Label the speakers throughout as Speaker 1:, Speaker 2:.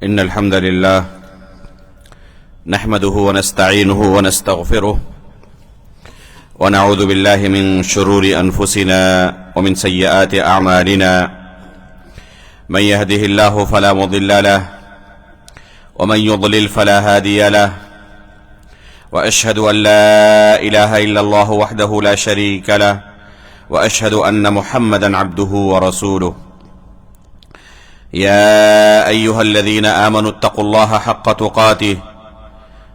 Speaker 1: إن الحمد لله نحمده ونستعينه ونستغفره ونعوذ بالله من شرور أنفسنا ومن سيئات أعمالنا من يهده الله فلا مضل له ومن يضلل فلا هادي له وأشهد أن لا إله إلا الله وحده لا شريك له وأشهد أن محمدا عبده ورسوله يا أيها الذين آمنوا اتقوا الله حق تقاته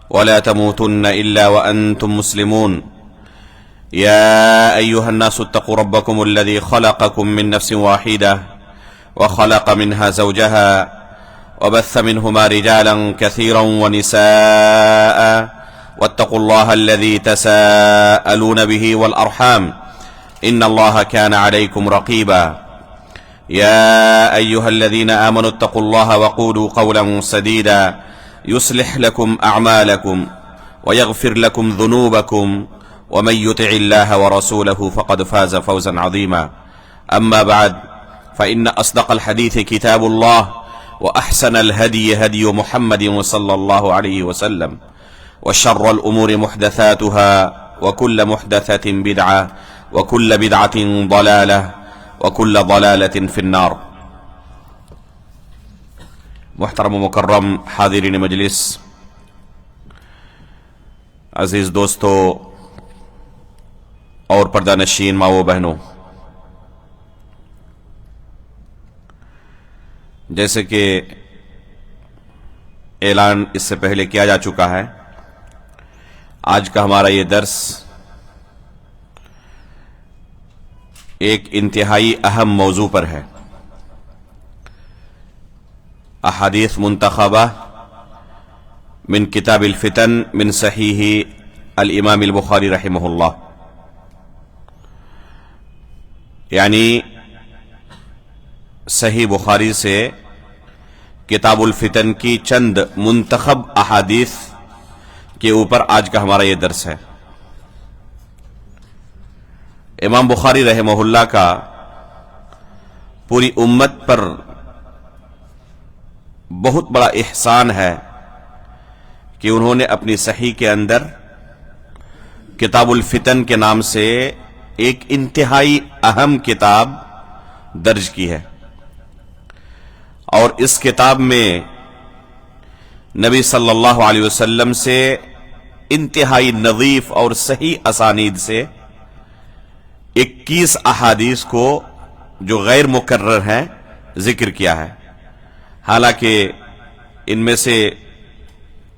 Speaker 1: ولا تموتن إلا وأنتم مسلمون يا أيها الناس اتقوا ربكم الذي خلقكم من نفس واحدة وخلق منها زوجها وبث منهما رجالا كثيرا ونساء واتقوا الله الذي تساءلون به والأرحام إن الله كان عليكم رقيبا يا أيها الذين آمنوا اتقوا الله وقولوا قولا سديدا يصلح لكم أعمالكم ويغفر لكم ذنوبكم ومن يطع الله ورسوله فقد فاز فوزا عظيما أما بعد فإن أصدق الحديث كتاب الله وأحسن الهدي هدي محمد صلى الله عليه وسلم وشر الأمور محدثاتها وكل محدثة بدعة وكل بدعة ضلالة وكل ضلالة في النار۔ محترم و مکرم حاضرین مجلس، عزیز دوستو اور پردہ نشین ماں و بہنوں، جیسے کہ اعلان اس سے پہلے کیا جا چکا ہے، آج کا ہمارا یہ درس ایک انتہائی اہم موضوع پر ہے، احادیث منتخبہ من کتاب الفتن من صحیح الامام البخاری رحمہ اللہ، یعنی صحیح بخاری سے کتاب الفتن کی چند منتخب احادیث کے اوپر آج کا ہمارا یہ درس ہے۔ امام بخاری رحمہ اللہ کا پوری امت پر بہت بڑا احسان ہے کہ انہوں نے اپنی صحیح کے اندر کتاب الفتن کے نام سے ایک انتہائی اہم کتاب درج کی ہے، اور اس کتاب میں نبی صلی اللہ علیہ وسلم سے انتہائی نظیف اور صحیح اسانید سے 21 احادیث کو جو غیر مکرر ہیں ذکر کیا ہے۔ حالانکہ ان میں سے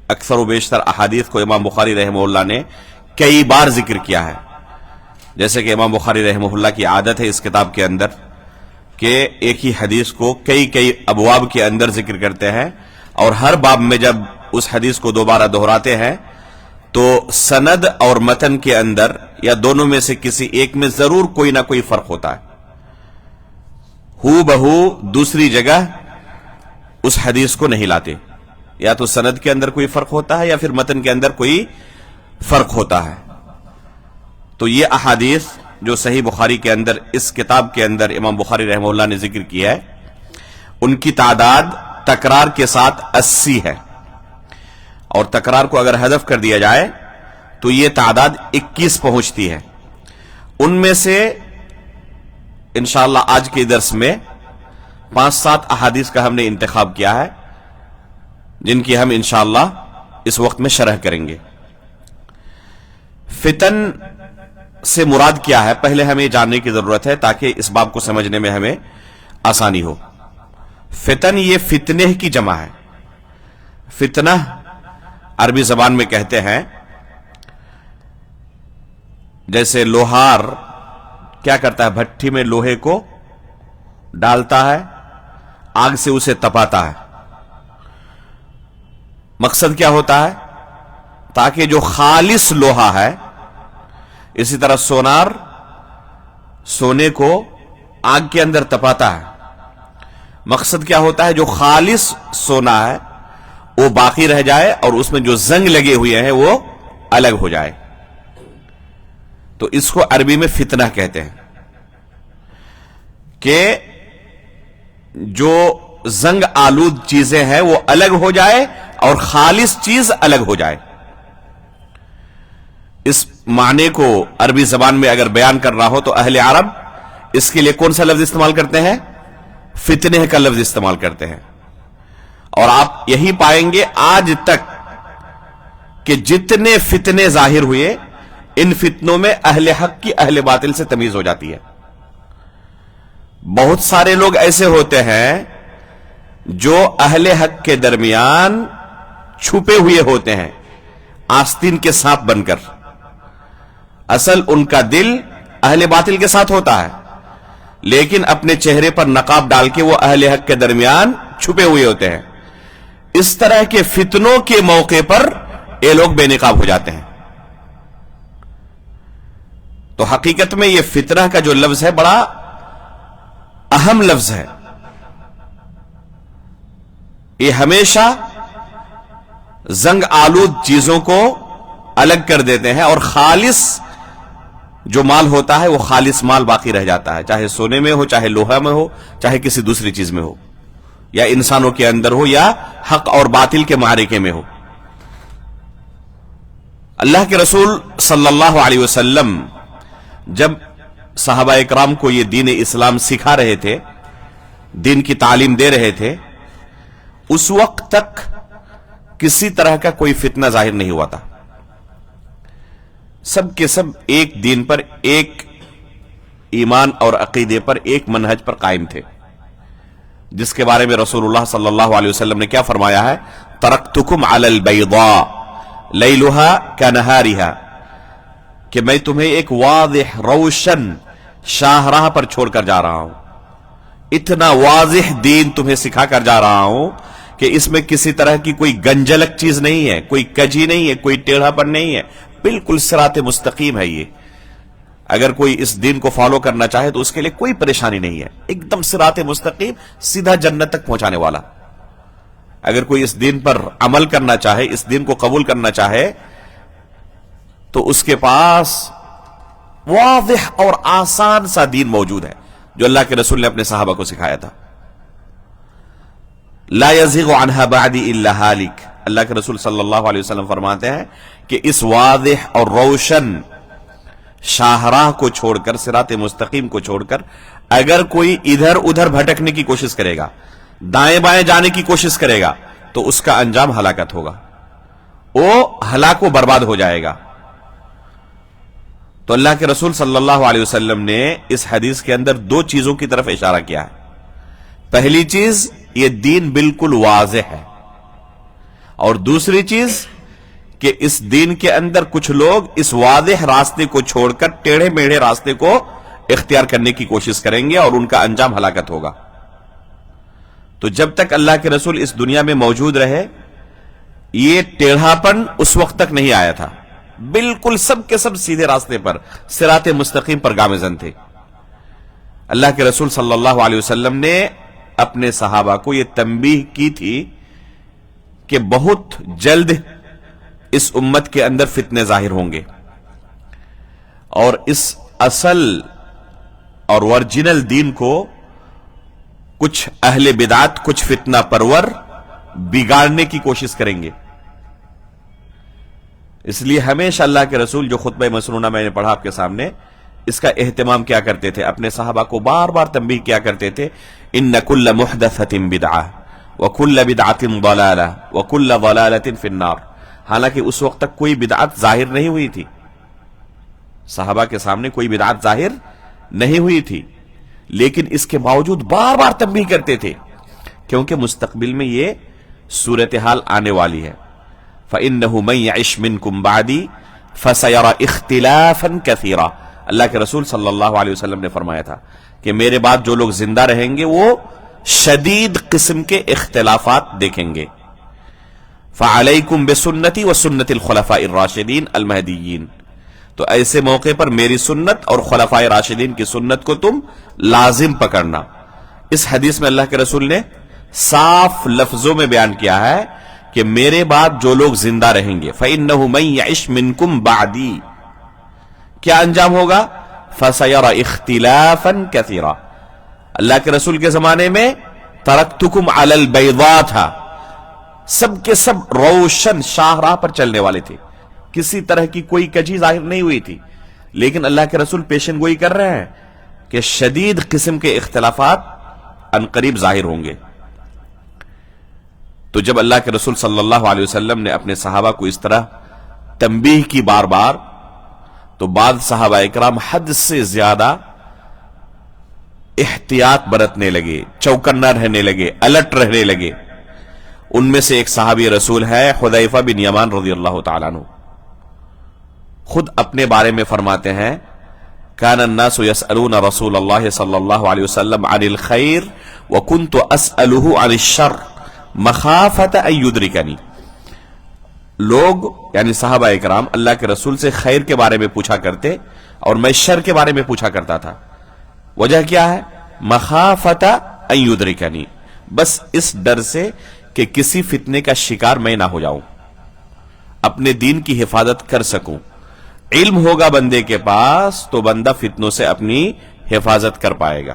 Speaker 1: اکثر و بیشتر احادیث کو امام بخاری رحمہ اللہ نے کئی بار ذکر کیا ہے، جیسے کہ امام بخاری رحمہ اللہ کی عادت ہے اس کتاب کے اندر کہ ایک ہی حدیث کو کئی ابواب کے اندر ذکر کرتے ہیں، اور ہر باب میں جب اس حدیث کو دوبارہ دہراتے ہیں تو سند اور متن کے اندر یا دونوں میں سے کسی ایک میں ضرور کوئی نہ کوئی فرق ہوتا ہے، ہو بہو دوسری جگہ اس حدیث کو نہیں لاتے، یا تو سند کے اندر کوئی فرق ہوتا ہے یا پھر متن کے اندر کوئی فرق ہوتا ہے۔ تو یہ احادیث جو صحیح بخاری کے اندر اس کتاب کے اندر امام بخاری رحمہ اللہ نے ذکر کیا ہے، ان کی تعداد تکرار کے ساتھ 80 ہے، اور تکرار کو اگر حذف کر دیا جائے تو یہ تعداد 21 پہنچتی ہے۔ ان میں سے انشاءاللہ آج کے درس میں 5-7 احادیث کا ہم نے انتخاب کیا ہے، جن کی ہم انشاءاللہ اس وقت میں شرح کریں گے۔ فتن سے مراد کیا ہے پہلے ہمیں جاننے کی ضرورت ہے، تاکہ اس باب کو سمجھنے میں ہمیں آسانی ہو۔ فتن یہ فتنہ کی جمع ہے۔ فتنہ عربی زبان میں کہتے ہیں، جیسے لوہار کیا کرتا ہے، بھٹی میں لوہے کو ڈالتا ہے، آگ سے اسے تپاتا ہے۔ مقصد کیا ہوتا ہے؟ تاکہ جو خالص لوہا ہے، اسی طرح سونار سونے کو آگ کے اندر تپاتا ہے، مقصد کیا ہوتا ہے؟ جو خالص سونا ہے وہ باقی رہ جائے اور اس میں جو زنگ لگے ہوئے ہیں وہ الگ ہو جائے، تو اس کو عربی میں فتنہ کہتے ہیں۔ کہ جو زنگ آلود چیزیں ہیں وہ الگ ہو جائے اور خالص چیز الگ ہو جائے. اس معنی کو عربی زبان میں اگر بیان کرنا ہو تو اہل عرب اس کے لیے کون سا لفظ استعمال کرتے ہیں؟ فتنہ کا لفظ استعمال کرتے ہیں. اور آپ یہی پائیں گے آج تک کہ جتنے فتنے ظاہر ہوئے ان فتنوں میں اہل حق کی اہل باطل سے تمیز ہو جاتی ہے. بہت سارے لوگ ایسے ہوتے ہیں جو اہل حق کے درمیان چھپے ہوئے ہوتے ہیں آستین کے سانپ بن کر. اصل ان کا دل اہل باطل کے ساتھ ہوتا ہے لیکن اپنے چہرے پر نقاب ڈال کے وہ اہل حق کے درمیان چھپے ہوئے ہوتے ہیں. اس طرح کے فتنوں کے موقع پر یہ لوگ بے نقاب ہو جاتے ہیں. تو حقیقت میں یہ فتنہ کا جو لفظ ہے بڑا اہم لفظ ہے. یہ ہمیشہ زنگ آلود چیزوں کو الگ کر دیتے ہیں اور خالص جو مال ہوتا ہے وہ خالص مال باقی رہ جاتا ہے, چاہے سونے میں ہو, چاہے لوہا میں ہو, چاہے کسی دوسری چیز میں ہو, یا انسانوں کے اندر ہو, یا حق اور باطل کے معرکے میں ہو. اللہ کے رسول صلی اللہ علیہ وسلم جب صحابہ اکرام کو یہ دین اسلام سکھا رہے تھے, دین کی تعلیم دے رہے تھے, اس وقت تک کسی طرح کا کوئی فتنہ ظاہر نہیں ہوا تھا. سب کے سب ایک دین پر, ایک ایمان اور عقیدے پر, ایک منہج پر قائم تھے, جس کے بارے میں رسول اللہ صلی اللہ علیہ وسلم نے کیا فرمایا ہے؟ ترکتکم علی البیضاء لیلھا کنہارھا, کہ میں تمہیں ایک واضح روشن شاہراہ پر چھوڑ کر جا رہا ہوں. اتنا واضح دین تمہیں سکھا کر جا رہا ہوں کہ اس میں کسی طرح کی کوئی گنجلک چیز نہیں ہے, کوئی کجی نہیں ہے, کوئی ٹیڑھا پن نہیں ہے, بالکل صراط مستقیم ہے. یہ اگر کوئی اس دین کو فالو کرنا چاہے تو اس کے لیے کوئی پریشانی نہیں ہے, ایک دم صراط مستقیم, سیدھا جنت تک پہنچانے والا. اگر کوئی اس دین پر عمل کرنا چاہے, اس دین کو قبول کرنا چاہے, تو اس کے پاس واضح اور آسان سا دین موجود ہے جو اللہ کے رسول نے اپنے صحابہ کو سکھایا تھا. لا يزغ عنها بعدی الا هالک, اللہ کے رسول صلی اللہ علیہ وسلم فرماتے ہیں کہ اس واضح اور روشن شاہراہ کو چھوڑ کر, صراط مستقیم کو چھوڑ کر اگر کوئی ادھر ادھر بھٹکنے کی کوشش کرے گا, دائیں بائیں جانے کی کوشش کرے گا, تو اس کا انجام ہلاکت ہوگا, وہ ہلاک و برباد ہو جائے گا. تو اللہ کے رسول صلی اللہ علیہ وسلم نے اس حدیث کے اندر دو چیزوں کی طرف اشارہ کیا ہے. پہلی چیز, یہ دین بالکل واضح ہے, اور دوسری چیز کہ اس دین کے اندر کچھ لوگ اس واضح راستے کو چھوڑ کر ٹیڑھے میڑھے راستے کو اختیار کرنے کی کوشش کریں گے اور ان کا انجام ہلاکت ہوگا. تو جب تک اللہ کے رسول اس دنیا میں موجود رہے یہ ٹیڑھا پن اس وقت تک نہیں آیا تھا, بالکل سب کے سب سیدھے راستے پر, صراط مستقیم پر گامزن تھے. اللہ کے رسول صلی اللہ علیہ وسلم نے اپنے صحابہ کو یہ تنبیہ کی تھی کہ بہت جلد اس امت کے اندر فتنے ظاہر ہوں گے, اور اس اصل اور ورجنل دین کو کچھ اہل بدعت, کچھ فتنہ پرور بگاڑنے کی کوشش کریں گے. اس لیے ہمیشہ اللہ کے رسول, جو خطبہ مسنونہ میں نے پڑھا آپ کے سامنے, اس کا اہتمام کیا کرتے تھے, اپنے صحابہ کو بار بار تنبیہ کیا کرتے تھے, ان کل محدثۃ بدعہ وکل بدعۃ ضلالہ وکل ضلالۃ فی النار. حالانکہ اس وقت تک کوئی بدعت ظاہر نہیں ہوئی تھی, صحابہ کے سامنے کوئی بدعت ظاہر نہیں ہوئی تھی, لیکن اس کے باوجود بار بار تنبیہ کرتے تھے کیونکہ مستقبل میں یہ صورتحال آنے والی ہے. فَإِنَّهُ مَن يَعِشْ مِنْكُمْ بَعْدِي فَسَيَرَى اخْتِلَافًا كَثِيرًا. اللہ کے رسول صلی اللہ علیہ وسلم نے فرمایا تھا کہ میرے بعد جو لوگ زندہ رہیں گے وہ شدید قسم کے اختلافات دیکھیں گے. فَعَلَيْكُمْ بِسُنَّتِي وَسُنَّتِ الْخُلَفَاءِ الرَّاشِدِينَ الْمَهْدِيِّينَ. تو ایسے موقع پر میری سنت اور خلفائے راشدین کی سنت کو تم لازم پکڑنا. اس حدیث میں اللہ کے رسول نے صاف لفظوں میں بیان کیا ہے کہ میرے بعد جو لوگ زندہ رہیں گے, فَإِنَّهُ مَن يَعِشْ مِنْكُمْ بَعْدِي, کیا انجام ہوگا؟ فَسَيَرَى اخْتِلَافًا كَثِيرًا. اللہ کے رسول کے زمانے میں ترکتکم علی البیضاء تھا، سب کے سب روشن شاہراہ پر چلنے والے تھے، کسی طرح کی کوئی کجی ظاہر نہیں ہوئی تھی. لیکن اللہ کے رسول پیشن گوئی کر رہے ہیں کہ شدید قسم کے اختلافات عنقریب ظاہر ہوں گے. تو جب اللہ کے رسول صلی اللہ علیہ وسلم نے اپنے صحابہ کو اس طرح تنبیہ کی بار بار، تو بعض صحابہ اکرام حد سے زیادہ احتیاط برتنے لگے، چوکنا رہنے لگے، الرٹ رہنے لگے. ان میں سے ایک صحابی رسول ہے حذیفہ بن یمان رضی اللہ تعالیٰ عنہ. خود اپنے بارے میں فرماتے ہیں کان الناس يسألون رسول اللہ صلی اللہ علیہ وسلم عن الخیر وکنت اسألہ عن الشر مخافت ان یدرکنی. لوگ یعنی صحابہ اکرام اللہ کے رسول سے خیر کے بارے میں پوچھا کرتے اور میں شر کے بارے میں پوچھا کرتا تھا. وجہ کیا ہے؟ مخافت ان یدرکنی، بس اس ڈر سے کہ کسی فتنے کا شکار میں نہ ہو جاؤں، اپنے دین کی حفاظت کر سکوں. علم ہوگا بندے کے پاس تو بندہ فتنوں سے اپنی حفاظت کر پائے گا،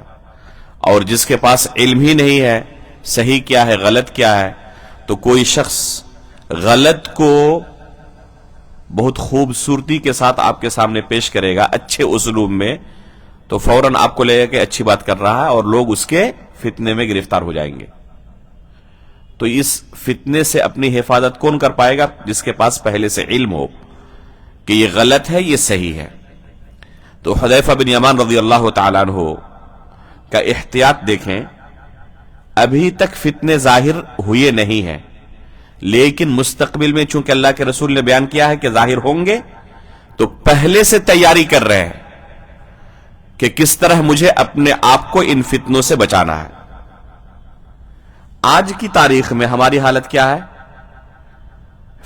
Speaker 1: اور جس کے پاس علم ہی نہیں ہے صحیح کیا ہے غلط کیا ہے، تو کوئی شخص غلط کو بہت خوبصورتی کے ساتھ آپ کے سامنے پیش کرے گا اچھے اسلوب میں، تو فوراً آپ کو لگے گا کہ اچھی بات کر رہا ہے، اور لوگ اس کے فتنے میں گرفتار ہو جائیں گے. تو اس فتنے سے اپنی حفاظت کون کر پائے گا؟ جس کے پاس پہلے سے علم ہو کہ یہ غلط ہے یہ صحیح ہے. تو حذیفہ بن یمان رضی اللہ تعالیٰ عنہ کا احتیاط دیکھیں. ابھی تک فتنے ظاہر ہوئے نہیں ہیں، لیکن مستقبل میں چونکہ اللہ کے رسول نے بیان کیا ہے کہ ظاہر ہوں گے، تو پہلے سے تیاری کر رہے ہیں کہ کس طرح مجھے اپنے آپ کو ان فتنوں سے بچانا ہے. آج کی تاریخ میں ہماری حالت کیا ہے؟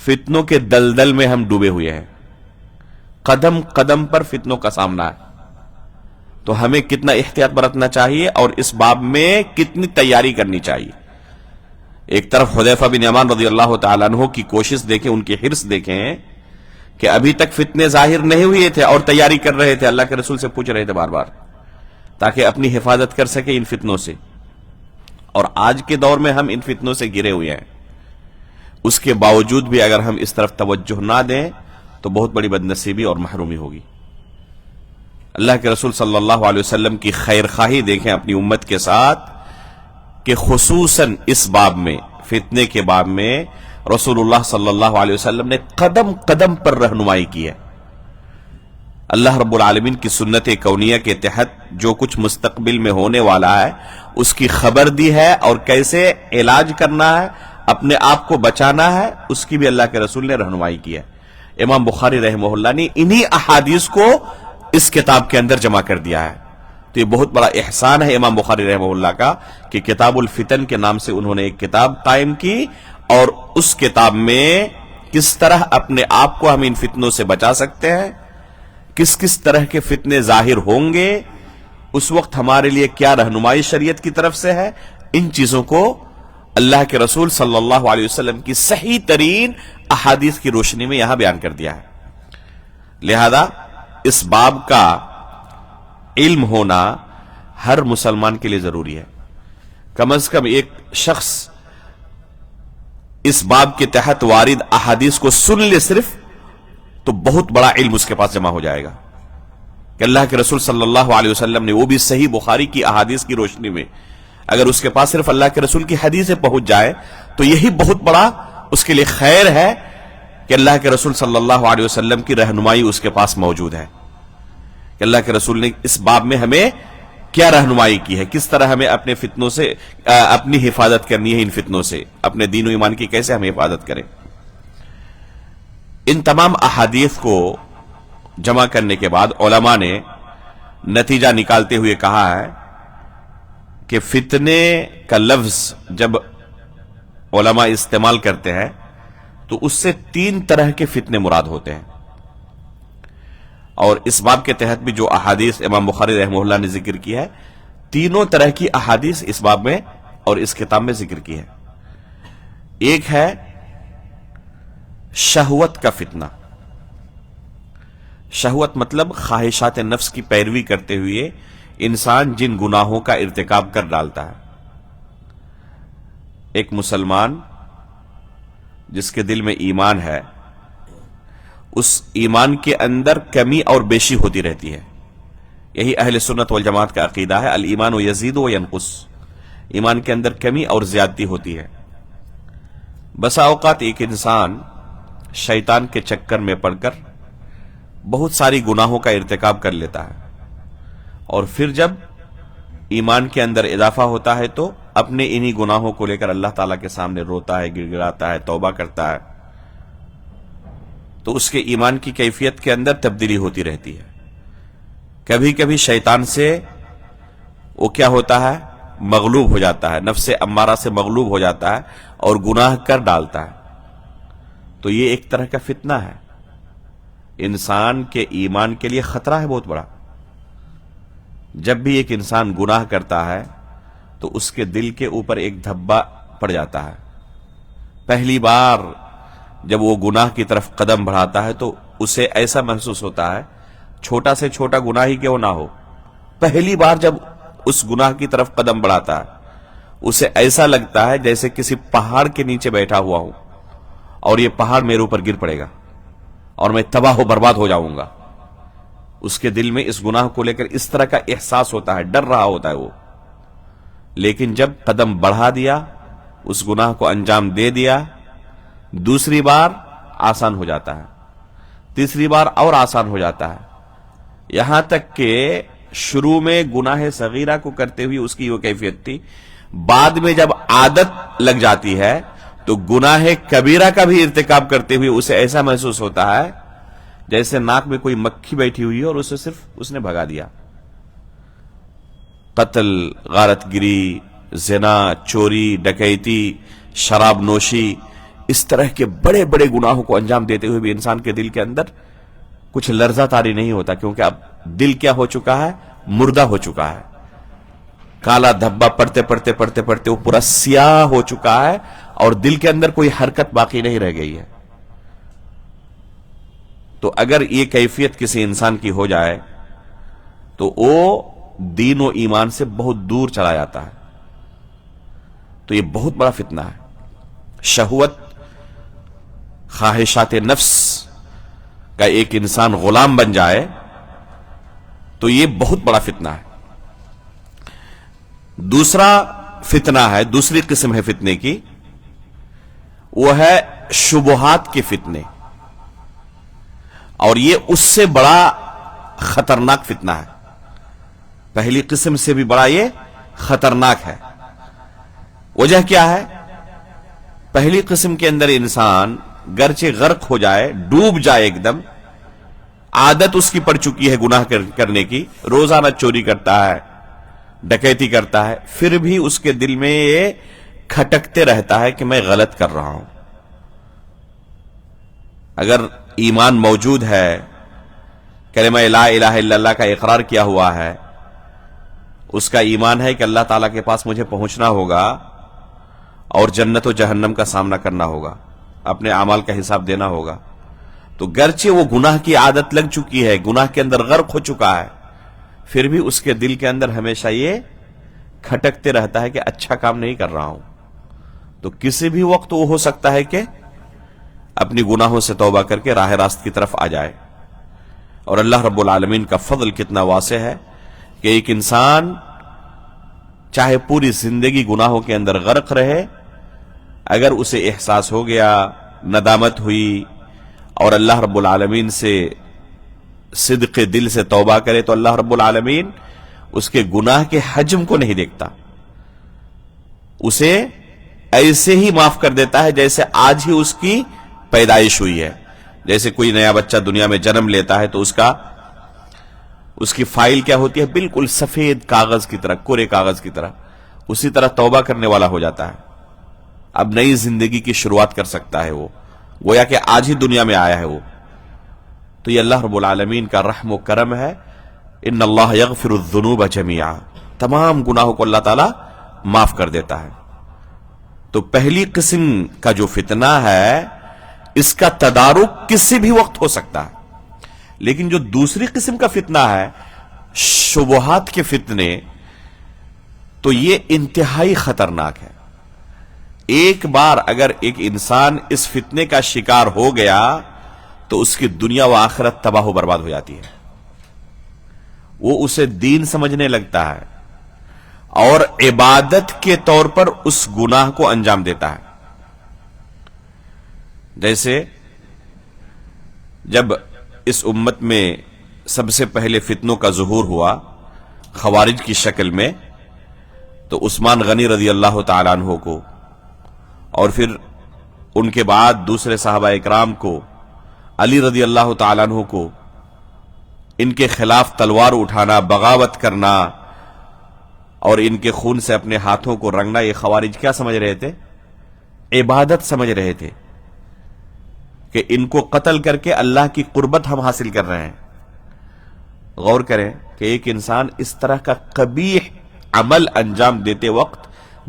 Speaker 1: فتنوں کے دلدل میں ہم ڈوبے ہوئے ہیں، قدم قدم پر فتنوں کا سامنا ہے. تو ہمیں کتنا احتیاط برتنا چاہیے اور اس باب میں کتنی تیاری کرنی چاہیے. ایک طرف حذیفہ بن یمان رضی اللہ تعالیٰ عنہ کی کوشش دیکھیں، ان کی حرص دیکھیں کہ ابھی تک فتنے ظاہر نہیں ہوئے تھے اور تیاری کر رہے تھے، اللہ کے رسول سے پوچھ رہے تھے بار بار تاکہ اپنی حفاظت کر سکے ان فتنوں سے. اور آج کے دور میں ہم ان فتنوں سے گرے ہوئے ہیں، اس کے باوجود بھی اگر ہم اس طرف توجہ نہ دیں تو بہت بڑی بدنصیبی اور محرومی ہوگی. اللہ کے رسول صلی اللہ علیہ وسلم کی خیر خواہی دیکھیں اپنی امت کے ساتھ کہ خصوصاً اس باب میں، فتنے کے باب میں رسول اللہ صلی اللہ علیہ وسلم نے قدم قدم پر رہنمائی کی ہے. اللہ رب العالمین کی سنت کونیہ کے تحت جو کچھ مستقبل میں ہونے والا ہے اس کی خبر دی ہے، اور کیسے علاج کرنا ہے، اپنے آپ کو بچانا ہے، اس کی بھی اللہ کے رسول نے رہنمائی کی ہے. امام بخاری رحمہ اللہ نے انہی احادیث کو اس کتاب کے اندر جمع کر دیا ہے. تو یہ بہت بڑا احسان ہے امام بخاری رحمہ اللہ کا کہ کتاب الفتن کے نام سے انہوں نے ایک کتاب قائم کی، اور اس کتاب میں کس طرح اپنے آپ کو ہم ان فتنوں سے بچا سکتے ہیں، کس کس طرح کے فتنے ظاہر ہوں گے، اس وقت ہمارے لیے کیا رہنمائی شریعت کی طرف سے ہے، ان چیزوں کو اللہ کے رسول صلی اللہ علیہ وسلم کی صحیح ترین احادیث کی روشنی میں یہاں بیان کر دیا ہے. لہذا اس باب کا علم ہونا ہر مسلمان کے لیے ضروری ہے. کم از کم ایک شخص اس باب کے تحت وارد احادیث کو سن لے صرف، تو بہت بڑا علم اس کے پاس جمع ہو جائے گا کہ اللہ کے رسول صلی اللہ علیہ وسلم نے، وہ بھی صحیح بخاری کی احادیث کی روشنی میں، اگر اس کے پاس صرف اللہ کے رسول کی حدیثیں پہنچ جائے تو یہی بہت بڑا اس کے لیے خیر ہے کہ اللہ کے رسول صلی اللہ علیہ وسلم کی رہنمائی اس کے پاس موجود ہے، کہ اللہ کے رسول نے اس باب میں ہمیں کیا رہنمائی کی ہے، کس طرح ہمیں اپنے فتنوں سے اپنی حفاظت کرنی ہے، ان فتنوں سے اپنے دین و ایمان کی کیسے ہم حفاظت کریں. ان تمام احادیث کو جمع کرنے کے بعد علماء نے نتیجہ نکالتے ہوئے کہا ہے کہ فتنے کا لفظ جب علماء استعمال کرتے ہیں تو اس سے 3 طرح کے فتنے مراد ہوتے ہیں. اور اس باب کے تحت بھی جو احادیث امام بخاری رحمہ اللہ نے ذکر کی ہے، تینوں طرح کی احادیث اس باب میں اور اس کتاب میں ذکر کی ہے. ایک ہے شہوت کا فتنہ. شہوت مطلب خواہشات نفس کی پیروی کرتے ہوئے انسان جن گناہوں کا ارتکاب کر ڈالتا ہے. ایک مسلمان جس کے دل میں ایمان ہے، اس ایمان کے اندر کمی اور بیشی ہوتی رہتی ہے. یہی اہل سنت والجماعت کا عقیدہ ہے، الایمان یزید و ینقص. ایمان کے اندر کمی اور زیادتی ہوتی ہے. بسا اوقات ایک انسان شیطان کے چکر میں پڑ کر بہت ساری گناہوں کا ارتکاب کر لیتا ہے، اور پھر جب ایمان کے اندر اضافہ ہوتا ہے تو اپنے انہی گناہوں کو لے کر اللہ تعالیٰ کے سامنے روتا ہے، گڑ گڑاتا ہے، توبہ کرتا ہے. تو اس کے ایمان کی کیفیت کے اندر تبدیلی ہوتی رہتی ہے. کبھی کبھی شیطان سے وہ کیا ہوتا ہے، مغلوب ہو جاتا ہے، نفس امارہ سے مغلوب ہو جاتا ہے اور گناہ کر ڈالتا ہے. تو یہ ایک طرح کا فتنہ ہے، انسان کے ایمان کے لیے خطرہ ہے بہت بڑا. جب بھی ایک انسان گناہ کرتا ہے تو اس کے دل کے اوپر ایک دھبا پڑ جاتا ہے. پہلی بار جب وہ گناہ کی طرف قدم بڑھاتا ہے تو اسے ایسا محسوس ہوتا ہے، چھوٹا سے چھوٹا گناہ ہی کیوں نہ ہو، پہلی بار جب اس گناہ کی طرف قدم بڑھاتا ہے اسے ایسا لگتا ہے جیسے کسی پہاڑ کے نیچے بیٹھا ہوا ہوں اور یہ پہاڑ میرے اوپر گر پڑے گا اور میں تباہ و برباد ہو جاؤں گا. اس کے دل میں اس گناہ کو لے کر اس طرح کا احساس ہوتا ہے، ڈر رہا ہوتا ہے وہ. لیکن جب قدم بڑھا دیا، اس گناہ کو انجام دے دیا، دوسری بار آسان ہو جاتا ہے، تیسری بار اور آسان ہو جاتا ہے، یہاں تک کہ شروع میں گناہ صغیرہ کو کرتے ہوئے اس کی وہ کیفیت تھی، بعد میں جب عادت لگ جاتی ہے تو گناہ کبیرہ کا بھی ارتکاب کرتے ہوئے اسے ایسا محسوس ہوتا ہے جیسے ناک میں کوئی مکھی بیٹھی ہوئی ہے اور اسے صرف اس نے بھگا دیا. قتل، غارت گری، زنا، چوری، ڈکیتی، شراب نوشی، اس طرح کے بڑے بڑے گناہوں کو انجام دیتے ہوئے بھی انسان کے دل کے اندر کچھ لرزہ طاری نہیں ہوتا، کیونکہ اب دل کیا ہو چکا ہے، مردہ ہو چکا ہے. کالا دھبا پڑتے پڑتے پڑتے پڑتے وہ پورا سیاہ ہو چکا ہے اور دل کے اندر کوئی حرکت باقی نہیں رہ گئی ہے. تو اگر یہ کیفیت کسی انسان کی ہو جائے تو وہ دین و ایمان سے بہت دور چلا جاتا ہے. تو یہ بہت بڑا فتنہ ہے. شہوت، خواہشات نفس کا ایک انسان غلام بن جائے تو یہ بہت بڑا فتنہ ہے. دوسرا فتنہ ہے، دوسری قسم ہے فتنے کی، وہ ہے شبہات کے فتنے، اور یہ اس سے بڑا خطرناک فتنہ ہے. پہلی قسم سے بھی بڑا یہ خطرناک ہے. وجہ کیا ہے؟ پہلی قسم کے اندر انسان گرچہ غرق ہو جائے، ڈوب جائے، ایک دم عادت اس کی پڑ چکی ہے گناہ کرنے کی، روزانہ چوری کرتا ہے، ڈکیتی کرتا ہے، پھر بھی اس کے دل میں یہ کھٹکتے رہتا ہے کہ میں غلط کر رہا ہوں. اگر ایمان موجود ہے، کلمہ لا الہ الا اللہ کا اقرار کیا ہوا ہے، اس کا ایمان ہے کہ اللہ تعالیٰ کے پاس مجھے پہنچنا ہوگا اور جنت و جہنم کا سامنا کرنا ہوگا، اپنے اعمال کا حساب دینا ہوگا، تو گرچہ وہ گناہ کی عادت لگ چکی ہے، گناہ کے اندر غرق ہو چکا ہے، پھر بھی اس کے دل کے اندر ہمیشہ یہ کھٹکتے رہتا ہے کہ اچھا کام نہیں کر رہا ہوں. تو کسی بھی وقت وہ ہو سکتا ہے کہ اپنی گناہوں سے توبہ کر کے راہ راست کی طرف آ جائے. اور اللہ رب العالمین کا فضل کتنا واسع ہے کہ ایک انسان چاہے پوری زندگی گناہوں کے اندر غرق رہے، اگر اسے احساس ہو گیا، ندامت ہوئی اور اللہ رب العالمین سے صدق دل سے توبہ کرے تو اللہ رب العالمین اس کے گناہ کے حجم کو نہیں دیکھتا، اسے ایسے ہی معاف کر دیتا ہے جیسے آج ہی اس کی پیدائش ہوئی ہے. جیسے کوئی نیا بچہ دنیا میں جنم لیتا ہے تو اس کی فائل کیا ہوتی ہے، بالکل سفید کاغذ کی طرح، کورے کاغذ کی طرح، اسی طرح توبہ کرنے والا ہو جاتا ہے. اب نئی زندگی کی شروعات کر سکتا ہے، وہ گویا کہ آج ہی دنیا میں آیا ہے وہ. تو یہ اللہ رب العالمین کا رحم و کرم ہے. ان اللہ یغفر الذنوب جميعا، تمام گناہوں کو اللہ تعالی معاف کر دیتا ہے. تو پہلی قسم کا جو فتنہ ہے اس کا تدارک کسی بھی وقت ہو سکتا ہے، لیکن جو دوسری قسم کا فتنہ ہے شبہات کے فتنے، تو یہ انتہائی خطرناک ہے. ایک بار اگر ایک انسان اس فتنے کا شکار ہو گیا تو اس کی دنیا و آخرت تباہ و برباد ہو جاتی ہے. وہ اسے دین سمجھنے لگتا ہے اور عبادت کے طور پر اس گناہ کو انجام دیتا ہے. جیسے جب اس امت میں سب سے پہلے فتنوں کا ظہور ہوا خوارج کی شکل میں، تو عثمان غنی رضی اللہ تعالیٰ عنہ کو اور پھر ان کے بعد دوسرے صحابہ اکرام کو، علی رضی اللہ تعالیٰ عنہ کو، ان کے خلاف تلوار اٹھانا، بغاوت کرنا اور ان کے خون سے اپنے ہاتھوں کو رنگنا، یہ خوارج کیا سمجھ رہے تھے؟ عبادت سمجھ رہے تھے کہ ان کو قتل کر کے اللہ کی قربت ہم حاصل کر رہے ہیں. غور کریں کہ ایک انسان اس طرح کا قبیح عمل انجام دیتے وقت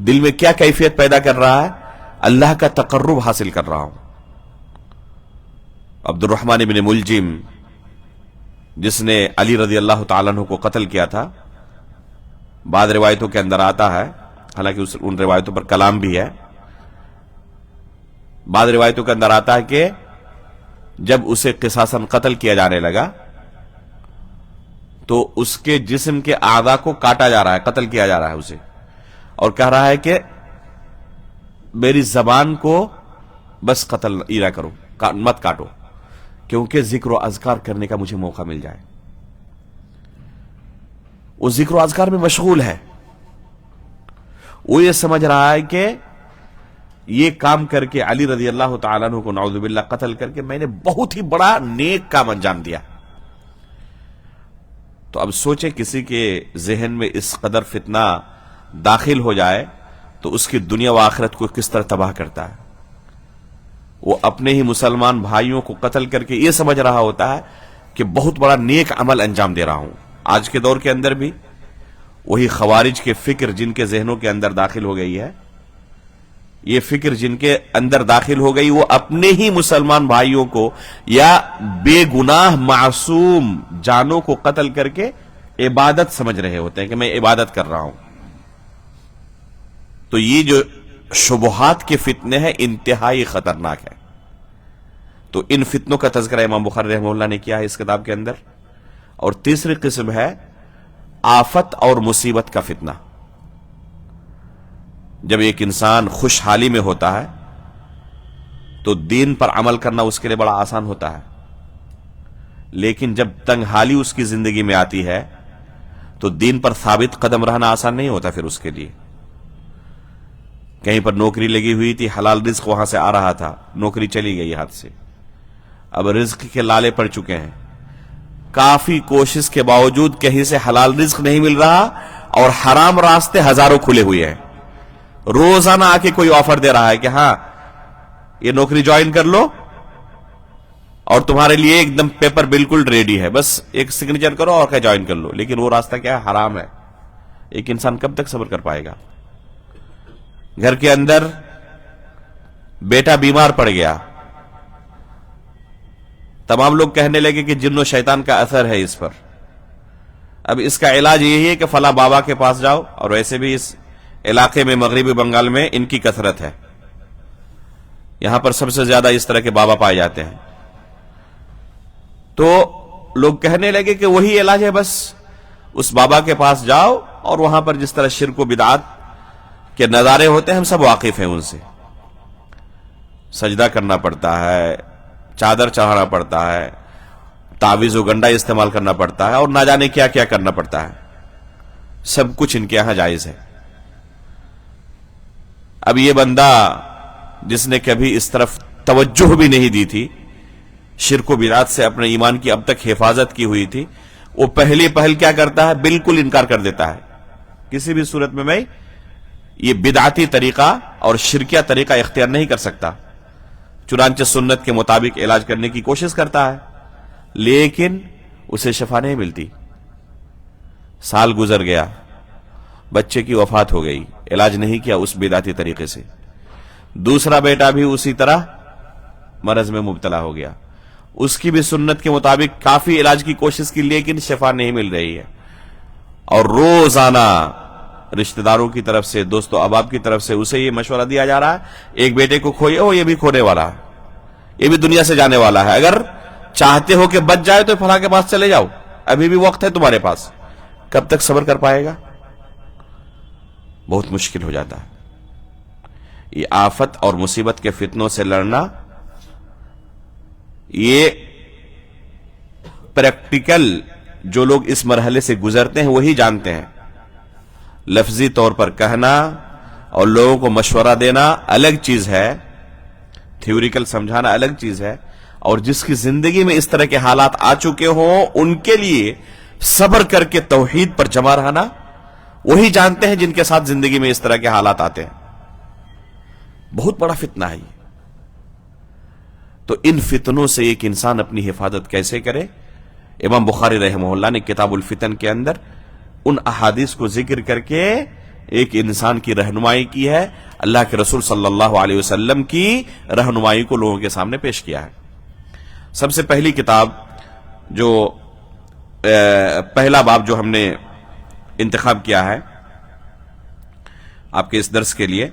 Speaker 1: دل میں کیا کیفیت پیدا کر رہا ہے؟ اللہ کا تقرب حاصل کر رہا ہوں. عبد الرحمن بن ملجم جس نے علی رضی اللہ تعالیٰ عنہ کو قتل کیا تھا، بعض روایتوں کے اندر آتا ہے، حالانکہ ان روایتوں پر کلام بھی ہے، بعض روایتوں کے اندر آتا ہے کہ جب اسے قصاصاً قتل کیا جانے لگا تو اس کے جسم کے اعضاء کو کاٹا جا رہا ہے، قتل کیا جا رہا ہے اسے، اور کہہ رہا ہے کہ میری زبان کو بس قتل نہ کرو، مت کاٹو، کیونکہ ذکر و اذکار کرنے کا مجھے موقع مل جائے. وہ ذکر و اذکار میں مشغول ہے. وہ یہ سمجھ رہا ہے کہ یہ کام کر کے علی رضی اللہ تعالیٰ عنہ کو نعوذ باللہ قتل کر کے میں نے بہت ہی بڑا نیک کام انجام دیا. تو اب سوچیں کسی کے ذہن میں اس قدر فتنہ داخل ہو جائے تو اس کی دنیا و آخرت کو کس طرح تباہ کرتا ہے. وہ اپنے ہی مسلمان بھائیوں کو قتل کر کے یہ سمجھ رہا ہوتا ہے کہ بہت بڑا نیک عمل انجام دے رہا ہوں. آج کے دور کے اندر بھی وہی خوارج کے فکر جن کے ذہنوں کے اندر داخل ہو گئی ہے، یہ فکر جن کے اندر داخل ہو گئی، وہ اپنے ہی مسلمان بھائیوں کو یا بے گناہ معصوم جانوں کو قتل کر کے عبادت سمجھ رہے ہوتے ہیں کہ میں عبادت کر رہا ہوں. تو یہ جو شبہات کے فتنے ہیں انتہائی خطرناک ہے. تو ان فتنوں کا تذکرہ امام بخاری رحمہ اللہ نے کیا ہے اس کتاب کے اندر. اور تیسری قسم ہے آفت اور مصیبت کا فتنہ. جب ایک انسان خوشحالی میں ہوتا ہے تو دین پر عمل کرنا اس کے لیے بڑا آسان ہوتا ہے، لیکن جب تنگحالی اس کی زندگی میں آتی ہے تو دین پر ثابت قدم رہنا آسان نہیں ہوتا. پھر اس کے لیے کہیں پر نوکری لگی ہوئی تھی، حلال رزق وہاں سے آ رہا تھا، نوکری چلی گئی ہاتھ سے، اب رزق کے لالے پڑ چکے ہیں، کافی کوشش کے باوجود کہیں سے حلال رزق نہیں مل رہا اور حرام راستے ہزاروں کھلے ہوئے ہیں. روزانہ آ کے کوئی آفر دے رہا ہے کہ ہاں یہ نوکری جوائن کر لو اور تمہارے لیے ایک دم پیپر بالکل ریڈی ہے، بس ایک سگنیچر کرو اور جوائن کر لو. لیکن وہ راستہ کیا ہے؟ حرام ہے. ایک انسان کب تک صبر کر پائے گا؟ گھر کے اندر بیٹا بیمار پڑ گیا، تمام لوگ کہنے لگے کہ جن و شیطان کا اثر ہے اس پر. اب اس کا علاج یہی ہے کہ فلاں بابا کے پاس جاؤ، اور ویسے بھی اس علاقے میں مغربی بنگال میں ان کی کثرت ہے، یہاں پر سب سے زیادہ اس طرح کے بابا پائے جاتے ہیں. تو لوگ کہنے لگے کہ وہی علاج ہے، بس اس بابا کے پاس جاؤ اور وہاں پر جس طرح شرک و بدعات کے نظارے ہوتے ہیں ہم سب واقف ہیں ان سے. سجدہ کرنا پڑتا ہے، چادر چڑھانا پڑتا ہے، تعویذ و گنڈا استعمال کرنا پڑتا ہے، اور نہ جانے کیا کیا کرنا پڑتا ہے. سب کچھ ان کے یہاں جائز ہے. اب یہ بندہ جس نے کبھی اس طرف توجہ بھی نہیں دی تھی، شرک و بدعات سے اپنے ایمان کی اب تک حفاظت کی ہوئی تھی، وہ پہلی پہل کیا کرتا ہے؟ بالکل انکار کر دیتا ہے. کسی بھی صورت میں یہ بدعتی طریقہ اور شرکیہ طریقہ اختیار نہیں کر سکتا. چنانچہ سنت کے مطابق علاج کرنے کی کوشش کرتا ہے، لیکن اسے شفا نہیں ملتی. سال گزر گیا، بچے کی وفات ہو گئی، علاج نہیں کیا اس بدعتی طریقے سے. دوسرا بیٹا بھی اسی طرح مرض میں مبتلا ہو گیا، اس کی بھی سنت کے مطابق کافی علاج کی کوشش کی، لیکن شفا نہیں مل رہی ہے. اور روزانہ رشتہ داروں کی طرف سے، دوست و احباب کی طرف سے اسے یہ مشورہ دیا جا رہا ہے، ایک بیٹے کو کھوئے ہو، یہ بھی کھونے والا ہے، یہ بھی دنیا سے جانے والا ہے، اگر چاہتے ہو کہ بچ جائے تو فلاں کے پاس چلے جاؤ، ابھی بھی وقت ہے تمہارے پاس. کب تک صبر کر پائے گا؟ بہت مشکل ہو جاتا ہے. یہ آفت اور مصیبت کے فتنوں سے لڑنا، یہ پریکٹیکل جو لوگ اس مرحلے سے گزرتے ہیں وہی جانتے ہیں. لفظی طور پر کہنا اور لوگوں کو مشورہ دینا الگ چیز ہے، تھیوریکل سمجھانا الگ چیز ہے، اور جس کی زندگی میں اس طرح کے حالات آ چکے ہوں ان کے لیے صبر کر کے توحید پر جمع رہنا وہی جانتے ہیں جن کے ساتھ زندگی میں اس طرح کے حالات آتے ہیں. بہت بڑا فتنہ ہے یہ. تو ان فتنوں سے ایک انسان اپنی حفاظت کیسے کرے؟ امام بخاری رحمہ اللہ نے کتاب الفتن کے اندر ان احادیث کو ذکر کر کے ایک انسان کی رہنمائی کی ہے، اللہ کے رسول صلی اللہ علیہ وسلم کی رہنمائی کو لوگوں کے سامنے پیش کیا ہے. سب سے پہلی کتاب جو پہلا باب جو ہم نے انتخاب کیا ہے آپ کے اس درس کے لیے،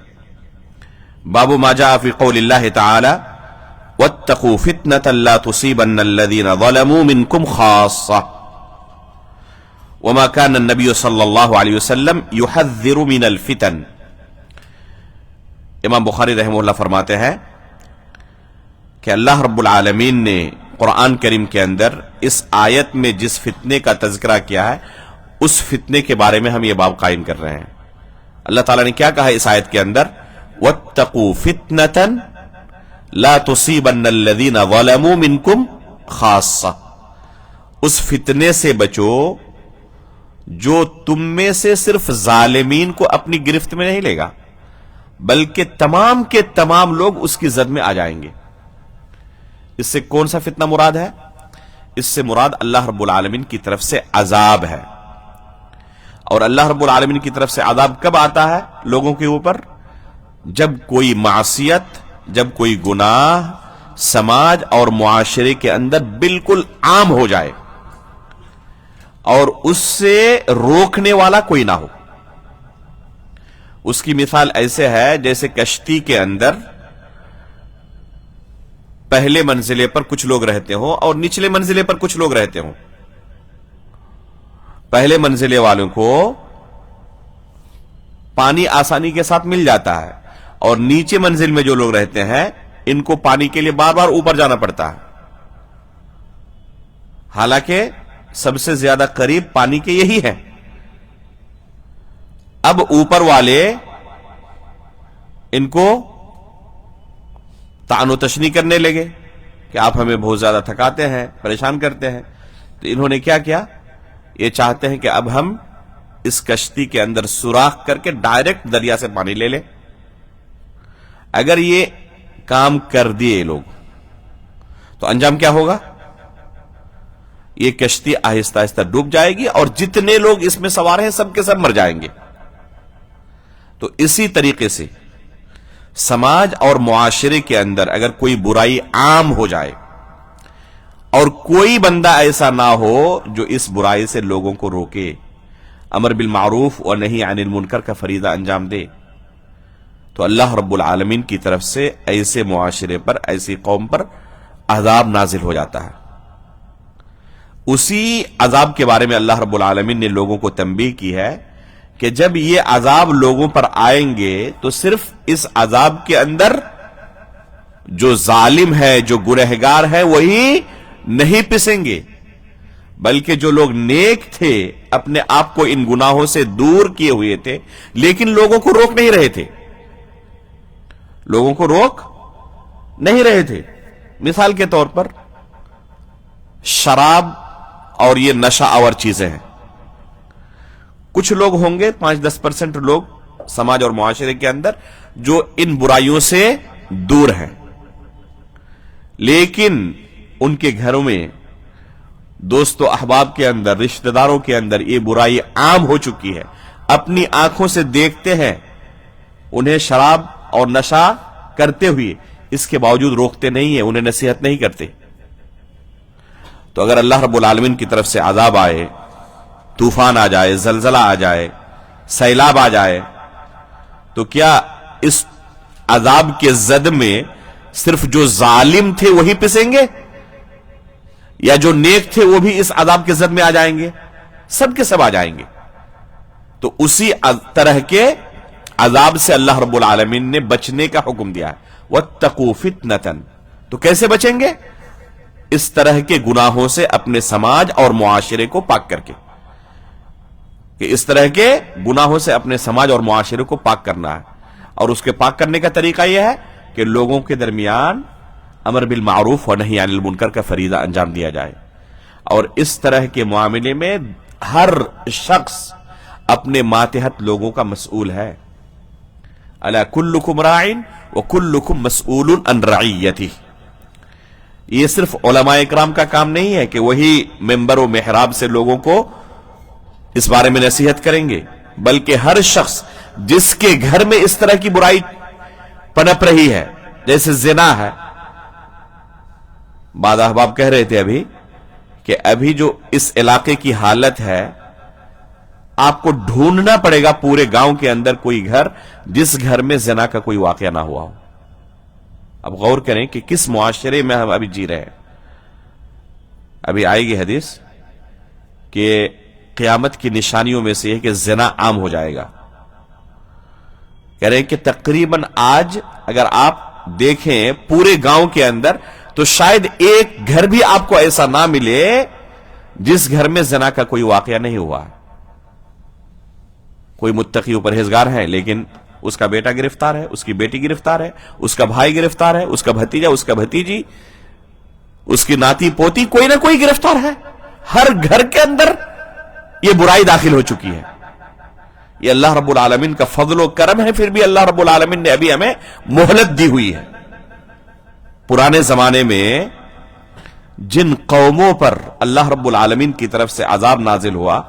Speaker 1: باب ما جاء فی قول اللہ تعالی واتقوا فتنة لا تصيبن الذين ظلموا منكم خاصة وما كان النبي صلی اللہ علیہ وسلم يحذر من الفتن. امام بخاری رحمہ اللہ فرماتے ہیں کہ اللہ رب العالمین نے قرآن کریم کے اندر اس آیت میں جس فتنے کا تذکرہ کیا ہے اس فتنے کے بارے میں ہم یہ باب قائم کر رہے ہیں. اللہ تعالیٰ نے کیا کہا ہے اس آیت کے اندر؟ وَاتَّقُوا فِتْنَةً لَا تُصِيبَنَّ الَّذِينَ ظَلَمُوا مِنْكُمْ خَاصَّةً. اس فتنے سے بچو جو تم میں سے صرف ظالمین کو اپنی گرفت میں نہیں لے گا بلکہ تمام کے تمام لوگ اس کی زد میں آ جائیں گے. اس سے کون سا فتنہ مراد ہے؟ اس سے مراد اللہ رب العالمین کی طرف سے عذاب ہے. اور اللہ رب العالمین کی طرف سے عذاب کب آتا ہے لوگوں کے اوپر؟ جب کوئی معصیت، جب کوئی گناہ سماج اور معاشرے کے اندر بالکل عام ہو جائے اور اس سے روکنے والا کوئی نہ ہو. اس کی مثال ایسے ہے جیسے کشتی کے اندر پہلے منزلے پر کچھ لوگ رہتے ہوں اور نچلے منزلے پر کچھ لوگ رہتے ہوں. پہلے منزلے والوں کو پانی آسانی کے ساتھ مل جاتا ہے اور نیچے منزل میں جو لوگ رہتے ہیں ان کو پانی کے لیے بار بار اوپر جانا پڑتا ہے، حالانکہ سب سے زیادہ قریب پانی کے یہی ہے. اب اوپر والے ان کو طعن و تشنیع کرنے لگے کہ آپ ہمیں بہت زیادہ تھکاتے ہیں، پریشان کرتے ہیں. تو انہوں نے کیا کیا؟ یہ چاہتے ہیں کہ اب ہم اس کشتی کے اندر سوراخ کر کے ڈائریکٹ دریا سے پانی لے لیں. اگر یہ کام کر دیے لوگ تو انجام کیا ہوگا؟ یہ کشتی آہستہ آہستہ ڈوب جائے گی اور جتنے لوگ اس میں سوار ہیں سب کے سب مر جائیں گے. تو اسی طریقے سے سماج اور معاشرے کے اندر اگر کوئی برائی عام ہو جائے اور کوئی بندہ ایسا نہ ہو جو اس برائی سے لوگوں کو روکے، امر بالمعروف اور نہی عن المنکر کا فریضہ انجام دے، تو اللہ رب العالمین کی طرف سے ایسے معاشرے پر، ایسی قوم پر عذاب نازل ہو جاتا ہے. اسی عذاب کے بارے میں اللہ رب العالمین نے لوگوں کو تنبیہ کی ہے کہ جب یہ عذاب لوگوں پر آئیں گے تو صرف اس عذاب کے اندر جو ظالم ہے، جو گنہگار ہے وہی نہیں پسیں گے، بلکہ جو لوگ نیک تھے، اپنے آپ کو ان گناہوں سے دور کیے ہوئے تھے لیکن لوگوں کو روک نہیں رہے تھے، لوگوں کو روک نہیں رہے تھے. مثال کے طور پر شراب اور یہ نشہ آور چیزیں ہیں. کچھ لوگ ہوں گے 5-10% لوگ سماج اور معاشرے کے اندر جو ان برائیوں سے دور ہیں، لیکن ان کے گھروں میں، دوست و احباب کے اندر، رشتہ داروں کے اندر یہ برائی عام ہو چکی ہے. اپنی آنکھوں سے دیکھتے ہیں انہیں شراب اور نشہ کرتے ہوئے، اس کے باوجود روکتے نہیں ہیں، انہیں نصیحت نہیں کرتے. تو اگر اللہ رب العالمین کی طرف سے عذاب آئے، طوفان آ جائے، زلزلہ آ جائے، سیلاب آ جائے تو کیا اس عذاب کے زد میں صرف جو ظالم تھے وہی پسیں گے، یا جو نیک تھے وہ بھی اس عذاب کے زد میں آ جائیں گے؟ سب کے سب آ جائیں گے۔ تو اسی طرح کے عذاب سے اللہ رب العالمین نے بچنے کا حکم دیا ہے۔ وَاتَّقُوا فِتْنَةً، تو کیسے بچیں گے؟ اس طرح کے گناہوں سے اپنے سماج اور معاشرے کو پاک کر کے، کہ اس طرح کے گناہوں سے اپنے سماج اور معاشرے کو پاک کرنا ہے، اور اس کے پاک کرنے کا طریقہ یہ ہے کہ لوگوں کے درمیان امر بالمعروف و نہی عن المنکر کا فریضہ انجام دیا جائے، اور اس طرح کے معاملے میں ہر شخص اپنے ماتحت لوگوں کا مسئول ہے۔ الا کلکم راع وکلکم مسئول عن رعیتہ۔ یہ صرف علماء اکرام کا کام نہیں ہے کہ وہی منبر و محراب سے لوگوں کو اس بارے میں نصیحت کریں گے، بلکہ ہر شخص جس کے گھر میں اس طرح کی برائی پنپ رہی ہے، جیسے زنا ہے، بعض احباب کہہ رہے تھے ابھی کہ ابھی جو اس علاقے کی حالت ہے، آپ کو ڈھونڈنا پڑے گا پورے گاؤں کے اندر کوئی گھر جس گھر میں زنا کا کوئی واقعہ نہ ہوا ہو۔ اب غور کریں کہ کس معاشرے میں ہم ابھی جی رہے ہیں۔ ابھی آئے گی حدیث کہ قیامت کی نشانیوں میں سے ہے کہ زنا عام ہو جائے گا۔ کہہ رہے ہیں کہ تقریباً آج اگر آپ دیکھیں پورے گاؤں کے اندر تو شاید ایک گھر بھی آپ کو ایسا نہ ملے جس گھر میں زنا کا کوئی واقعہ نہیں ہوا۔ کوئی متقی و پرہیزگار ہے لیکن اس کا بیٹا گرفتار ہے، اس کی بیٹی گرفتار ہے، اس کا بھائی گرفتار ہے، اس کا بھتیجا، اس کا بھتیجی، اس کی ناتی پوتی، کوئی نہ کوئی گرفتار ہے۔ ہر گھر کے اندر یہ برائی داخل ہو چکی ہے۔ یہ اللہ رب العالمین کا فضل و کرم ہے، پھر بھی اللہ رب العالمین نے ابھی ہمیں مہلت دی ہوئی ہے۔ پرانے زمانے میں جن قوموں پر اللہ رب العالمین کی طرف سے عذاب نازل ہوا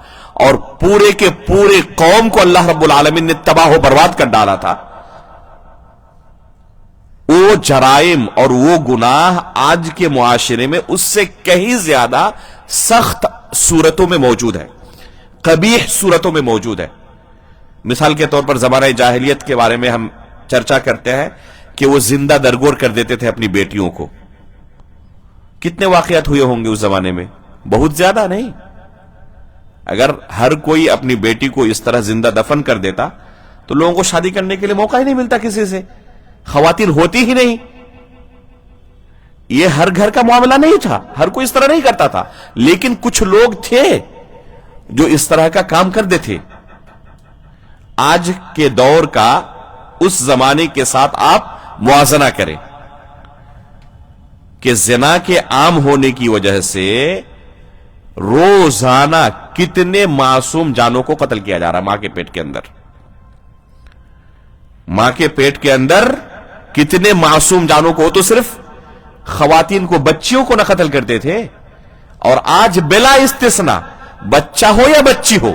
Speaker 1: اور پورے کے پورے قوم کو اللہ رب العالمین نے تباہ و برباد کر ڈالا تھا، وہ جرائم اور وہ گناہ آج کے معاشرے میں اس سے کہیں زیادہ سخت صورتوں میں موجود ہے، قبیح صورتوں میں موجود ہے۔ مثال کے طور پر زمانہ جاہلیت کے بارے میں ہم چرچا کرتے ہیں کہ وہ زندہ درگور کر دیتے تھے اپنی بیٹیوں کو۔ کتنے واقعات ہوئے ہوں گے اس زمانے میں؟ بہت زیادہ نہیں۔ اگر ہر کوئی اپنی بیٹی کو اس طرح زندہ دفن کر دیتا تو لوگوں کو شادی کرنے کے لیے موقع ہی نہیں ملتا کسی سے، خواتین ہوتی ہی نہیں۔ یہ ہر گھر کا معاملہ نہیں تھا، ہر کوئی اس طرح نہیں کرتا تھا، لیکن کچھ لوگ تھے جو اس طرح کا کام کرتے تھے۔ آج کے دور کا اس زمانے کے ساتھ آپ موازنہ کریں کہ زنا کے عام ہونے کی وجہ سے روزانہ کتنے معصوم جانوں کو قتل کیا جا رہا ہے ماں کے پیٹ کے اندر۔ ماں کے پیٹ کے اندر کتنے معصوم جانوں کو، تو صرف خواتین کو، بچیوں کو نہ قتل کرتے تھے، اور آج بلا استثناء بچہ ہو یا بچی ہو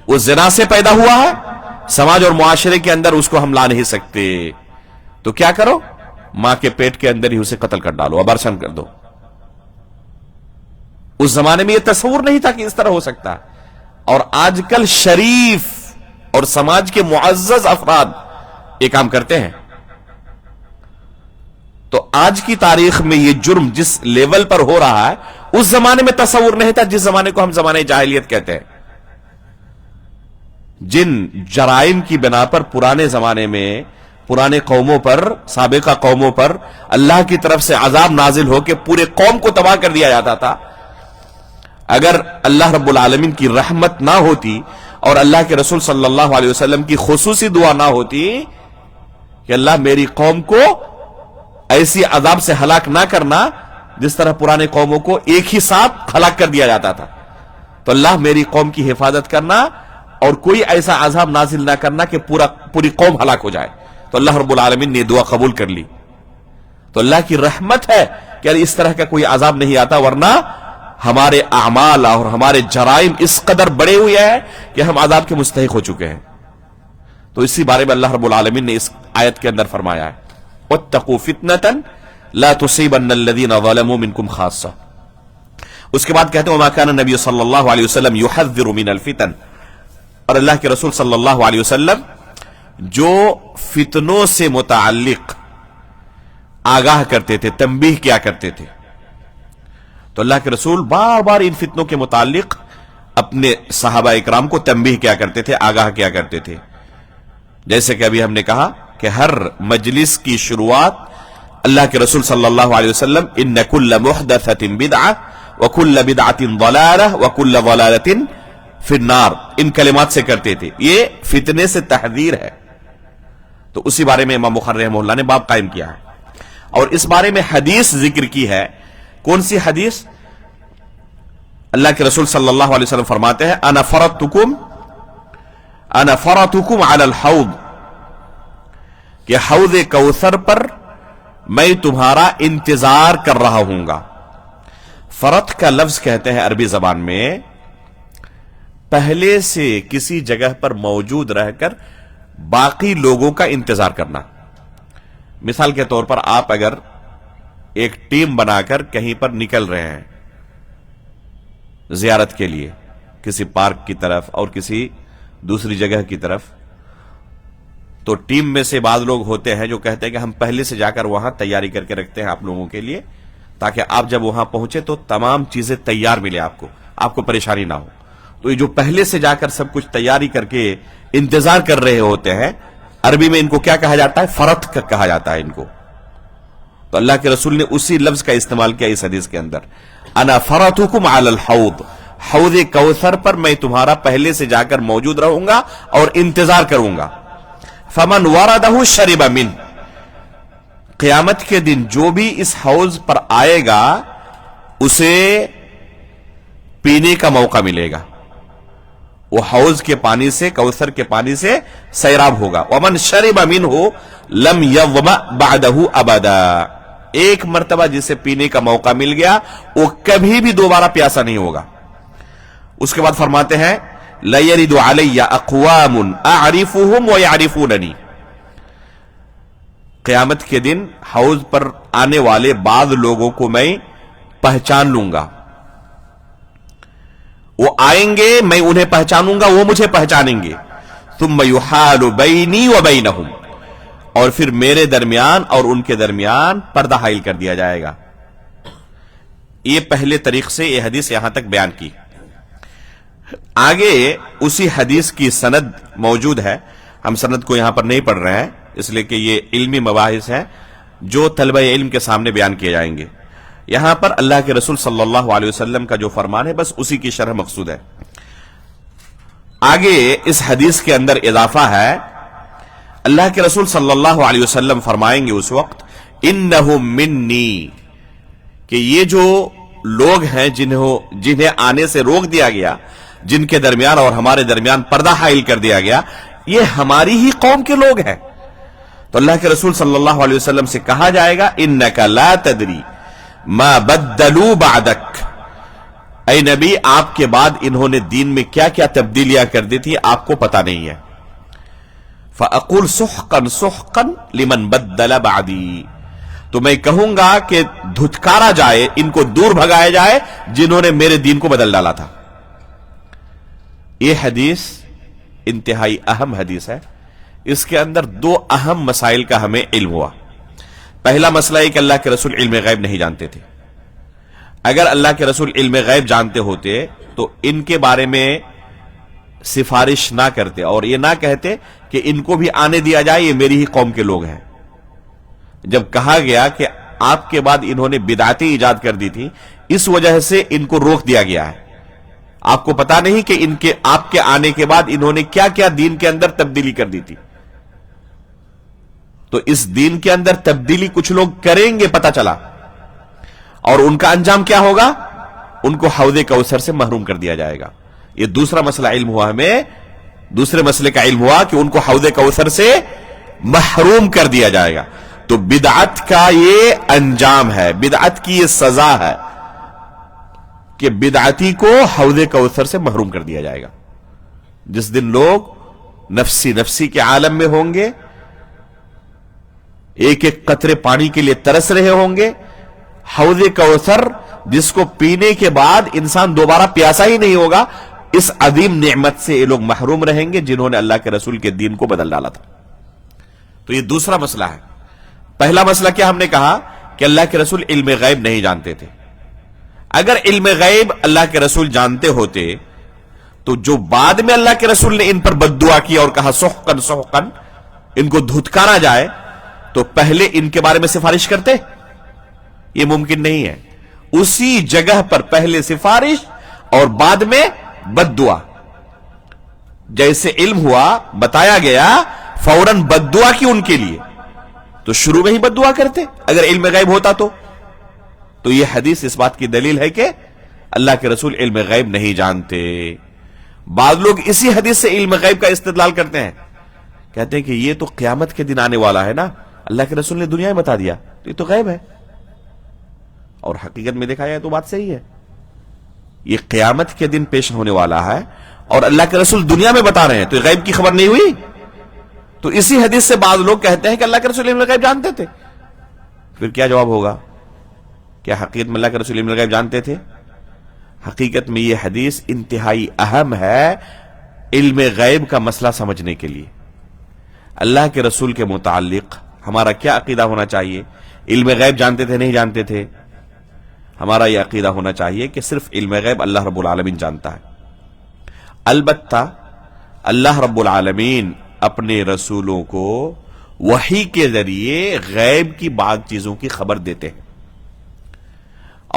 Speaker 1: وہ زنا سے پیدا ہوا ہے، سماج اور معاشرے کے اندر اس کو ہم لا نہیں سکتے، تو کیا کرو؟ ماں کے پیٹ کے اندر ہی اسے قتل کر ڈالو، ابارشن کر دو۔ اس زمانے میں یہ تصور نہیں تھا کہ اس طرح ہو سکتا ہے، اور آج کل شریف اور سماج کے معزز افراد یہ کام کرتے ہیں۔ تو آج کی تاریخ میں یہ جرم جس لیول پر ہو رہا ہے اس زمانے میں تصور نہیں تھا، جس زمانے کو ہم زمانے جاہلیت کہتے ہیں۔ جن جرائم کی بنا پر پرانے زمانے میں پرانے قوموں پر، سابقہ قوموں پر اللہ کی طرف سے عذاب نازل ہو کے پورے قوم کو تباہ کر دیا جاتا تھا، اگر اللہ رب العالمین کی رحمت نہ ہوتی اور اللہ کے رسول صلی اللہ علیہ وسلم کی خصوصی دعا نہ ہوتی کہ اللہ میری قوم کو ایسی عذاب سے ہلاک نہ کرنا جس طرح پرانے قوموں کو ایک ہی ساتھ ہلاک کر دیا جاتا تھا، تو اللہ میری قوم کی حفاظت کرنا اور کوئی ایسا عذاب نازل نہ کرنا کہ پوری قوم ہلاک ہو جائے، تو اللہ رب العالمین نے دعا قبول کر لی۔ تو اللہ کی رحمت ہے کہ اس طرح کا کوئی عذاب نہیں آتا، ورنہ ہمارے اعمال اور ہمارے جرائم اس قدر بڑے ہوئے ہیں کہ ہم عذاب کے مستحق ہو چکے ہیں۔ تو اسی بارے میں اللہ رب العالمین نے اس آیت کے اندر فرمایا ہے وَاتَّقُوا فِتْنَةً لَا تُصِيبَنَّ الَّذِينَ ظَلَمُوا مِنْكُمْ خَاصَّةً۔ اس کے بعد کہتے ہیں وَمَا كَانَ النَّبِيُّ صلی اللہ علیہ وسلم يُحَذِّرُ مِنَ الْفِتَنِ، اور اللہ کے رسول صلی اللہ علیہ وسلم جو فتنوں سے متعلق آگاہ کرتے تھے، تنبیہ کیا کرتے تھے، تو اللہ کے رسول بار بار ان فتنوں کے متعلق اپنے صحابہ اکرام کو تنبیہ کیا کرتے تھے، آگاہ کیا کرتے تھے. جیسے کہ ابھی ہم نے کہا کہ ہر مجلس کی شروعات اللہ کے رسول صلی اللہ علیہ وسلم ان کل محدثۃ بدعہ وکل بدعۃ ضلالہ وکل ضلالۃ فی النار، ان کلمات سے کرتے تھے. یہ فتنے سے تحذیر ہے. تو اسی بارے میں امام بخاری رحمہ اللہ نے باب قائم کیا ہے، اور اس بارے میں حدیث ذکر کی ہے. کون سی حدیث؟ اللہ کے رسول صلی اللہ علیہ وسلم فرماتے ہیں انا فرطکم علی الحوض، کہ حوض کوثر پر میں تمہارا انتظار کر رہا ہوں گا. فرط کا لفظ کہتے ہیں عربی زبان میں پہلے سے کسی جگہ پر موجود رہ کر باقی لوگوں کا انتظار کرنا. مثال کے طور پر آپ اگر ایک ٹیم بنا کر کہیں پر نکل رہے ہیں زیارت کے لیے، کسی پارک کی طرف اور کسی دوسری جگہ کی طرف، تو ٹیم میں سے بعض لوگ ہوتے ہیں جو کہتے ہیں کہ ہم پہلے سے جا کر وہاں تیاری کر کے رکھتے ہیں آپ لوگوں کے لیے، تاکہ آپ جب وہاں پہنچے تو تمام چیزیں تیار ملے، آپ کو پریشانی نہ ہو. تو یہ جو پہلے سے جا کر سب کچھ تیاری کر کے انتظار کر رہے ہوتے ہیں، عربی میں ان کو کیا کہا جاتا ہے؟ فرط کہا جاتا ہے ان کو. تو اللہ کے رسول نے اسی لفظ کا استعمال کیا اس حدیث کے اندر، انا فرطکم علی الحوض، حوض کوثر پر میں تمہارا پہلے سے جا کر موجود رہوں گا اور انتظار کروں گا. فمن وردہ شرب من، قیامت کے دن جو بھی اس حوض پر آئے گا اسے پینے کا موقع ملے گا. وہ حوض کے پانی سے، کوثر کے پانی سے سیراب ہوگا. ومن شرب منہ لم یظمأ بعدہ ابدا، ایک مرتبہ جسے پینے کا موقع مل گیا وہ کبھی بھی دوبارہ پیاسا نہیں ہوگا. اس کے بعد فرماتے ہیں لَيَرِدُ عَلَيَّ أَقْوَامٌ أَعْرِفُهُمْ وَيَعْرِفُونَنِي، قیامت کے دن حوض پر آنے والے بعض لوگوں کو میں پہچان لوں گا. وہ آئیں گے، میں انہیں پہچانوں گا، وہ مجھے پہچانیں گے. ثُمَّ يُحَالُ بَيْنِي وَبَيْنَهُمْ، اور پھر میرے درمیان اور ان کے درمیان پردہ حائل کر دیا جائے گا. یہ پہلے طریق سے یہ حدیث یہاں تک بیان کی. آگے اسی حدیث کی سند موجود ہے. ہم سند کو یہاں پر نہیں پڑھ رہے ہیں اس لیے کہ یہ علمی مباحث ہیں جو طلبہ علم کے سامنے بیان کیے جائیں گے. یہاں پر اللہ کے رسول صلی اللہ علیہ وسلم کا جو فرمان ہے بس اسی کی شرح مقصود ہے. آگے اس حدیث کے اندر اضافہ ہے، اللہ کے رسول صلی اللہ علیہ وسلم فرمائیں گے اس وقت انہم منی، کہ یہ جو لوگ ہیں جنہیں آنے سے روک دیا گیا، جن کے درمیان اور ہمارے درمیان پردہ حائل کر دیا گیا، یہ ہماری ہی قوم کے لوگ ہیں. تو اللہ کے رسول صلی اللہ علیہ وسلم سے کہا جائے گا انک لا تدری ما بدلوا بعدک، اے نبی آپ کے بعد انہوں نے دین میں کیا کیا تبدیلیاں کر دی تھی آپ کو پتا نہیں ہے. فاقول سحقا سحقا لمن بدل بعدی، تو میں کہوں گا کہ دھتکارا جائے، ان کو دور بھگایا جائے جنہوں نے میرے دین کو بدل ڈالا تھا. یہ حدیث انتہائی اہم حدیث ہے. اس کے اندر دو اہم مسائل کا ہمیں علم ہوا. پہلا مسئلہ ہے کہ اللہ کے رسول علم غیب نہیں جانتے تھے. اگر اللہ کے رسول علم غیب جانتے ہوتے تو ان کے بارے میں سفارش نہ کرتے اور یہ نہ کہتے کہ ان کو بھی آنے دیا جائے، یہ میری ہی قوم کے لوگ ہیں. جب کہا گیا کہ آپ کے بعد انہوں نے بدعتیں ایجاد کر دی تھی، اس وجہ سے ان کو روک دیا گیا ہے. آپ کو پتا نہیں کہ آپ کے آنے کے بعد انہوں نے کیا کیا دین کے اندر تبدیلی کر دی تھی. تو اس دین کے اندر تبدیلی کچھ لوگ کریں گے پتا چلا، اور ان کا انجام کیا ہوگا؟ ان کو حوض کوثر سے محروم کر دیا جائے گا. یہ دوسرا مسئلہ علم ہوا ہمیں. دوسرے مسئلے کا علم ہوا کہ ان کو حوض کوثر سے محروم کر دیا جائے گا. تو بدعت کا یہ انجام ہے، بدعت کی یہ سزا ہے کہ بدعتی کو حوض کوثر سے محروم کر دیا جائے گا. جس دن لوگ نفسی نفسی کے عالم میں ہوں گے، ایک ایک قطرے پانی کے لیے ترس رہے ہوں گے، حوض کوثر جس کو پینے کے بعد انسان دوبارہ پیاسا ہی نہیں ہوگا، اس عظیم نعمت سے یہ لوگ محروم رہیں گے جنہوں نے اللہ کے رسول کے دین کو بدل ڈالا تھا. تو یہ دوسرا مسئلہ ہے. پہلا مسئلہ کیا ہم نے کہا کہ اللہ کے رسول علم غیب نہیں جانتے تھے. اگر علم غیب اللہ کے رسول جانتے ہوتے تو جو بعد میں اللہ کے رسول نے ان پر بد دعا کی اور کہا سحقن سحقن، ان کو دھتکارا جائے، تو پہلے ان کے بارے میں سفارش کرتے؟ یہ ممکن نہیں ہے. اسی جگہ پر پہلے سفارش اور بعد میں بد دعا. جیسے علم ہوا بتایا گیا فوراً بد دعا کی ان کے لیے، تو شروع میں ہی بد دعا کرتے اگر علم غیب ہوتا تو یہ حدیث اس بات کی دلیل ہے کہ اللہ کے رسول علم غیب نہیں جانتے. بعض لوگ اسی حدیث سے علم غیب کا استدلال کرتے ہیں، کہتے ہیں کہ یہ تو قیامت کے دن آنے والا ہے نا، اللہ کے رسول نے دنیا میں بتا دیا تو یہ تو غیب ہے. اور حقیقت میں دیکھا جائے تو بات صحیح ہے، یہ قیامت کے دن پیش ہونے والا ہے اور اللہ کے رسول دنیا میں بتا رہے ہیں، تو یہ غیب کی خبر نہیں ہوئی. تو اسی حدیث سے بعض لوگ کہتے ہیں کہ اللہ کے رسول علم غیب جانتے تھے. پھر کیا جواب ہوگا؟ کیا حقیقت میں اللہ کے رسول علم غیب جانتے تھے؟ حقیقت میں یہ حدیث انتہائی اہم ہے علم غیب کا مسئلہ سمجھنے کے لیے. اللہ کے رسول کے متعلق ہمارا کیا عقیدہ ہونا چاہیے؟ علم غیب جانتے تھے نہیں جانتے تھے؟ ہمارا یہ عقیدہ ہونا چاہیے کہ صرف علم غیب اللہ رب العالمین جانتا ہے. البتہ اللہ رب العالمین اپنے رسولوں کو وحی کے ذریعے غیب کی بعض چیزوں کی خبر دیتے ہیں،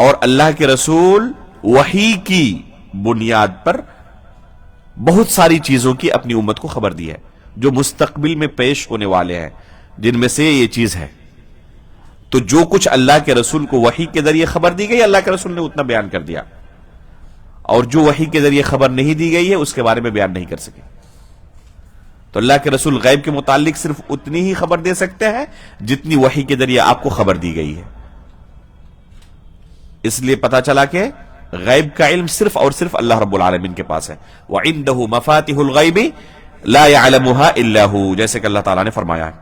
Speaker 1: اور اللہ کے رسول وحی کی بنیاد پر بہت ساری چیزوں کی اپنی امت کو خبر دی ہے جو مستقبل میں پیش ہونے والے ہیں، جن میں سے یہ چیز ہے. تو جو کچھ اللہ کے رسول کو وحی کے ذریعے خبر دی گئی اللہ کے رسول نے اتنا بیان کر دیا، اور جو وحی کے ذریعے خبر نہیں دی گئی ہے اس کے بارے میں بیان نہیں کر سکے. تو اللہ کے رسول غیب کے متعلق صرف اتنی ہی خبر دے سکتے ہیں جتنی وحی کے ذریعے آپ کو خبر دی گئی ہے. اس لیے پتا چلا کہ غیب کا علم صرف اور صرف اللہ رب العالمین کے پاس ہے. وَعِندَهُ مَفَاتِحُ الْغَيْبِ لَا يَعْلَمُهَا إِلَّا هُ، جیسے کہ اللہ تعالیٰ نے فرمایا ہے.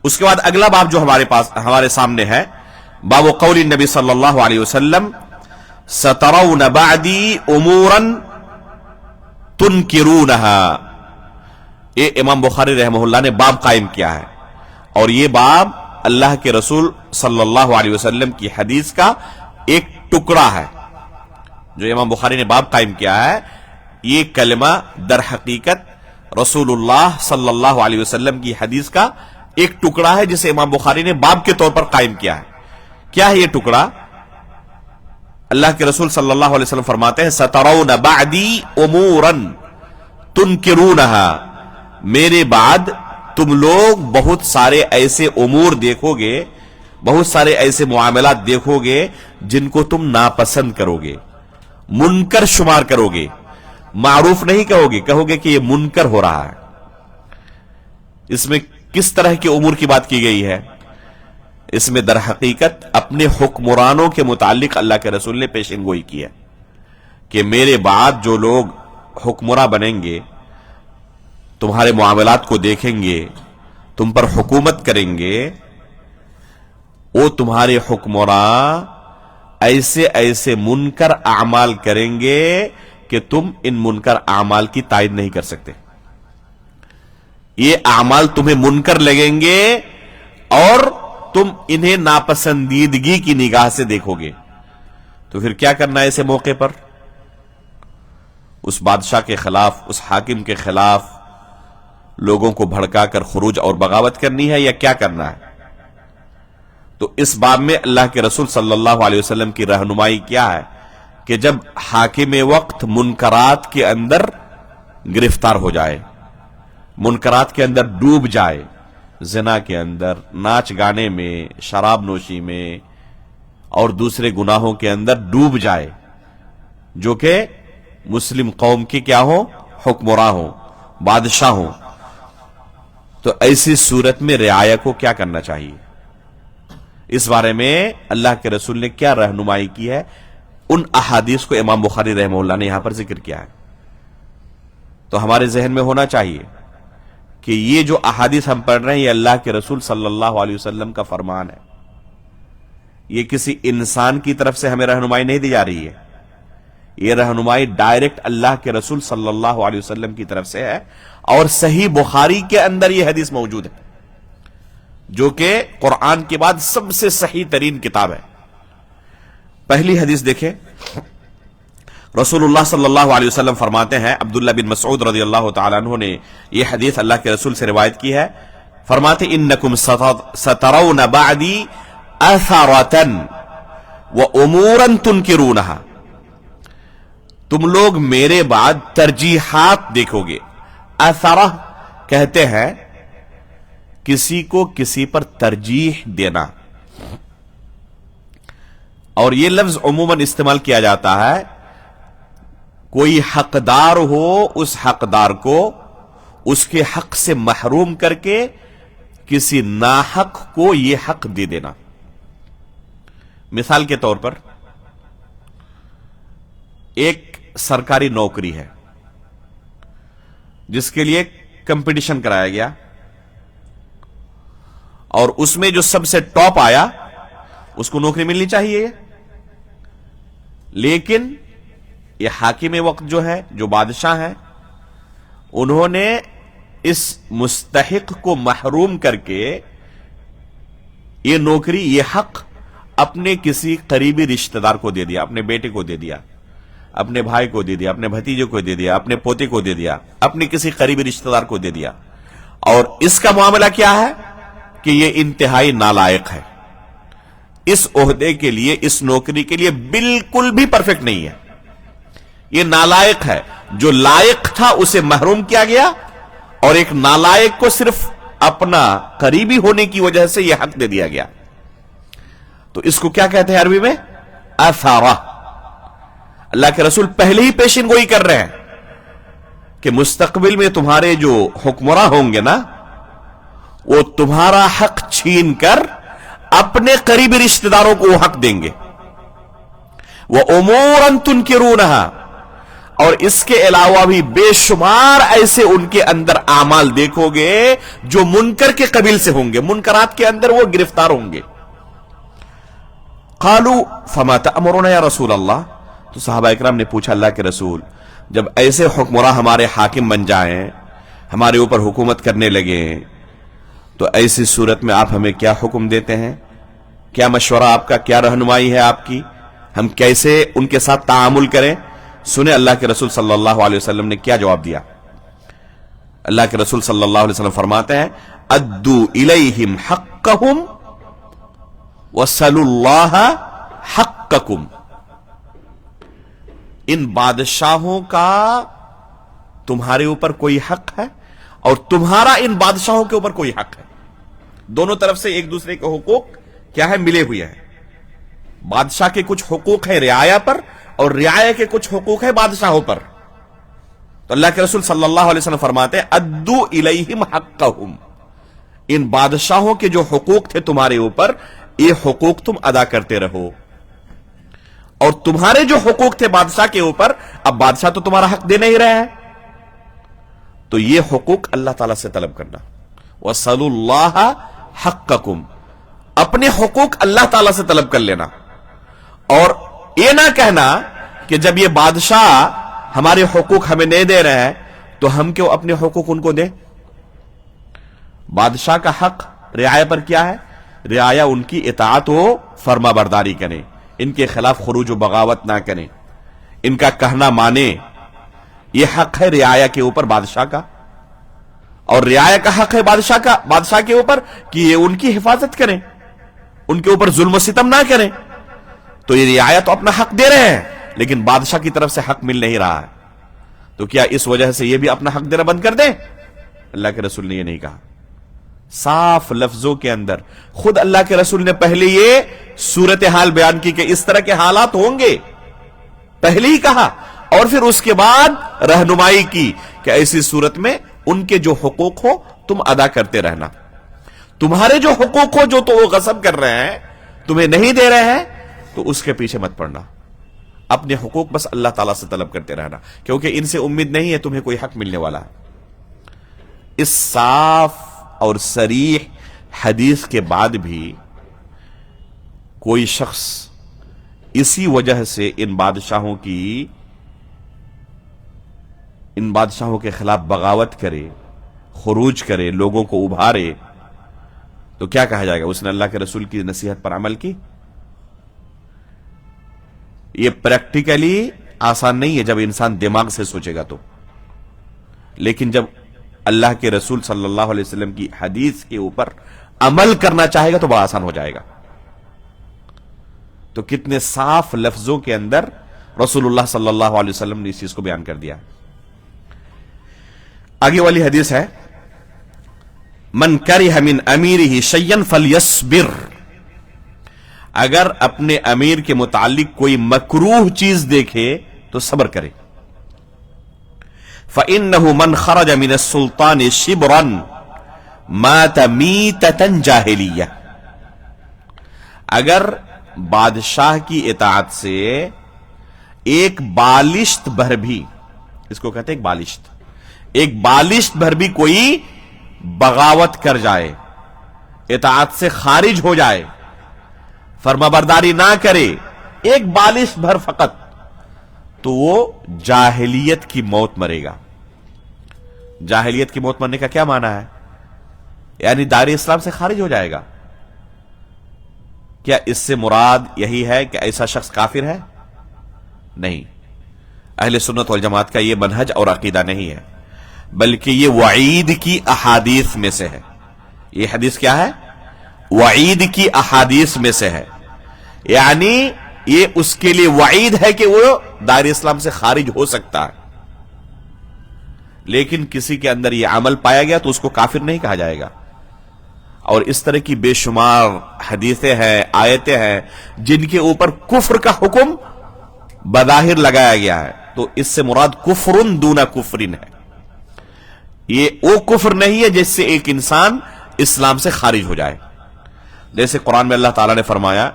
Speaker 1: اس کے بعد اگلا باب جو ہمارے سامنے ہے، باب قول النبی صلی اللہ علیہ وسلم سَتَرَوْنَ بَعْدِي أُمُورًا تُنْكِرُونَهَا. یہ امام بخاری رحمہ اللہ نے باب قائم کیا ہے، اور یہ باب اللہ کے رسول صلی اللہ علیہ وسلم کی حدیث کا ایک ٹکڑا ہے. جو امام بخاری نے باب قائم کیا ہے، یہ کلمہ در حقیقت رسول اللہ صلی اللہ علیہ وسلم کی حدیث کا ایک ٹکڑا ہے جسے امام بخاری نے باب کے طور پر قائم کیا ہے. کیا ہے یہ ٹکڑا؟ اللہ کے رسول صلی اللہ علیہ وسلم فرماتے ہیں سَتَرَوْنَ بَعْدِي أُمُورًا تُنْكِرُونَهَا، میرے بعد تم لوگ بہت سارے ایسے امور دیکھو گے، بہت سارے ایسے معاملات دیکھو گے جن کو تم ناپسند کرو گے، منکر شمار کرو گے، معروف نہیں کہو گے، کہو گے کہ یہ منکر ہو رہا ہے. اس میں کس طرح کے امور کی بات کی گئی ہے؟ اس میں در حقیقت اپنے حکمرانوں کے متعلق اللہ کے رسول نے پیشین گوئی کی ہے کہ میرے بعد جو لوگ حکمراں بنیں گے تمہارے معاملات کو دیکھیں گے، تم پر حکومت کریں گے، وہ تمہارے حکمراں ایسے ایسے منکر اعمال کریں گے کہ تم ان منکر اعمال کی تائید نہیں کر سکتے. یہ اعمال تمہیں منکر لگیں گے اور تم انہیں ناپسندیدگی کی نگاہ سے دیکھو گے. تو پھر کیا کرنا ہے ایسے موقع پر؟ اس بادشاہ کے خلاف، اس حاکم کے خلاف لوگوں کو بھڑکا کر خروج اور بغاوت کرنی ہے یا کیا کرنا ہے؟ تو اس باب میں اللہ کے رسول صلی اللہ علیہ وسلم کی رہنمائی کیا ہے کہ جب حاکم وقت منکرات کے اندر گرفتار ہو جائے، منکرات کے اندر ڈوب جائے، زنا کے اندر، ناچ گانے میں، شراب نوشی میں اور دوسرے گناہوں کے اندر ڈوب جائے، جو کہ مسلم قوم کی کیا ہو؟ حکمراں ہوں، بادشاہ ہوں، تو ایسی صورت میں رعایا کو کیا کرنا چاہیے؟ اس بارے میں اللہ کے رسول نے کیا رہنمائی کی ہے، ان احادیث کو امام بخاری رحمہ اللہ نے یہاں پر ذکر کیا ہے. تو ہمارے ذہن میں ہونا چاہیے کہ یہ جو احادیث ہم پڑھ رہے ہیں یہ اللہ کے رسول صلی اللہ علیہ وسلم کا فرمان ہے. یہ کسی انسان کی طرف سے ہمیں رہنمائی نہیں دی جا رہی ہے، یہ رہنمائی ڈائریکٹ اللہ کے رسول صلی اللہ علیہ وسلم کی طرف سے ہے، اور صحیح بخاری کے اندر یہ حدیث موجود ہے، جو کہ قرآن کے بعد سب سے صحیح ترین کتاب ہے۔ پہلی حدیث دیکھیں، رسول اللہ صلی اللہ علیہ وسلم فرماتے ہیں، عبداللہ بن مسعود رضی اللہ تعالیٰ عنہ نے یہ حدیث اللہ کے رسول سے روایت کی ہے، فرماتے انکم سترون بعدی اثرتا وامورا تنکرونہا، تم لوگ میرے بعد ترجیحات دیکھو گے۔ اثرہ کہتے ہیں کسی کو کسی پر ترجیح دینا، اور یہ لفظ عموماً استعمال کیا جاتا ہے کوئی حقدار ہو، اس حقدار کو اس کے حق سے محروم کر کے کسی ناحق کو یہ حق دے دینا۔ مثال کے طور پر ایک سرکاری نوکری ہے جس کے لیے کمپٹیشن کرایا گیا، اور اس میں جو سب سے ٹاپ آیا اس کو نوکری ملنی چاہیے، لیکن یہ حاکم وقت جو ہے، جو بادشاہ ہیں، انہوں نے اس مستحق کو محروم کر کے یہ نوکری، یہ حق اپنے کسی قریبی رشتہ دار کو دے دیا، اپنے بیٹے کو دے دیا، اپنے بھائی کو دے دیا، اپنے بھتیجے کو دے دیا، اپنے پوتے کو دے دیا، اپنے کسی قریبی رشتہ دار کو دے دیا۔ اور اس کا معاملہ کیا ہے کہ یہ انتہائی نالائق ہے، اس عہدے کے لیے، اس نوکری کے لیے بالکل بھی پرفیکٹ نہیں ہے، یہ نالائق ہے۔ جو لائق تھا اسے محروم کیا گیا، اور ایک نالائق کو صرف اپنا قریبی ہونے کی وجہ سے یہ حق دے دیا گیا۔ تو اس کو کیا کہتے ہیں عربی میں؟ اثارہ۔ اللہ کے رسول پہلے ہی پیشن گوئی کر رہے ہیں کہ مستقبل میں تمہارے جو حکمراں ہوں گے نا، وہ تمہارا حق چھین کر اپنے قریبی رشتہ داروں کو وہ حق دیں گے۔ وَأُمُورًا تُنْكِرُونَهَا، اور اس کے علاوہ بھی بے شمار ایسے ان کے اندر اعمال دیکھو گے جو منکر کے قبیل سے ہوں گے، منکرات کے اندر وہ گرفتار ہوں گے۔ قالوا فما تأمرون یا رسول اللہ، تو صحابہ اکرام نے پوچھا اللہ کے رسول، جب ایسے حکمراں ہمارے حاکم بن جائیں، ہمارے اوپر حکومت کرنے لگیں، تو ایسی صورت میں آپ ہمیں کیا حکم دیتے ہیں؟ کیا مشورہ آپ کا، کیا رہنمائی ہے آپ کی؟ ہم کیسے ان کے ساتھ تعامل کریں؟ سنیں اللہ کے رسول صلی اللہ علیہ وسلم نے کیا جواب دیا۔ اللہ کے رسول صلی اللہ علیہ وسلم فرماتے ہیں، ادو الیہم حقہم وصلوا اللہ حقکم، ان بادشاہوں کا تمہارے اوپر کوئی حق ہے، اور تمہارا ان بادشاہوں کے اوپر کوئی حق ہے۔ دونوں طرف سے ایک دوسرے کے حقوق کیا ہے؟ ملے ہوئے ہیں۔ بادشاہ کے کچھ حقوق ہیں رعایا پر، اور رعایا کے کچھ حقوق ہیں بادشاہوں پر۔ تو اللہ کے رسول صلی اللہ علیہ وسلم فرماتے ہیں، ادو الیہم حقہم، ان بادشاہوں کے جو حقوق تھے تمہارے اوپر، یہ حقوق تم ادا کرتے رہو۔ اور تمہارے جو حقوق تھے بادشاہ کے اوپر، اب بادشاہ تو تمہارا حق دے نہیں رہا ہے، تو یہ حقوق اللہ تعالیٰ سے طلب کرنا۔ وَصَلُوا اللَّهَ حَقَّكُمْ، اپنے حقوق اللہ تعالیٰ سے طلب کر لینا، اور یہ نہ کہنا کہ جب یہ بادشاہ ہمارے حقوق ہمیں نہیں دے رہے ہیں تو ہم کیوں اپنے حقوق ان کو دیں۔ بادشاہ کا حق رعایا پر کیا ہے؟ رعایا ان کی اطاعت و فرما برداری کریں، ان کے خلاف خروج و بغاوت نہ کریں، ان کا کہنا مانے، یہ حق ہے رعایا کے اوپر بادشاہ کا۔ اور رعایا کا حق ہے بادشاہ کے اوپر کہ یہ ان کی حفاظت کریں، ان کے اوپر ظلم و ستم نہ کریں۔ تو یہ رعایا تو اپنا حق دے رہے ہیں، لیکن بادشاہ کی طرف سے حق مل نہیں رہا ہے، تو کیا اس وجہ سے یہ بھی اپنا حق دینا بند کر دیں؟ اللہ کے رسول نے یہ نہیں کہا۔ صاف لفظوں کے اندر خود اللہ کے رسول نے پہلے یہ صورتحال بیان کی کہ اس طرح کے حالات ہوں گے، پہلے ہی کہا، اور پھر اس کے بعد رہنمائی کی کہ ایسی صورت میں ان کے جو حقوق ہو تم ادا کرتے رہنا، تمہارے جو حقوق ہو جو تو وہ غصب کر رہے ہیں تمہیں نہیں دے رہے ہیں تو اس کے پیچھے مت پڑنا، اپنے حقوق بس اللہ تعالیٰ سے طلب کرتے رہنا، کیونکہ ان سے امید نہیں ہے تمہیں کوئی حق ملنے والا ہے۔ اس صاف اور صریح حدیث کے بعد بھی کوئی شخص اسی وجہ سے ان بادشاہوں کی ان بادشاہوں کے خلاف بغاوت کرے، خروج کرے، لوگوں کو ابھارے، تو کیا کہا جائے گا؟ اس نے اللہ کے رسول کی نصیحت پر عمل کی؟ یہ پریکٹیکلی آسان نہیں ہے جب انسان دماغ سے سوچے گا تو، لیکن جب اللہ کے رسول صلی اللہ علیہ وسلم کی حدیث کے اوپر عمل کرنا چاہے گا تو بڑا آسان ہو جائے گا۔ تو کتنے صاف لفظوں کے اندر رسول اللہ صلی اللہ علیہ وسلم نے اس چیز کو بیان کر دیا۔ آگے والی حدیث ہے، من کرہ من امیرہ شیئا فلیصبر، اگر اپنے امیر کے متعلق کوئی مکروہ چیز دیکھے تو صبر کرے۔ فإنہ من خرج من السلطان شبرا مات میتۃ جاہلیہ، اگر بادشاہ کی اطاعت سے ایک بالشت بھر بھی، اس کو کہتے ہیں ایک بالشت، ایک بالشت بھر بھی کوئی بغاوت کر جائے، اطاعت سے خارج ہو جائے، فرمانبرداری نہ کرے، ایک بالشت بھر فقط، تو وہ جاہلیت کی موت مرے گا۔ جاہلیت کی موت مرنے کا کیا معنی ہے؟ یعنی دائرہ اسلام سے خارج ہو جائے گا۔ کیا اس سے مراد یہی ہے کہ ایسا شخص کافر ہے؟ نہیں، اہل سنت والجماعت کا یہ منہج اور عقیدہ نہیں ہے، بلکہ یہ وعید کی احادیث میں سے ہے۔ یہ حدیث کیا ہے؟ وعید کی احادیث میں سے ہے، یعنی یہ اس کے لیے وعید ہے کہ وہ دائرہ اسلام سے خارج ہو سکتا ہے، لیکن کسی کے اندر یہ عمل پایا گیا تو اس کو کافر نہیں کہا جائے گا۔ اور اس طرح کی بے شمار حدیثیں ہیں، آیتیں ہیں جن کے اوپر کفر کا حکم بظاہر لگایا گیا ہے، تو اس سے مراد کفر دون کفر ہے۔ یہ وہ کفر نہیں ہے جس سے ایک انسان اسلام سے خارج ہو جائے۔ جیسے قرآن میں اللہ تعالیٰ نے فرمایا،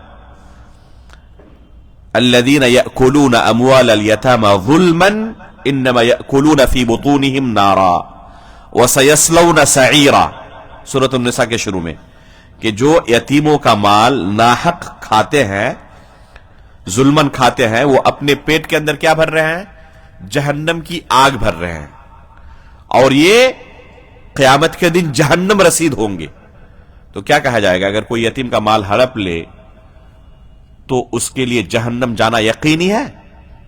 Speaker 1: الذین یأکلون اموال الیتامی ظلما انما یأکلون فی بطونہم نارا وسیصلون سعیرا، سورۃ النساء کے شروع میں، کہ جو یتیموں کا مال ناحق کھاتے ہیں، ظلمن کھاتے ہیں، وہ اپنے پیٹ کے اندر کیا بھر رہے ہیں؟ جہنم کی آگ بھر رہے ہیں، اور یہ قیامت کے دن جہنم رسید ہوں گے۔ تو کیا کہا جائے گا؟ اگر کوئی یتیم کا مال ہڑپ لے تو اس کے لیے جہنم جانا یقینی ہے؟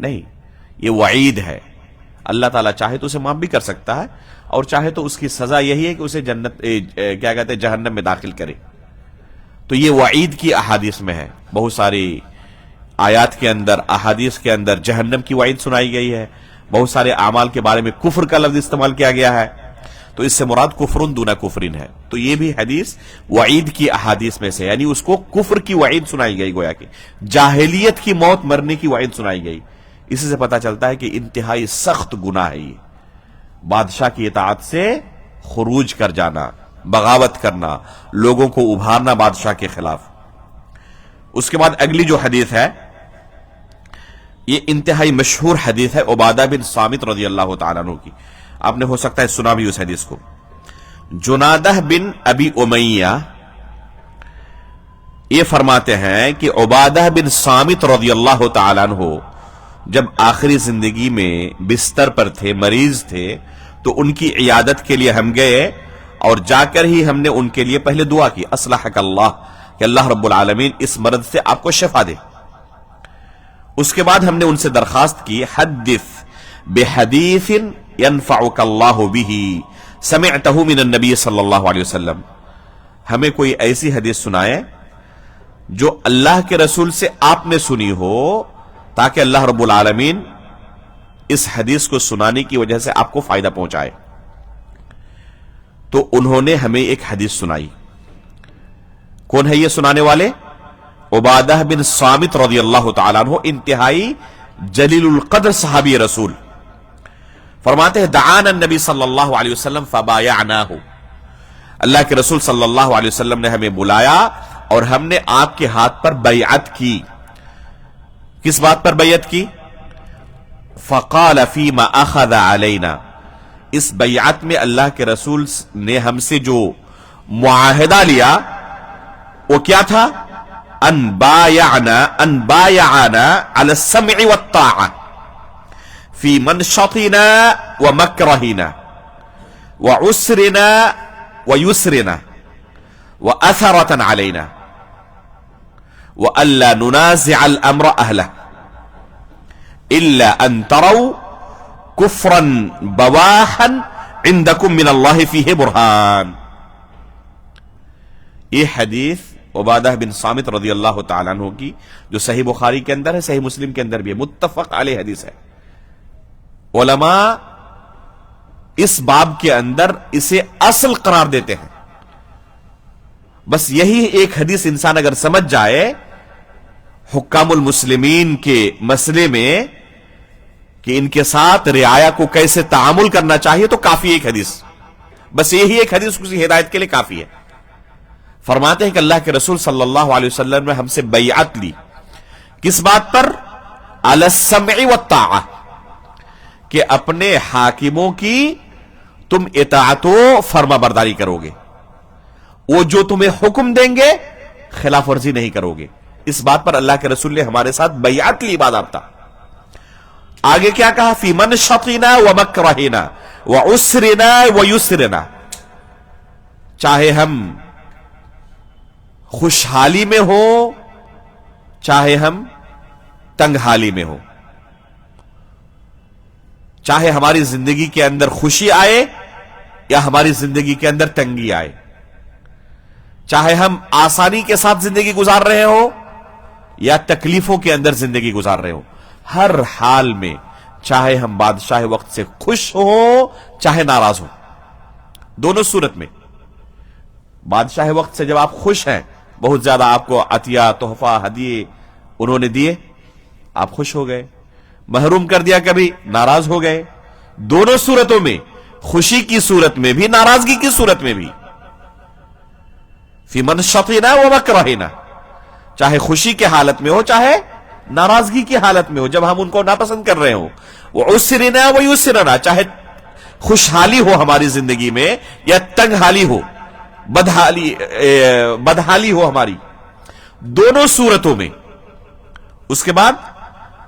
Speaker 1: نہیں، یہ وعید ہے۔ اللہ تعالیٰ چاہے تو اسے معاف بھی کر سکتا ہے، اور چاہے تو اس کی سزا یہی ہے کہ اسے کیا کہتے ہیں جہنم میں داخل کرے۔ تو یہ وعید کی احادیث میں ہے، بہت ساری آیات کے اندر، احادیث کے اندر جہنم کی وعید سنائی گئی ہے، بہت سارے اعمال کے بارے میں کفر کا لفظ استعمال کیا گیا ہے، تو اس سے مراد کفر دون کفر ہے۔ تو یہ بھی حدیث وعید کی احادیث میں سے، یعنی اس کو کفر کی وعید سنائی گئی، گویا کہ جاہلیت کی موت مرنے کی وعید سنائی گئی۔ اسی سے پتہ چلتا ہے کہ انتہائی سخت گناہ ہے یہ، بادشاہ کی اطاعت سے خروج کر جانا، بغاوت کرنا، لوگوں کو ابھارنا بادشاہ کے خلاف۔ اس کے بعد اگلی جو حدیث ہے، یہ انتہائی مشہور حدیث ہے عبادہ بن صامت رضی اللہ تعالیٰ عنہ کی، آپ نے ہو سکتا ہے سنا بھی اس حدیث کو۔ جنادہ بن ابی امیہ یہ فرماتے ہیں کہ عبادہ بن صامت رضی اللہ تعالیٰ عنہ جب آخری زندگی میں بستر پر تھے، مریض تھے، تو ان کی عیادت کے لیے ہم گئے، اور جا کر ہی ہم نے ان کے لیے پہلے دعا کی، اصلحک اللہ، کہ اللہ رب العالمین اس مرض سے آپ کو شفا دے۔ اس کے بعد ہم نے ان سے درخواست کی، حدث بحدیث ینفعک اللہ بہ سمعتہ من النبی صلی اللہ علیہ وسلم، ہمیں کوئی ایسی حدیث سنائے جو اللہ کے رسول سے آپ نے سنی ہو، تاکہ اللہ رب العالمین اس حدیث کو سنانے کی وجہ سے آپ کو فائدہ پہنچائے۔ تو انہوں نے ہمیں ایک حدیث سنائی۔ کون ہے یہ سنانے والے؟ عبادہ بن صامت رضی اللہ تعالیٰ عنہ، انتہائی جلیل القدر صحابی رسول۔ فرماتے ہیں دعانا النبی صلی اللہ علیہ وسلم فبایعناہ، اللہ کے رسول صلی اللہ علیہ وسلم نے ہمیں بلایا اور ہم نے آپ کے ہاتھ پر بیعت کی۔ کس بات پر بیعت کی؟ فقال فیما اخذ علینا، اس بیعت میں اللہ کے رسول نے ہم سے جو معاہدہ لیا وہ کیا تھا؟ ان بایعنا علی السمع والطاعہ فی منشطنا ومکرہنا وعسرنا ویسرنا وأثرة علينا وألا ننازع الأمر أهله إلا أن تروا كفرا بواحا عندكم من الله فيه برهان. یہ حدیث عبادہ بن صامت رضی اللہ تعالیٰ عنہ کی جو صحیح بخاری کے اندر ہے، صحیح مسلم کے اندر بھی ہے، متفق علیہ حدیث ہے. علماء اس باب کے اندر اسے اصل قرار دیتے ہیں. بس یہی ایک حدیث انسان اگر سمجھ جائے حکام المسلمین کے مسئلے میں کہ ان کے ساتھ رعایا کو کیسے تعامل کرنا چاہیے تو کافی ایک حدیث، بس یہی ایک حدیث کسی ہدایت کے لیے کافی ہے. فرماتے ہیں کہ اللہ کے رسول صلی اللہ علیہ وسلم نے ہم سے بیعت لی، کس بات پر؟ علی السمع والطاعہ، کہ اپنے حاکموں کی تم اطاعت و فرما برداری کرو گے، وہ جو تمہیں حکم دیں گے خلاف ورزی نہیں کرو گے. اس بات پر اللہ کے رسول نے ہمارے ساتھ بیعت لی باضابطہ. آگے کیا کہا؟ فی منشطنا ومکرہنا وعسرنا ویسرنا، چاہے ہم خوشحالی میں ہو چاہے ہم تنگ حالی میں ہو، چاہے ہماری زندگی کے اندر خوشی آئے یا ہماری زندگی کے اندر تنگی آئے، چاہے ہم آسانی کے ساتھ زندگی گزار رہے ہو یا تکلیفوں کے اندر زندگی گزار رہے ہو، ہر حال میں چاہے ہم بادشاہ وقت سے خوش ہو چاہے ناراض ہو، دونوں صورت میں. بادشاہ وقت سے جب آپ خوش ہیں، بہت زیادہ آپ کو عطیہ تحفہ ہدیے انہوں نے دیے، آپ خوش ہو گئے. محروم کر دیا کبھی، ناراض ہو گئے. دونوں صورتوں میں، خوشی کی صورت میں بھی ناراضگی کی صورت میں بھی، فی منشطنا ومکرہنا، چاہے خوشی کے حالت میں ہو چاہے ناراضگی کی حالت میں ہو، جب ہم ان کو ناپسند کر رہے ہوں. وعسرنا ویسرنا، چاہے خوشحالی ہو ہماری زندگی میں یا تنگ حالی ہو، بدحالی ہو ہماری، دونوں صورتوں میں. اس کے بعد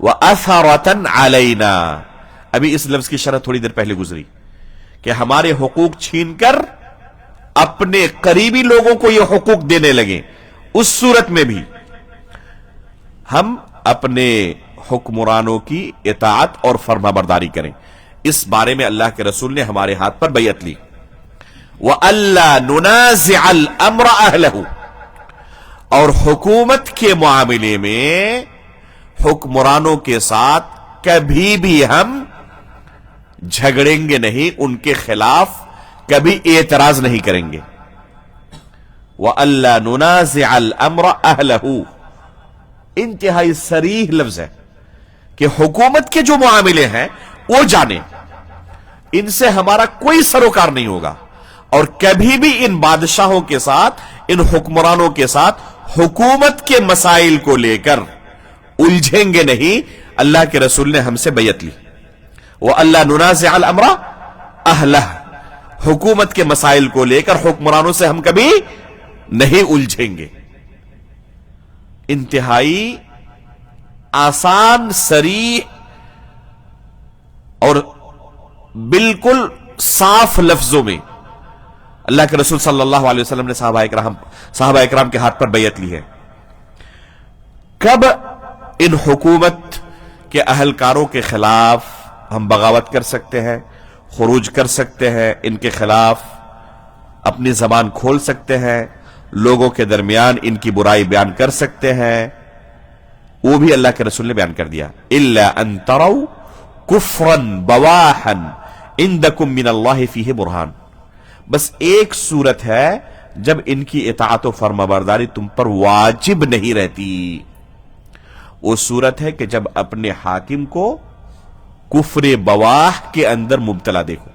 Speaker 1: وَأَثَرَةً عَلَيْنَا، ابھی اس لفظ کی شرح تھوڑی دیر پہلے گزری کہ ہمارے حقوق چھین کر اپنے قریبی لوگوں کو یہ حقوق دینے لگے، اس صورت میں بھی ہم اپنے حکمرانوں کی اطاعت اور فرما برداری کریں. اس بارے میں اللہ کے رسول نے ہمارے ہاتھ پر بیعت لی. وَأَلَّا نُنَازِعَ الْأَمْرَ أَهْلَهُ، اور حکومت کے معاملے میں حکمرانوں کے ساتھ کبھی بھی ہم جھگڑیں گے نہیں، ان کے خلاف کبھی اعتراض نہیں کریں گے. وَأَلَّا نُنَازِعَ الْأَمْرَ أَهْلَهُ، انتہائی صریح لفظ ہے کہ حکومت کے جو معاملے ہیں وہ جانیں، ان سے ہمارا کوئی سروکار نہیں ہوگا، اور کبھی بھی ان بادشاہوں کے ساتھ، ان حکمرانوں کے ساتھ حکومت کے مسائل کو لے کر الجھیں گے نہیں. اللہ کے رسول نے ہم سے بیعت لی. وَأَلَّا نُنَازِعَ الْأَمْرَ أَهْلَهُ، حکومت کے مسائل کو لے کر حکمرانوں سے ہم کبھی نہیں الجھیں گے. انتہائی آسان، صریح اور بالکل صاف لفظوں میں اللہ کے رسول صلی اللہ علیہ وسلم نے صحابہ اکرام کے ہاتھ پر بیعت لی ہے. کب ان حکومت کے اہلکاروں کے خلاف ہم بغاوت کر سکتے ہیں، خروج کر سکتے ہیں، ان کے خلاف اپنی زبان کھول سکتے ہیں، لوگوں کے درمیان ان کی برائی بیان کر سکتے ہیں، وہ بھی اللہ کے رسول نے بیان کر دیا. إِلَّا أَن تَرَوْا كُفْرًا بَوَاحًا عِنْدَكُم مِّنَ اللَّهِ فِيهِ بُرْهَانٌ، بس ایک صورت ہے جب ان کی اطاعت و فرما برداری تم پر واجب نہیں رہتی. وہ صورت ہے کہ جب اپنے حاکم کو کفر بواح کے اندر مبتلا دیکھو.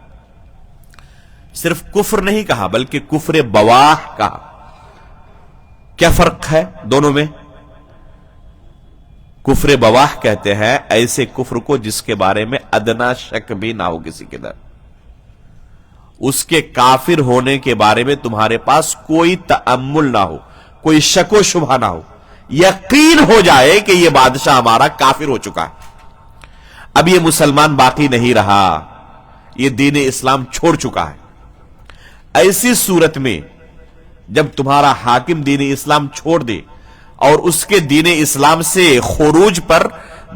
Speaker 1: صرف کفر نہیں کہا بلکہ کفر بواح کہا. کیا فرق ہے دونوں میں؟ کفر بواح کہتے ہیں ایسے کفر کو جس کے بارے میں ادنا شک بھی نہ ہو کسی کے در، اس کے کافر ہونے کے بارے میں تمہارے پاس کوئی تأمل نہ ہو، کوئی شک و شبہ نہ ہو، یقین ہو جائے کہ یہ بادشاہ ہمارا کافر ہو چکا ہے. اب یہ مسلمان باقی نہیں رہا، یہ دین اسلام چھوڑ چکا ہے۔ ایسی صورت میں جب تمہارا حاکم دین اسلام چھوڑ دے اور اس کے دین اسلام سے خروج پر،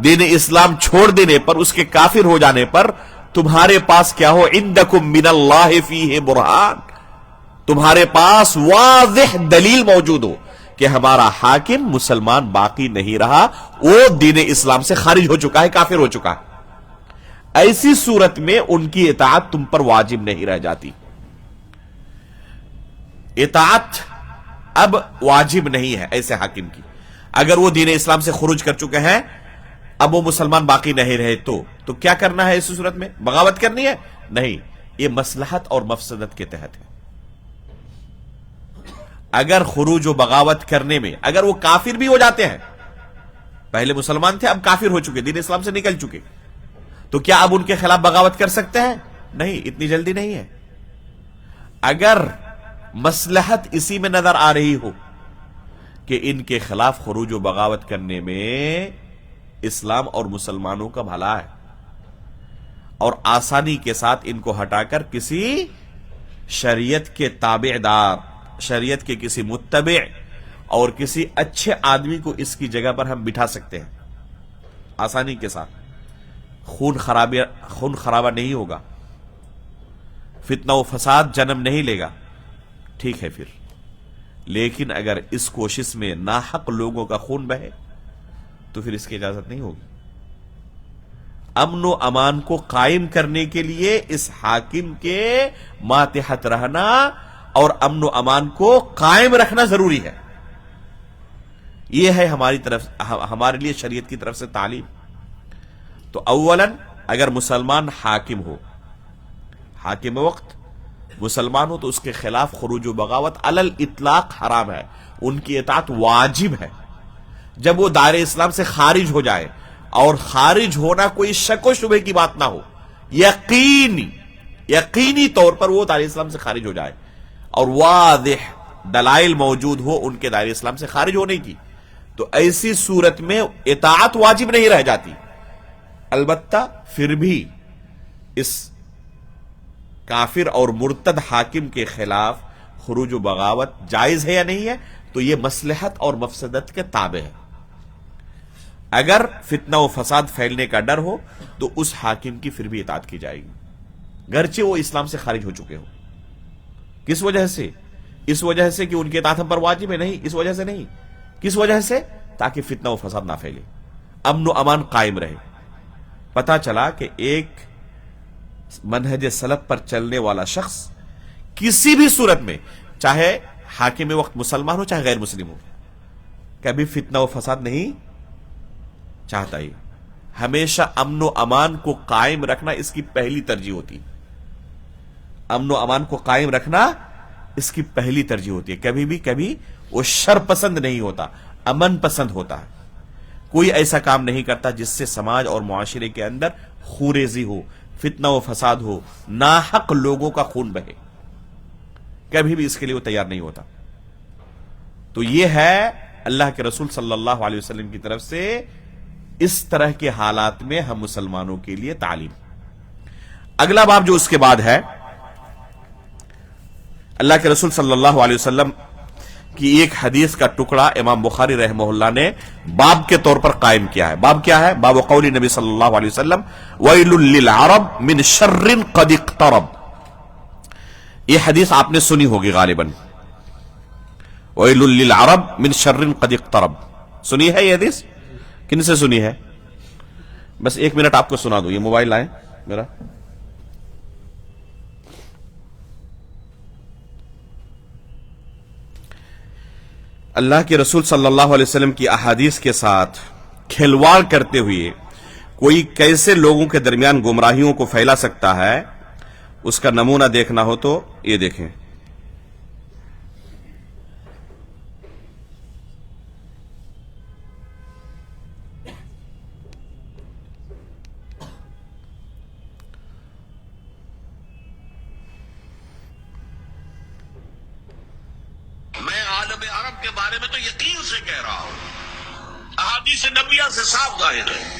Speaker 1: دین اسلام چھوڑ دینے پر، اس کے کافر ہو جانے پر تمہارے پاس کیا ہو؟ عندکم من اللہ فیہ برہان، تمہارے پاس واضح دلیل موجود ہو کہ ہمارا حاکم مسلمان باقی نہیں رہا، وہ دین اسلام سے خارج ہو چکا ہے، کافر ہو چکا ہے۔ ایسی صورت میں ان کی اطاعت تم پر واجب نہیں رہ جاتی۔ اطاعت اب واجب نہیں ہے ایسے حاکم کی، اگر وہ دین اسلام سے خروج کر چکے ہیں، اب وہ مسلمان باقی نہیں رہے تو کیا کرنا ہے؟ ایسی صورت میں بغاوت کرنی ہے؟ نہیں، یہ مصلحت اور مفسدت کے تحت ہے۔ اگر خروج و بغاوت کرنے میں اگر وہ کافر بھی ہو جاتے ہیں، پہلے مسلمان تھے اب کافر ہو چکے، دین اسلام سے نکل چکے، تو کیا اب ان کے خلاف بغاوت کر سکتے ہیں؟ نہیں، اتنی جلدی نہیں ہے۔ اگر مصلحت اسی میں نظر آ رہی ہو کہ ان کے خلاف خروج و بغاوت کرنے میں اسلام اور مسلمانوں کا بھلا ہے، اور آسانی کے ساتھ ان کو ہٹا کر کسی شریعت کے تابع دار، شریعت کے کسی متبع اور کسی اچھے آدمی کو اس کی جگہ پر ہم بٹھا سکتے ہیں آسانی کے ساتھ، خون خرابہ نہیں ہوگا، فتنہ و فساد جنم نہیں لے گا، ٹھیک ہے پھر۔ لیکن اگر اس کوشش میں ناحق لوگوں کا خون بہے تو پھر اس کی اجازت نہیں ہوگی۔ امن و امان کو قائم کرنے کے لیے اس حاکم کے ماتحت رہنا اور امن و امان کو قائم رکھنا ضروری ہے۔ یہ ہے ہمارے لیے شریعت کی طرف سے تعلیم۔ تو اولاً اگر مسلمان حاکم ہو، حاکم وقت مسلمان ہو، تو اس کے خلاف خروج و بغاوت علی الاطلاق حرام ہے، ان کی اطاعت واجب ہے۔ جب وہ دائرہ اسلام سے خارج ہو جائے، اور خارج ہونا کوئی شک و شبہ کی بات نہ ہو، یقینی طور پر وہ دائرہ اسلام سے خارج ہو جائے اور واضح دلائل موجود ہو ان کے دائرہ اسلام سے خارج ہونے کی، تو ایسی صورت میں اطاعت واجب نہیں رہ جاتی۔ البتہ پھر بھی اس کافر اور مرتد حاکم کے خلاف خروج و بغاوت جائز ہے یا نہیں ہے، تو یہ مصلحت اور مفسدت کے تابع ہے۔ اگر فتنہ و فساد پھیلنے کا ڈر ہو تو اس حاکم کی پھر بھی اطاعت کی جائے گی، گرچہ وہ اسلام سے خارج ہو چکے ہو۔ کس وجہ سے؟ اس وجہ سے کہ ان کی اطاعت ہم پر واجب ہے؟ نہیں، اس وجہ سے نہیں۔ کس وجہ سے؟ تاکہ فتنہ و فساد نہ پھیلے، امن و امان قائم رہے۔ پتا چلا کہ ایک منہج سلف پر چلنے والا شخص کسی بھی صورت میں، چاہے حاکم وقت مسلمان ہو چاہے غیر مسلم ہو، کبھی فتنہ و فساد نہیں چاہتا ہی، ہمیشہ امن و امان کو قائم رکھنا اس کی پہلی ترجیح ہوتی ہے۔ امن و امان کو قائم رکھنا اس کی پہلی ترجیح ہوتی ہے۔ کبھی وہ شر پسند نہیں ہوتا، امن پسند ہوتا ہے۔ کوئی ایسا کام نہیں کرتا جس سے سماج اور معاشرے کے اندر خوریزی ہو، فتنہ و فساد ہو، ناحق لوگوں کا خون بہے، کبھی بھی اس کے لیے وہ تیار نہیں ہوتا۔ تو یہ ہے اللہ کے رسول صلی اللہ علیہ وسلم کی طرف سے اس طرح کے حالات میں ہم مسلمانوں کے لیے تعلیم۔ اگلا باب جو اس کے بعد ہے، اللہ کے رسول صلی اللہ علیہ وسلم کی ایک حدیث کا ٹکڑا امام بخاری رحمہ اللہ نے باب کے طور پر قائم کیا ہے۔ باب کیا ہے؟ باب قول نبی صلی اللہ علیہ وسلم وَيْلٌ لِّلْعَرَبِ مِنْ شَرٍّ قَدِ اقْتَرَبَ۔ یہ حدیث آپ نے سنی ہوگی غالباً، وَيْلٌ لِّلْعَرَبِ مِنْ شَرٍّ قَدِ اقْتَرَبَ، سنی ہے یہ حدیث؟ کن سے سنی ہے؟ بس ایک منٹ آپ کو سنا دوں، یہ موبائل لائیں میرا۔ اللہ کے رسول صلی اللہ علیہ وسلم کی احادیث کے ساتھ کھلواڑ کرتے ہوئے کوئی کیسے لوگوں کے درمیان گمراہیوں کو پھیلا سکتا ہے، اس کا نمونہ دیکھنا ہو تو یہ دیکھیں۔
Speaker 2: میں عالم عرب کے بارے میں تو یقین سے کہہ رہا ہوں، احادیث نبویہ سے صاف ظاہر ہے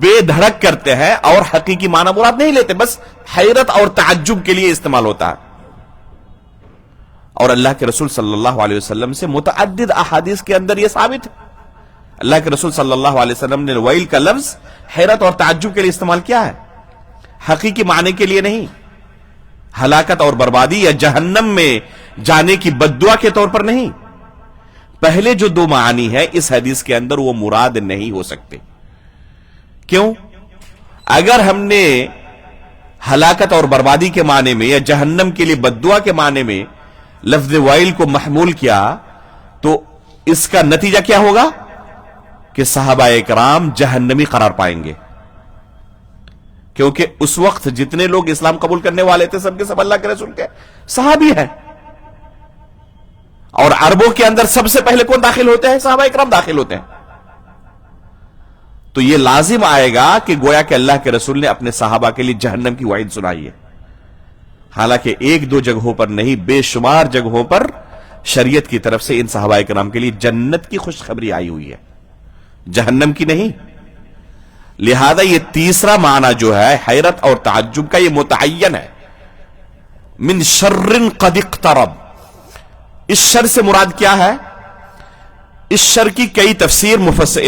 Speaker 1: بے دھڑک کرتے ہیں اور حقیقی معنی مراد نہیں لیتے، بس حیرت اور تعجب کے لیے استعمال ہوتا ہے. اور اللہ کے رسول صلی اللہ علیہ وسلم سے متعدد احادیث کے اندر یہ ثابت ہے. اللہ کے رسول صلی اللہ علیہ وسلم نے ویل کا لفظ حیرت اور تعجب کے لیے استعمال کیا ہے، حقیقی معنی کے لیے نہیں، ہلاکت اور بربادی یا جہنم میں جانے کی بددعا کے طور پر نہیں. پہلے جو دو معانی ہے اس حدیث کے اندر وہ مراد نہیں ہو سکتے. کیوں؟ اگر ہم نے ہلاکت اور بربادی کے معنی میں یا جہنم کے لیے بددعا کے معنی میں لفظ وائل کو محمول کیا تو اس کا نتیجہ کیا ہوگا کہ صحابہ اکرام جہنمی قرار پائیں گے، کیونکہ اس وقت جتنے لوگ اسلام قبول کرنے والے تھے سب کے سب اللہ کے رسول کے صحابی ہیں، اور عربوں کے اندر سب سے پہلے کون داخل ہوتے ہیں؟ صحابہ اکرام داخل ہوتے ہیں. تو یہ لازم آئے گا کہ گویا کہ اللہ کے رسول نے اپنے صحابہ کے لیے جہنم کی وعید سنائی ہے. حالانکہ ایک دو جگہوں پر نہیں، بے شمار جگہوں پر شریعت کی طرف سے ان صحابہ کرام کے لیے جنت کی خوشخبری آئی ہوئی ہے، جہنم کی نہیں. لہذا یہ تیسرا معنی جو ہے حیرت اور تعجب کا یہ متعین ہے. من شر قد اقترب، اس شر سے مراد کیا ہے؟ اس شر کی کئی تفسیر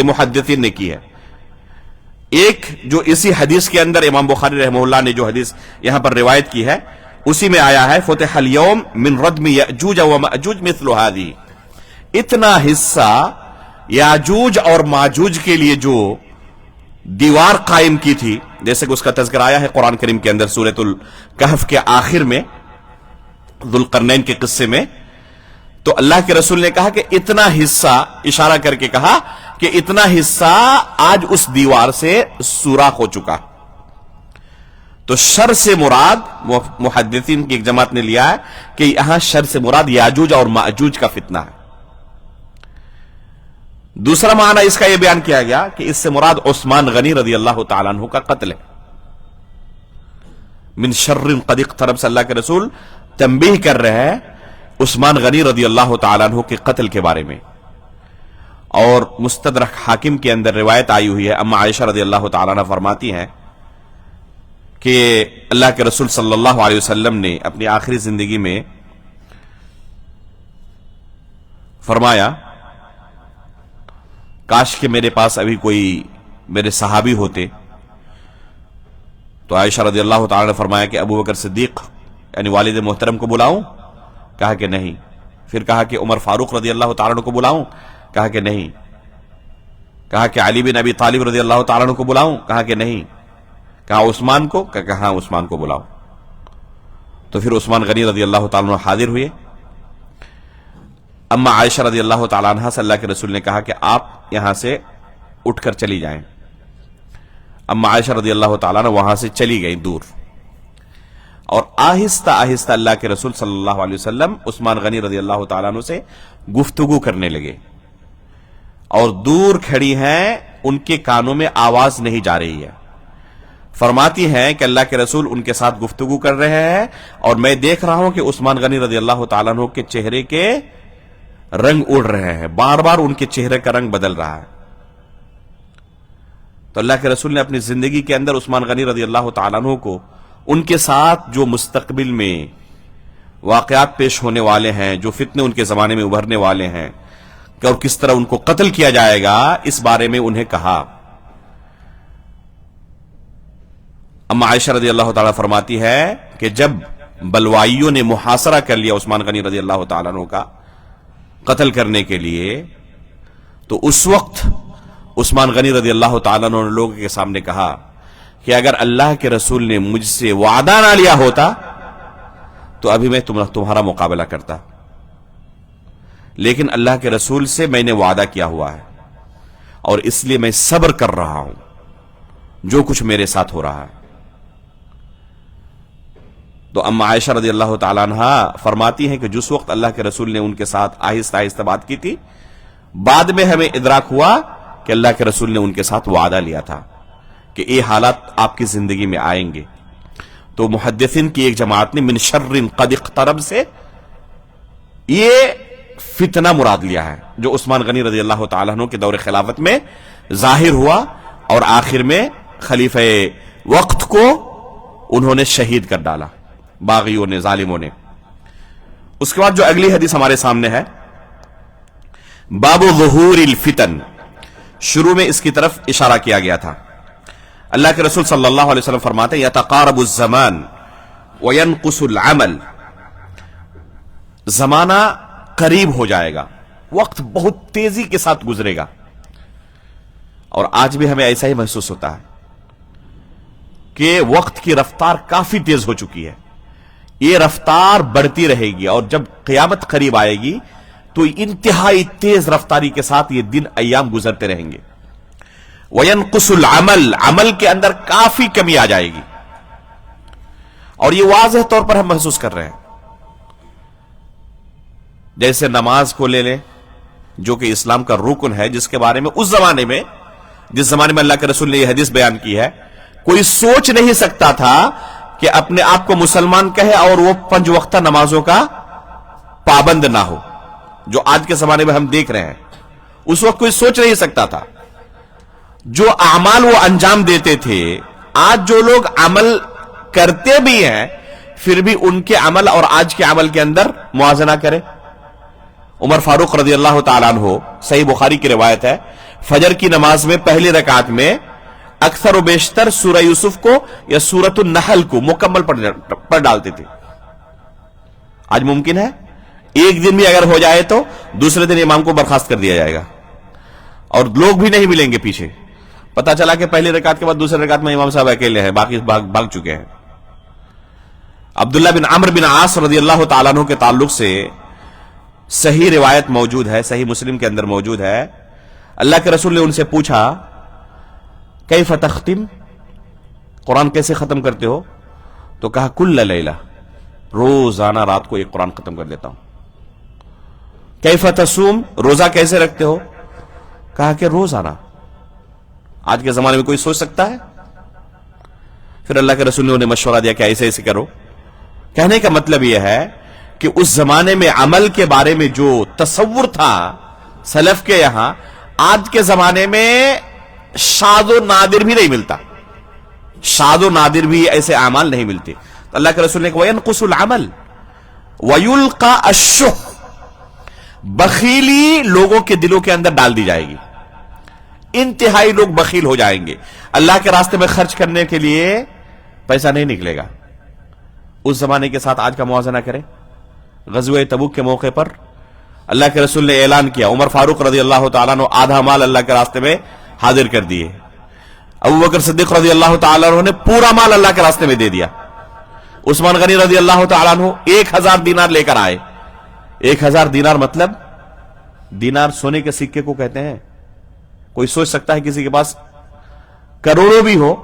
Speaker 1: محدثین نے کی ہے. ایک جو اسی حدیث کے اندر امام بخاری رحمہ اللہ نے جو حدیث یہاں پر روایت کی ہے اسی میں آیا ہے فتح اليوم من ردم یأجوج و مأجوج مثل هذه، اتنا حصہ یاجوج اور ماجوج کے لیے جو دیوار قائم کی تھی، جیسے کہ اس کا تذکرہ آیا ہے قرآن کریم کے اندر سورۃ الکہف کے آخر میں ذوالقرنین کے قصے میں. تو اللہ کے رسول نے کہا کہ اتنا حصہ، اشارہ کر کے کہا کہ اتنا حصہ آج اس دیوار سے سوراخ ہو چکا. تو شر سے مراد محدثین کی ایک جماعت نے لیا ہے کہ یہاں شر سے مراد یاجوج اور ماجوج کا فتنہ ہے. دوسرا معنی اس کا یہ بیان کیا گیا کہ اس سے مراد عثمان غنی رضی اللہ تعالیٰ عنہ کا قتل ہے. من شر قد اقترب سے اللہ کے رسول تنبیہ کر رہے ہیں عثمان غنی رضی اللہ تعالیٰ عنہ کے قتل کے بارے میں. اور مستدرک حاکم کے اندر روایت آئی ہوئی ہے، اما عائشہ رضی اللہ تعالیٰ عنہ فرماتی ہیں کہ اللہ کے رسول صلی اللہ علیہ وسلم نے اپنی آخری زندگی میں فرمایا کاش کہ میرے پاس ابھی کوئی میرے صحابی ہوتے. تو عائشہ رضی اللہ تعالیٰ نے فرمایا کہ ابو بکر صدیق یعنی والد محترم کو بلاؤں؟ کہا کہ نہیں. پھر کہا کہ عمر فاروق رضی اللہ تعالیٰ عنہ کو بلاؤں؟ کہا کہ نہیں. کہا کہ علی بن ابی طالب رضی اللہ تعالیٰ عنہ کو بلاؤں؟ کہا کہ نہیں. کہا عثمان کو؟ کہا ہاں عثمان کو بلاؤ. تو پھر عثمان غنی رضی اللہ تعالیٰ عنہ حاضر ہوئے. اما عائشہ رضی اللہ تعالیٰ عنہ سے اللہ کے رسول نے کہا کہ آپ یہاں سے اٹھ کر چلی جائیں. اما عائشہ رضی اللہ تعالیٰ عنہ وہاں سے چلی گئی دور، اور آہستہ آہستہ اللہ کے رسول صلی اللہ علیہ وسلم عثمان غنی رضی اللہ تعالیٰ عنہ سے گفتگو کرنے لگے. اور دور کھڑی ہیں، ان کے کانوں میں آواز نہیں جا رہی ہے. فرماتی ہیں کہ اللہ کے رسول ان کے ساتھ گفتگو کر رہے ہیں اور میں دیکھ رہا ہوں کہ عثمان غنی رضی اللہ تعالیٰ عنہ کے چہرے کے رنگ اڑ رہے ہیں، بار بار ان کے چہرے کا رنگ بدل رہا ہے. تو اللہ کے رسول نے اپنی زندگی کے اندر عثمان غنی رضی اللہ تعالیٰ عنہ کو ان کے ساتھ جو مستقبل میں واقعات پیش ہونے والے ہیں، جو فتنے ان کے زمانے میں ابھرنے والے ہیں اور کس طرح ان کو قتل کیا جائے گا، اس بارے میں انہیں کہا. اما عائشہ رضی اللہ تعالیٰ فرماتی ہے کہ جب بلوائیوں نے محاصرہ کر لیا عثمان غنی رضی اللہ تعالیٰ عنہ کا قتل کرنے کے لیے، تو اس وقت عثمان غنی رضی اللہ تعالیٰ عنہ نے لوگوں کے سامنے کہا کہ اگر اللہ کے رسول نے مجھ سے وعدہ نہ لیا ہوتا تو ابھی میں تمہارا مقابلہ کرتا، لیکن اللہ کے رسول سے میں نے وعدہ کیا ہوا ہے اور اس لیے میں صبر کر رہا ہوں جو کچھ میرے ساتھ ہو رہا ہے. تو اما عائشہ رضی اللہ تعالیٰ عنہ فرماتی ہیں کہ جس وقت اللہ کے رسول نے ان کے ساتھ آہستہ آہستہ بات کی تھی، بعد میں ہمیں ادراک ہوا کہ اللہ کے رسول نے ان کے ساتھ وعدہ لیا تھا کہ یہ حالات آپ کی زندگی میں آئیں گے. تو محدثین کی ایک جماعت نے من شر قد اقترب سے یہ فتنہ مراد لیا ہے جو عثمان غنی رضی اللہ تعالیٰ عنہ کے دور خلافت میں ظاہر ہوا اور آخر میں خلیفہ وقت کو انہوں نے شہید کر ڈالا باغیوں نے، ظالموں نے۔ اس کے بعد جو اگلی حدیث ہمارے سامنے ہے، باب ظہور الفتن، شروع میں اس کی طرف اشارہ کیا گیا تھا۔ اللہ کے رسول صلی اللہ علیہ وسلم فرماتے ہیں یتقارب الزمان وینقص العمل، زمانہ قریب ہو جائے گا، وقت بہت تیزی کے ساتھ گزرے گا، اور آج بھی ہمیں ایسا ہی محسوس ہوتا ہے کہ وقت کی رفتار کافی تیز ہو چکی ہے، یہ رفتار بڑھتی رہے گی، اور جب قیامت قریب آئے گی تو انتہائی تیز رفتاری کے ساتھ یہ دن ایام گزرتے رہیں گے۔ وَيَنْقُصُ الْعَمَلِ، عمل کے اندر کافی کمی آ جائے گی، اور یہ واضح طور پر ہم محسوس کر رہے ہیں۔ جیسے نماز کو لے لیں جو کہ اسلام کا رکن ہے، جس کے بارے میں اس زمانے میں، جس زمانے میں اللہ کے رسول نے یہ حدیث بیان کی ہے، کوئی سوچ نہیں سکتا تھا کہ اپنے آپ کو مسلمان کہے اور وہ 5 وقتہ نمازوں کا پابند نہ ہو، جو آج کے زمانے میں ہم دیکھ رہے ہیں۔ اس وقت کوئی سوچ نہیں سکتا تھا۔ جو اعمال وہ انجام دیتے تھے، آج جو لوگ عمل کرتے بھی ہیں پھر بھی ان کے عمل اور آج کے عمل کے اندر موازنہ کرے۔ عمر فاروق رضی اللہ تعالیٰ عنہ، صحیح بخاری کی روایت ہے، فجر کی نماز میں پہلی رکعت میں اکثر و بیشتر سورہ یوسف کو یا سورۃ النحل کو مکمل پڑھ ڈالتے تھے۔ آج ممکن ہے ایک دن بھی اگر ہو جائے تو دوسرے دن امام کو برخاست کر دیا جائے گا، اور لوگ بھی نہیں ملیں گے پیچھے۔ پتا چلا کہ پہلی رکعت کے بعد دوسری رکعت میں امام صاحب اکیلے ہیں، باقی بھاگ چکے ہیں۔ عبداللہ بن عمرو بن عاص رضی اللہ تعالیٰ عنہ کے تعلق سے صحیح روایت موجود ہے، صحیح مسلم کے اندر موجود ہے، اللہ کے رسول نے ان سے پوچھا کیف تختم، قرآن کیسے ختم کرتے ہو؟ تو کہا کل لیلہ، روزانہ رات کو ایک قرآن ختم کر دیتا ہوں۔ کیف تصوم، روزہ کیسے رکھتے ہو؟ کہا کہ روزانہ۔ آج کے زمانے میں کوئی سوچ سکتا ہے؟ پھر اللہ کے رسول نے انہیں مشورہ دیا کہ ایسے ایسے کرو۔ کہنے کا مطلب یہ ہے کہ اس زمانے میں عمل کے بارے میں جو تصور تھا سلف کے یہاں، آج کے زمانے میں شاذ و نادر بھی نہیں ملتا، شاذ و نادر بھی ایسے اعمال نہیں ملتے۔ تو اللہ کے رسول نے کہا وَيَنْقُصُ الْعَمَلِ وَيُلْقَى الشُّحُّ، بخیلی لوگوں کے دلوں کے اندر ڈال دی جائے گی، انتہائی لوگ بخیل ہو جائیں گے، اللہ کے راستے میں خرچ کرنے کے لیے پیسہ نہیں نکلے گا۔ اس زمانے کے ساتھ آج کا موازنہ کریں۔ غزوہ تبوک کے موقع پر اللہ کے رسول نے اعلان کیا، عمر فاروق رضی اللہ تعالیٰ عنہ آدھا مال اللہ کے راستے میں حاضر کر دیے، ابوبکر صدیق رضی اللہ تعالیٰ عنہ نے پورا مال اللہ کے راستے میں دے دیا، عثمان غنی رضی اللہ تعالیٰ عنہ 1000 دینار لے کر آئے۔ 1000 دینار مطلب، دینار سونے کے سکے کو کہتے ہیں۔ کوئی سوچ سکتا ہے کسی کے پاس کروڑوں بھی ہو،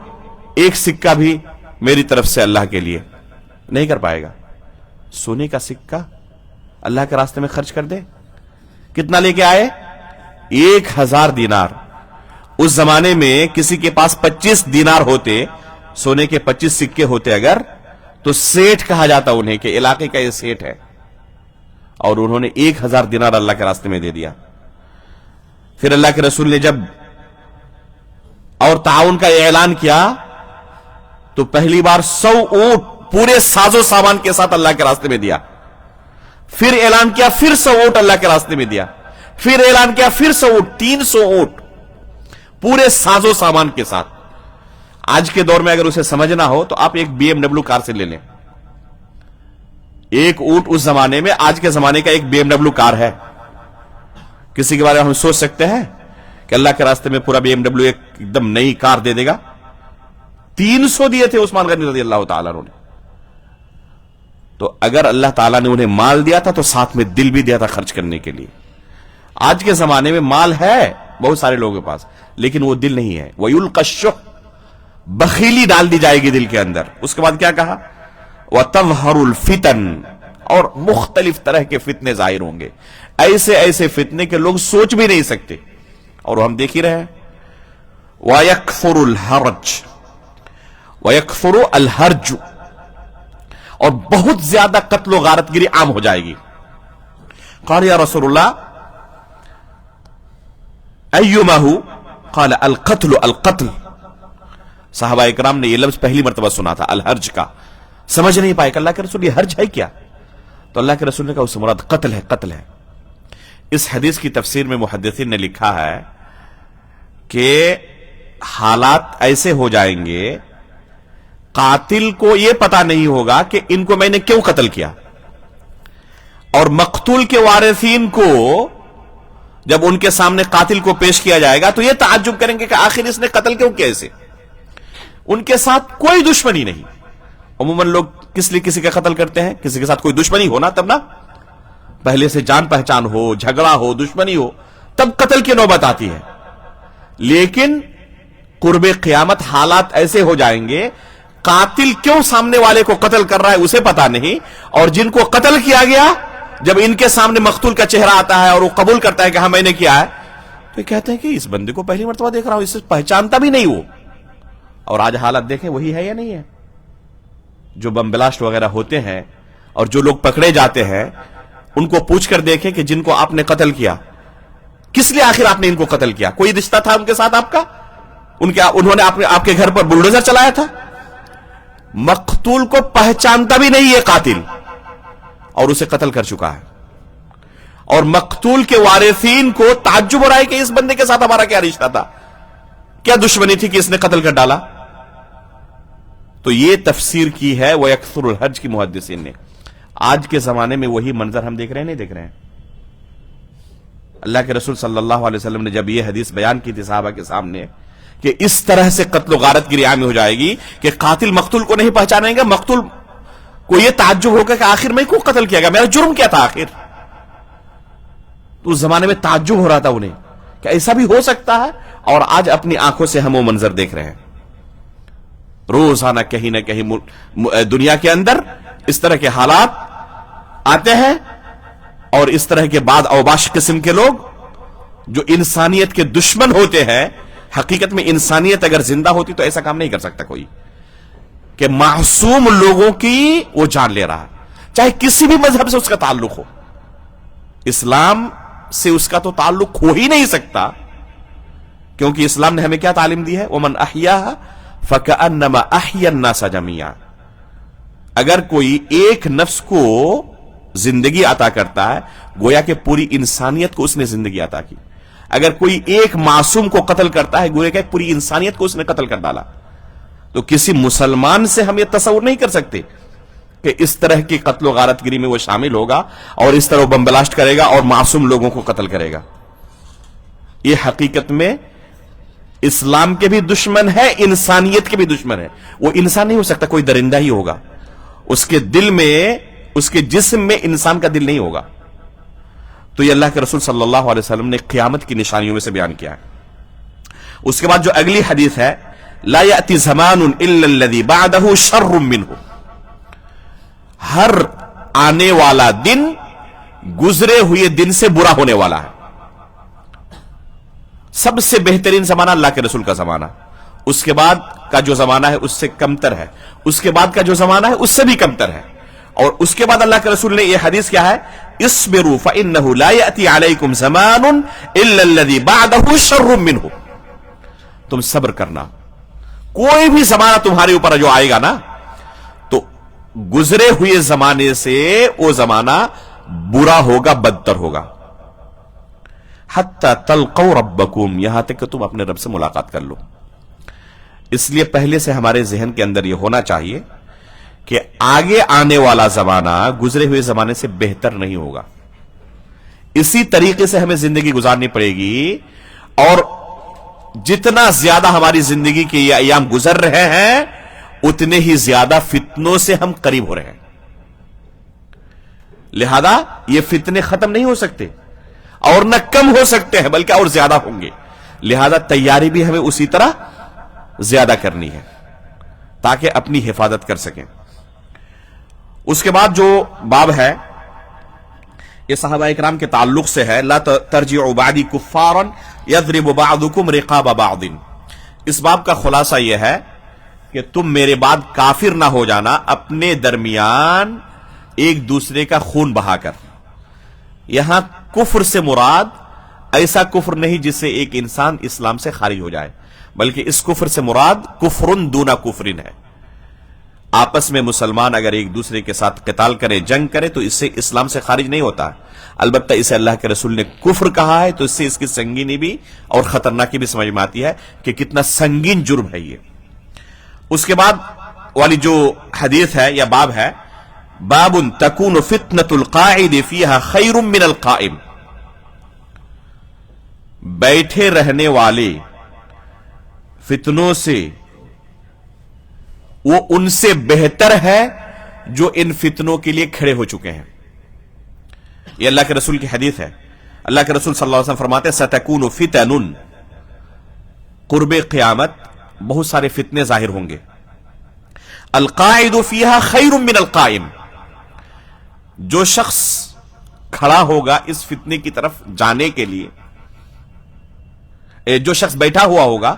Speaker 1: ایک سکہ بھی میری طرف سے اللہ کے لیے نہیں کر پائے گا؟ سونے کا سکہ اللہ کے راستے میں خرچ کر دے۔ کتنا لے کے آئے؟ 1000 دینار۔ اس زمانے میں کسی کے پاس 25 دینار ہوتے، سونے کے 25 سکے ہوتے اگر، تو سیٹھ کہا جاتا انہیں کہ علاقے کا یہ سیٹھ ہے، اور انہوں نے 1000 دینار اللہ کے راستے میں دے دیا۔ پھر اللہ کے رسول نے جب اور تعاون کا اعلان کیا تو پہلی بار 100 اونٹ پورے ساز و سامان کے ساتھ اللہ کے راستے میں دیا، پھر اعلان کیا پھر 100 اونٹ اللہ کے راستے میں دیا، پھر اعلان کیا پھر 100 اونٹ، 300 اونٹ پورے ساز و سامان کے ساتھ۔ آج کے دور میں اگر اسے سمجھنا ہو تو آپ ایک BMW کار سے لے لیں، ایک اونٹ اس زمانے میں آج کے زمانے کا ایک BMW کار ہے۔ کسی کے بارے میں ہم سوچ سکتے ہیں کہ اللہ کے راستے میں پورا BMW ایک دم نئی کار دے دے گا؟ 300 دیے تھے عثمان غنی رضی اللہ تعالیٰ عنہ نے۔ تو اگر اللہ تعالیٰ نے انہیں مال دیا تھا تو ساتھ میں دل بھی دیا تھا خرچ کرنے کے لیے۔ آج کے زمانے میں مال ہے بہت سارے لوگوں کے پاس، لیکن وہ دل نہیں ہے۔ وَيُلْقَى الشُّحُّ، بخیلی ڈال دی جائے گی دل کے اندر۔ اس کے بعد کیا کہا؟ وَتَظْهَرُ الْفِتَنُ، اور مختلف طرح کے فتنے ظاہر ہوں گے، ایسے ایسے فتنے کے لوگ سوچ بھی نہیں سکتے، اور ہم دیکھ ہی رہے ہیں۔ وَيَكْفُرُ الْحَرْجُ، وَيَكْفُرُ الْحَرْجُ، اور بہت زیادہ قتل و غارت گری عام ہو جائے گی۔ قال یا رسول اللہ ایما ہو؟ فقال القتل القتل. صحابہ اکرام نے یہ لفظ پہلی مرتبہ سنا تھا الحرج کا، سمجھ نہیں پائے کہ اللہ کے رسول یہ حرج ہے کیا؟ تو اللہ کے رسول نے کہا اس سے مراد قتل ہے، قتل ہے. اس حدیث کی تفسیر میں محدثین نے لکھا ہے کہ حالات ایسے ہو جائیں گے قاتل کو یہ پتا نہیں ہوگا کہ ان کو میں نے کیوں قتل کیا، اور مقتول کے وارثین کو جب ان کے سامنے قاتل کو پیش کیا جائے گا تو یہ تعجب کریں گے کہ آخر اس نے قتل کیوں کیا اسے. ان کے ساتھ کوئی دشمنی نہیں. عموماً لوگ کس لیے کسی کا قتل کرتے ہیں؟ کسی کے ساتھ کوئی دشمنی ہونا تب نا، پہلے سے جان پہچان ہو، جھگڑا ہو، دشمنی ہو، تب قتل کی نوبت آتی ہے. لیکن قرب قیامت حالات ایسے ہو جائیں گے قاتل کیوں سامنے والے کو قتل کر رہا ہے اسے پتا نہیں، اور جن کو قتل کیا گیا جب ان کے سامنے مقتول کا چہرہ آتا ہے اور وہ قبول کرتا ہے کہ ہاں میں نے کیا ہے، تو کہتے ہیں کہ اس بندے کو پہلی مرتبہ دیکھ رہا ہوں، اسے پہچانتا بھی نہیں وہ. اور آج حالت دیکھیں وہی ہے یا نہیں ہے؟ جو بم بلاسٹ وغیرہ ہوتے ہیں اور جو لوگ پکڑے جاتے ہیں ان کو پوچھ کر دیکھیں کہ جن کو آپ نے قتل کیا کس لیے آخر آپ نے ان کو قتل کیا؟ کوئی رشتہ تھا ان کے ساتھ آپ کا؟ انہوں نے آپ کے گھر پر بلڈوزر چلایا تھا؟ مقتول کو پہچانتا بھی نہیں یہ قاتل اور اسے قتل کر چکا ہے. اور مقتول کے وارثین کو تعجب ہو رہا ہے کہ اس بندے کے ساتھ ہمارا کیا رشتہ تھا، کیا دشمنی تھی کہ اس نے قتل کر ڈالا. تو یہ تفسیر کی ہے وَيَكْثُرُ الْحَرْجِ کی محدثین نے. آج کے زمانے میں وہی منظر ہم دیکھ رہے ہیں نہیں دیکھ رہے ہیں؟ اللہ کے رسول صلی اللہ علیہ وسلم نے جب یہ حدیث بیان کی تھی صحابہ کے سامنے کہ اس طرح سے قتل و غارت گری عام ہو جائے گی کہ قاتل مقتول کو نہیں پہچانیں گا، مقتول کو یہ تعجب ہوگا کہ آخر میں کیوں قتل کیا گیا، میرا جرم کیا تھا آخر. تو اس زمانے میں تعجب ہو رہا تھا انہیں کہ ایسا بھی ہو سکتا ہے، اور آج اپنی آنکھوں سے ہم وہ منظر دیکھ رہے ہیں. روزانہ کہیں نہ کہیں دنیا کے اندر اس طرح کے حالات آتے ہیں، اور اس طرح کے بعد اوباش قسم کے لوگ جو انسانیت کے دشمن ہوتے ہیں. حقیقت میں انسانیت اگر زندہ ہوتی تو ایسا کام نہیں کر سکتا کوئی کہ معصوم لوگوں کی وہ جان لے رہا، چاہے کسی بھی مذہب سے اس کا تعلق ہو. اسلام سے اس کا تو تعلق ہو ہی نہیں سکتا، کیونکہ اسلام نے ہمیں کیا تعلیم دی ہے؟ وَمَنْ أَحْيَاهَا فَكَأَنَّمَا أَحْيَا النَّاسَ جَمِيعًا. اگر کوئی ایک نفس کو زندگی عطا کرتا ہے گویا کہ پوری انسانیت کو اس نے زندگی عطا کی. اگر کوئی ایک معصوم کو قتل کرتا ہے گویا کہ پوری انسانیت کو اس نے قتل کر ڈالا. تو کسی مسلمان سے ہم یہ تصور نہیں کر سکتے کہ اس طرح کی قتل و غارت گری میں وہ شامل ہوگا اور اس طرح وہ بم بلاسٹ کرے گا اور معصوم لوگوں کو قتل کرے گا. یہ حقیقت میں اسلام کے بھی دشمن ہے، انسانیت کے بھی دشمن ہے. وہ انسان نہیں ہو سکتا، کوئی درندہ ہی ہوگا. اس کے دل میں، اس کے جسم میں انسان کا دل نہیں ہوگا. تو یہ اللہ کے رسول صلی اللہ علیہ وسلم نے قیامت کی نشانیوں میں سے بیان کیا ہے. اس کے بعد جو اگلی حدیث ہے لا یأتی زمان الا الذی بعدہ شر منہ. ہر آنے والا دن گزرے ہوئے دن سے برا ہونے والا ہے. سب سے بہترین زمانہ اللہ کے رسول کا زمانہ، اس کے بعد کا جو زمانہ ہے اس سے کمتر ہے، اس کے بعد کا جو زمانہ ہے اس سے بھی کمتر ہے. اور اس کے بعد اللہ کے رسول نے یہ حدیث کیا ہے؟ اصبروا فإنه لا يأتي عليكم زمان الا الذي بعده شر منه. تم صبر کرنا، کوئی بھی زمانہ تمہارے اوپر جو آئے گا نا تو گزرے ہوئے زمانے سے وہ زمانہ برا ہوگا، بدتر ہوگا. حتی تلقوا ربکم، یہاں تک کہ تم اپنے رب سے ملاقات کر لو. اس لیے پہلے سے ہمارے ذہن کے اندر یہ ہونا چاہیے کہ آگے آنے والا زمانہ گزرے ہوئے زمانے سے بہتر نہیں ہوگا. اسی طریقے سے ہمیں زندگی گزارنی پڑے گی، اور جتنا زیادہ ہماری زندگی کے یہ ایام گزر رہے ہیں اتنے ہی زیادہ فتنوں سے ہم قریب ہو رہے ہیں. لہذا یہ فتنے ختم نہیں ہو سکتے اور نہ کم ہو سکتے ہیں بلکہ اور زیادہ ہوں گے. لہذا تیاری بھی ہمیں اسی طرح زیادہ کرنی ہے تاکہ اپنی حفاظت کر سکیں. اس کے بعد جو باب ہے یہ صحابہ اکرام کے تعلق سے ہے. لا ترجعوا بعدی کفارا یضرب بعضکم رقاب بعض. اس باب کا خلاصہ یہ ہے کہ تم میرے بعد کافر نہ ہو جانا اپنے درمیان ایک دوسرے کا خون بہا کر. یہاں کفر سے مراد ایسا کفر نہیں جس سے ایک انسان اسلام سے خارج ہو جائے، بلکہ اس کفر سے مراد کفرن دون کفرن ہے۔ آپس میں مسلمان اگر ایک دوسرے کے ساتھ قتال کرے، جنگ کرے، تو اس سے اسلام سے خارج نہیں ہوتا۔ البتہ اسے اللہ کے رسول نے کفر کہا ہے تو اس سے اس کی سنگینی بھی اور خطرناکی بھی سمجھ میں آتی ہے کہ کتنا سنگین جرم ہے یہ۔ اس کے بعد والی جو حدیث ہے یا باب ہے، باب تکون فتنة القاعد فیہا خیر من القائم، بیٹھے رہنے والے فتنوں سے وہ ان سے بہتر ہے جو ان فتنوں کے لیے کھڑے ہو چکے ہیں۔ یہ اللہ کے رسول کی حدیث ہے۔ اللہ کے رسول صلی اللہ علیہ وسلم فرماتے ہیں ستکون فتن، قرب قیامت بہت سارے فتنے ظاہر ہوں گے، القاعد فیہا خیر من القائم، جو شخص کھڑا ہوگا اس فتنے کی طرف جانے کے لیے، جو شخص بیٹھا ہوا ہوگا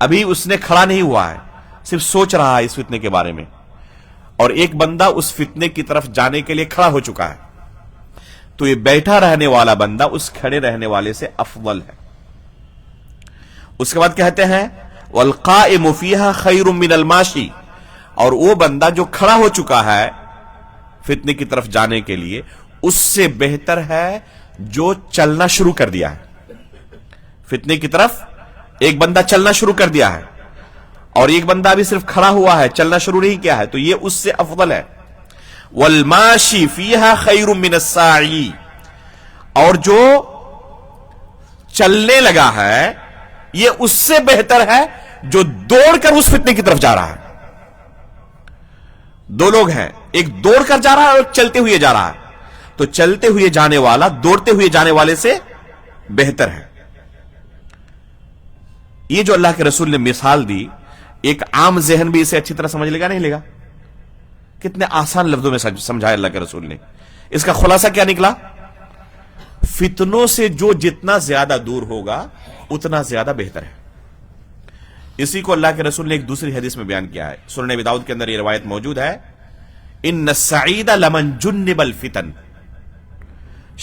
Speaker 1: ابھی اس نے کھڑا نہیں ہوا ہے، صرف سوچ رہا ہے اس فتنے کے بارے میں، اور ایک بندہ اس فتنے کی طرف جانے کے لیے کھڑا ہو چکا ہے، تو یہ بیٹھا رہنے والا بندہ اس کھڑے رہنے والے سے افضل ہے۔ اس کے بعد کہتے ہیں والقائم فیہا خیر من الماشی، اور وہ بندہ جو کھڑا ہو چکا ہے فتنے کی طرف جانے کے لیے، اس سے بہتر ہے جو چلنا شروع کر دیا ہے۔ فتنے کی طرف ایک بندہ چلنا شروع کر دیا ہے اور ایک بندہ ابھی صرف کھڑا ہوا ہے، چلنا شروع نہیں کیا ہے، تو یہ اس سے افضل ہے۔ والماشی فیہا خیر من الساعی، اور جو چلنے لگا ہے یہ اس سے بہتر ہے جو دوڑ کر اس فتنے کی طرف جا رہا ہے۔ دو لوگ ہیں، ایک دوڑ کر جا رہا ہے اور چلتے ہوئے جا رہا ہے، تو چلتے ہوئے جانے والا دوڑتے ہوئے جانے والے سے بہتر ہے۔ یہ جو اللہ کے رسول نے مثال دی، ایک عام ذہن بھی اسے اچھی طرح سمجھ لے گا نہیں لے گا؟ کتنے آسان لفظوں میں سمجھایا اللہ کے رسول نے۔ اس کا خلاصہ کیا نکلا؟ فتنوں سے جو جتنا زیادہ دور ہوگا اتنا زیادہ بہتر ہے۔ اسی کو اللہ کے رسول نے ایک دوسری حدیث میں بیان کیا ہے، سنن ابی داؤد کے اندر یہ روایت موجود ہے، ان السعید لمن جنب الفتن۔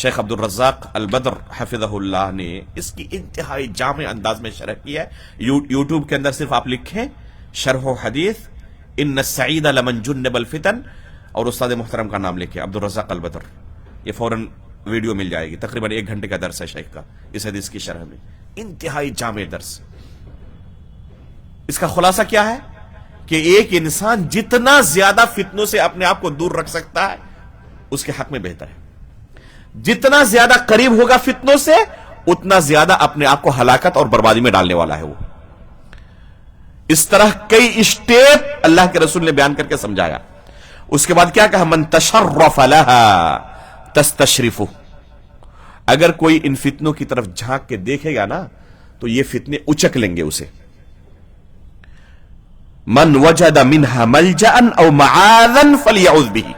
Speaker 1: شیخ عبد الرزاق البدر حفظہ اللہ نے اس کی انتہائی جامع انداز میں شرح کی ہے۔ یوٹیوب کے اندر صرف آپ لکھیں شرح و حدیث ان السعید لمن جنب الفتن اور استاد محترم کا نام لکھیں عبد الرزاق البدر، یہ فوراً ویڈیو مل جائے گی۔ تقریباً 1 گھنٹے کا درس ہے شیخ کا اس حدیث کی شرح میں، انتہائی جامع درس۔ اس کا خلاصہ کیا ہے کہ ایک انسان جتنا زیادہ فتنوں سے اپنے آپ کو دور رکھ سکتا ہے اس کے حق میں بہتر ہے، جتنا زیادہ قریب ہوگا فتنوں سے اتنا زیادہ اپنے آپ کو ہلاکت اور بربادی میں ڈالنے والا ہے وہ۔ اس طرح کئی اسٹیپ اللہ کے رسول نے بیان کر کے سمجھایا۔ اس کے بعد کیا کہا؟ من تشرف لها تستشرفه، اگر کوئی ان فتنوں کی طرف جھانک کے دیکھے گا نا تو یہ فتنے اچک لیں گے اسے۔ من وجد منها ملجا او معاذا فليعوذ به،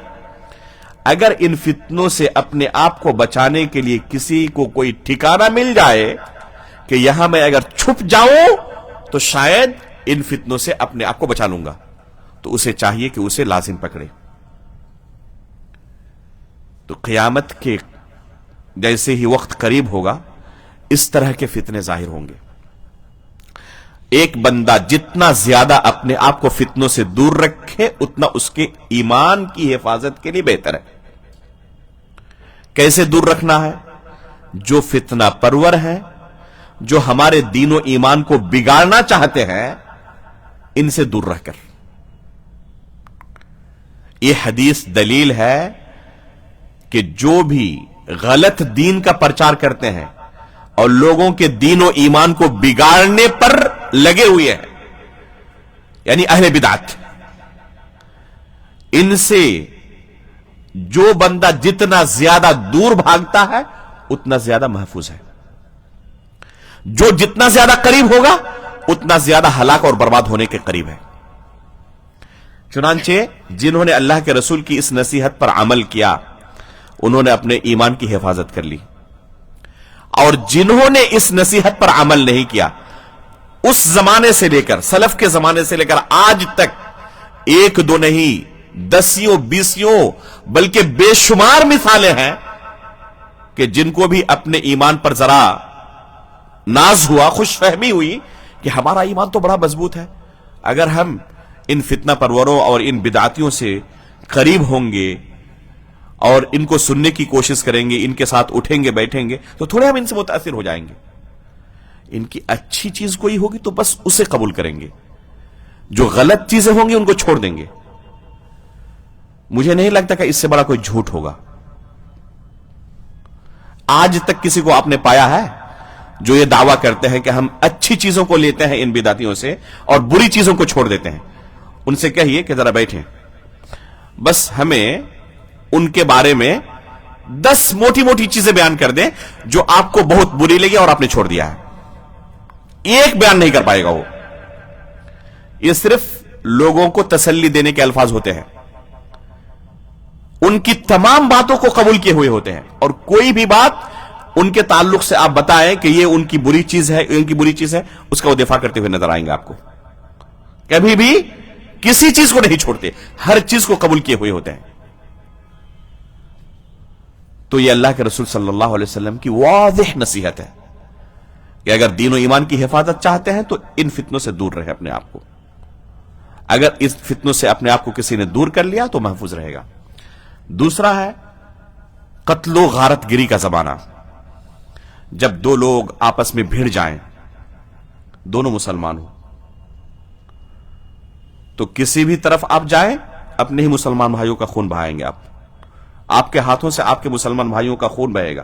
Speaker 1: اگر ان فتنوں سے اپنے آپ کو بچانے کے لیے کسی کو کوئی ٹھکانہ مل جائے کہ یہاں میں اگر چھپ جاؤں تو شاید ان فتنوں سے اپنے آپ کو بچا لوں گا، تو اسے چاہیے کہ اسے لازم پکڑے۔ تو قیامت کے جیسے ہی وقت قریب ہوگا اس طرح کے فتنے ظاہر ہوں گے۔ ایک بندہ جتنا زیادہ اپنے آپ کو فتنوں سے دور رکھے اتنا اس کے ایمان کی حفاظت کے لیے بہتر ہے۔ کیسے دور رکھنا ہے؟ جو فتنہ پرور ہے، جو ہمارے دین و ایمان کو بگاڑنا چاہتے ہیں، ان سے دور رہ کر۔ یہ حدیث دلیل ہے کہ جو بھی غلط دین کا پرچار کرتے ہیں اور لوگوں کے دین و ایمان کو بگاڑنے پر لگے ہوئے ہیں، یعنی اہل بدعت، ان سے جو بندہ جتنا زیادہ دور بھاگتا ہے اتنا زیادہ محفوظ ہے، جو جتنا زیادہ قریب ہوگا اتنا زیادہ ہلاک اور برباد ہونے کے قریب ہے۔ چنانچہ جنہوں نے اللہ کے رسول کی اس نصیحت پر عمل کیا انہوں نے اپنے ایمان کی حفاظت کر لی، اور جنہوں نے اس نصیحت پر عمل نہیں کیا، اس زمانے سے لے کر سلف کے زمانے سے لے کر آج تک 1 2 نہیں 10 20 بلکہ بے شمار مثالیں ہیں کہ جن کو بھی اپنے ایمان پر ذرا ناز ہوا، خوش فہمی ہوئی کہ ہمارا ایمان تو بڑا مضبوط ہے، اگر ہم ان فتنہ پروروں اور ان بدعتیوں سے قریب ہوں گے اور ان کو سننے کی کوشش کریں گے، ان کے ساتھ اٹھیں گے بیٹھیں گے، تو تھوڑے ہم ان سے متاثر ہو جائیں گے. ان کی اچھی چیز کوئی ہوگی تو بس اسے قبول کریں گے، جو غلط چیزیں ہوں گی ان کو چھوڑ دیں گے. مجھے نہیں لگتا کہ اس سے بڑا کوئی جھوٹ ہوگا. آج تک کسی کو آپ نے پایا ہے جو یہ دعویٰ کرتے ہیں کہ ہم اچھی چیزوں کو لیتے ہیں ان بدعتیوں سے اور بری چیزوں کو چھوڑ دیتے ہیں؟ ان سے کہیے کہ ذرا بیٹھیں، بس ہمیں ان کے بارے میں 10 موٹی موٹی چیزیں بیان کر دیں جو آپ کو بہت بری لگی اور آپ نے چھوڑ دیا ہے. ایک بیان نہیں کر پائے گا وہ. یہ صرف لوگوں کو تسلی دینے کے الفاظ ہوتے ہیں، ان کی تمام باتوں کو قبول کیے ہوئے ہوتے ہیں، اور کوئی بھی بات ان کے تعلق سے آپ بتائیں کہ یہ ان کی بری چیز ہے، ان کی بری چیز ہے، اس کا وہ دفاع کرتے ہوئے نظر آئیں گے آپ کو. کبھی بھی کسی چیز کو نہیں چھوڑتے، ہر چیز کو قبول کیے ہوئے ہوتے ہیں. تو یہ اللہ کے رسول صلی اللہ علیہ وسلم کی واضح نصیحت ہے کہ اگر دین و ایمان کی حفاظت چاہتے ہیں تو ان فتنوں سے دور رہے اپنے آپ کو. اگر اس فتنوں سے اپنے آپ کو کسی نے دور کر لیا تو محفوظ رہے گا. دوسرا ہے قتل و غارت گری کا زمانہ. جب دو لوگ آپس میں بھیڑ جائیں، دونوں مسلمان ہوں، تو کسی بھی طرف آپ جائیں اپنے ہی مسلمان بھائیوں کا خون بہائیں گے. آپ کے ہاتھوں سے آپ کے مسلمان بھائیوں کا خون بہے گا.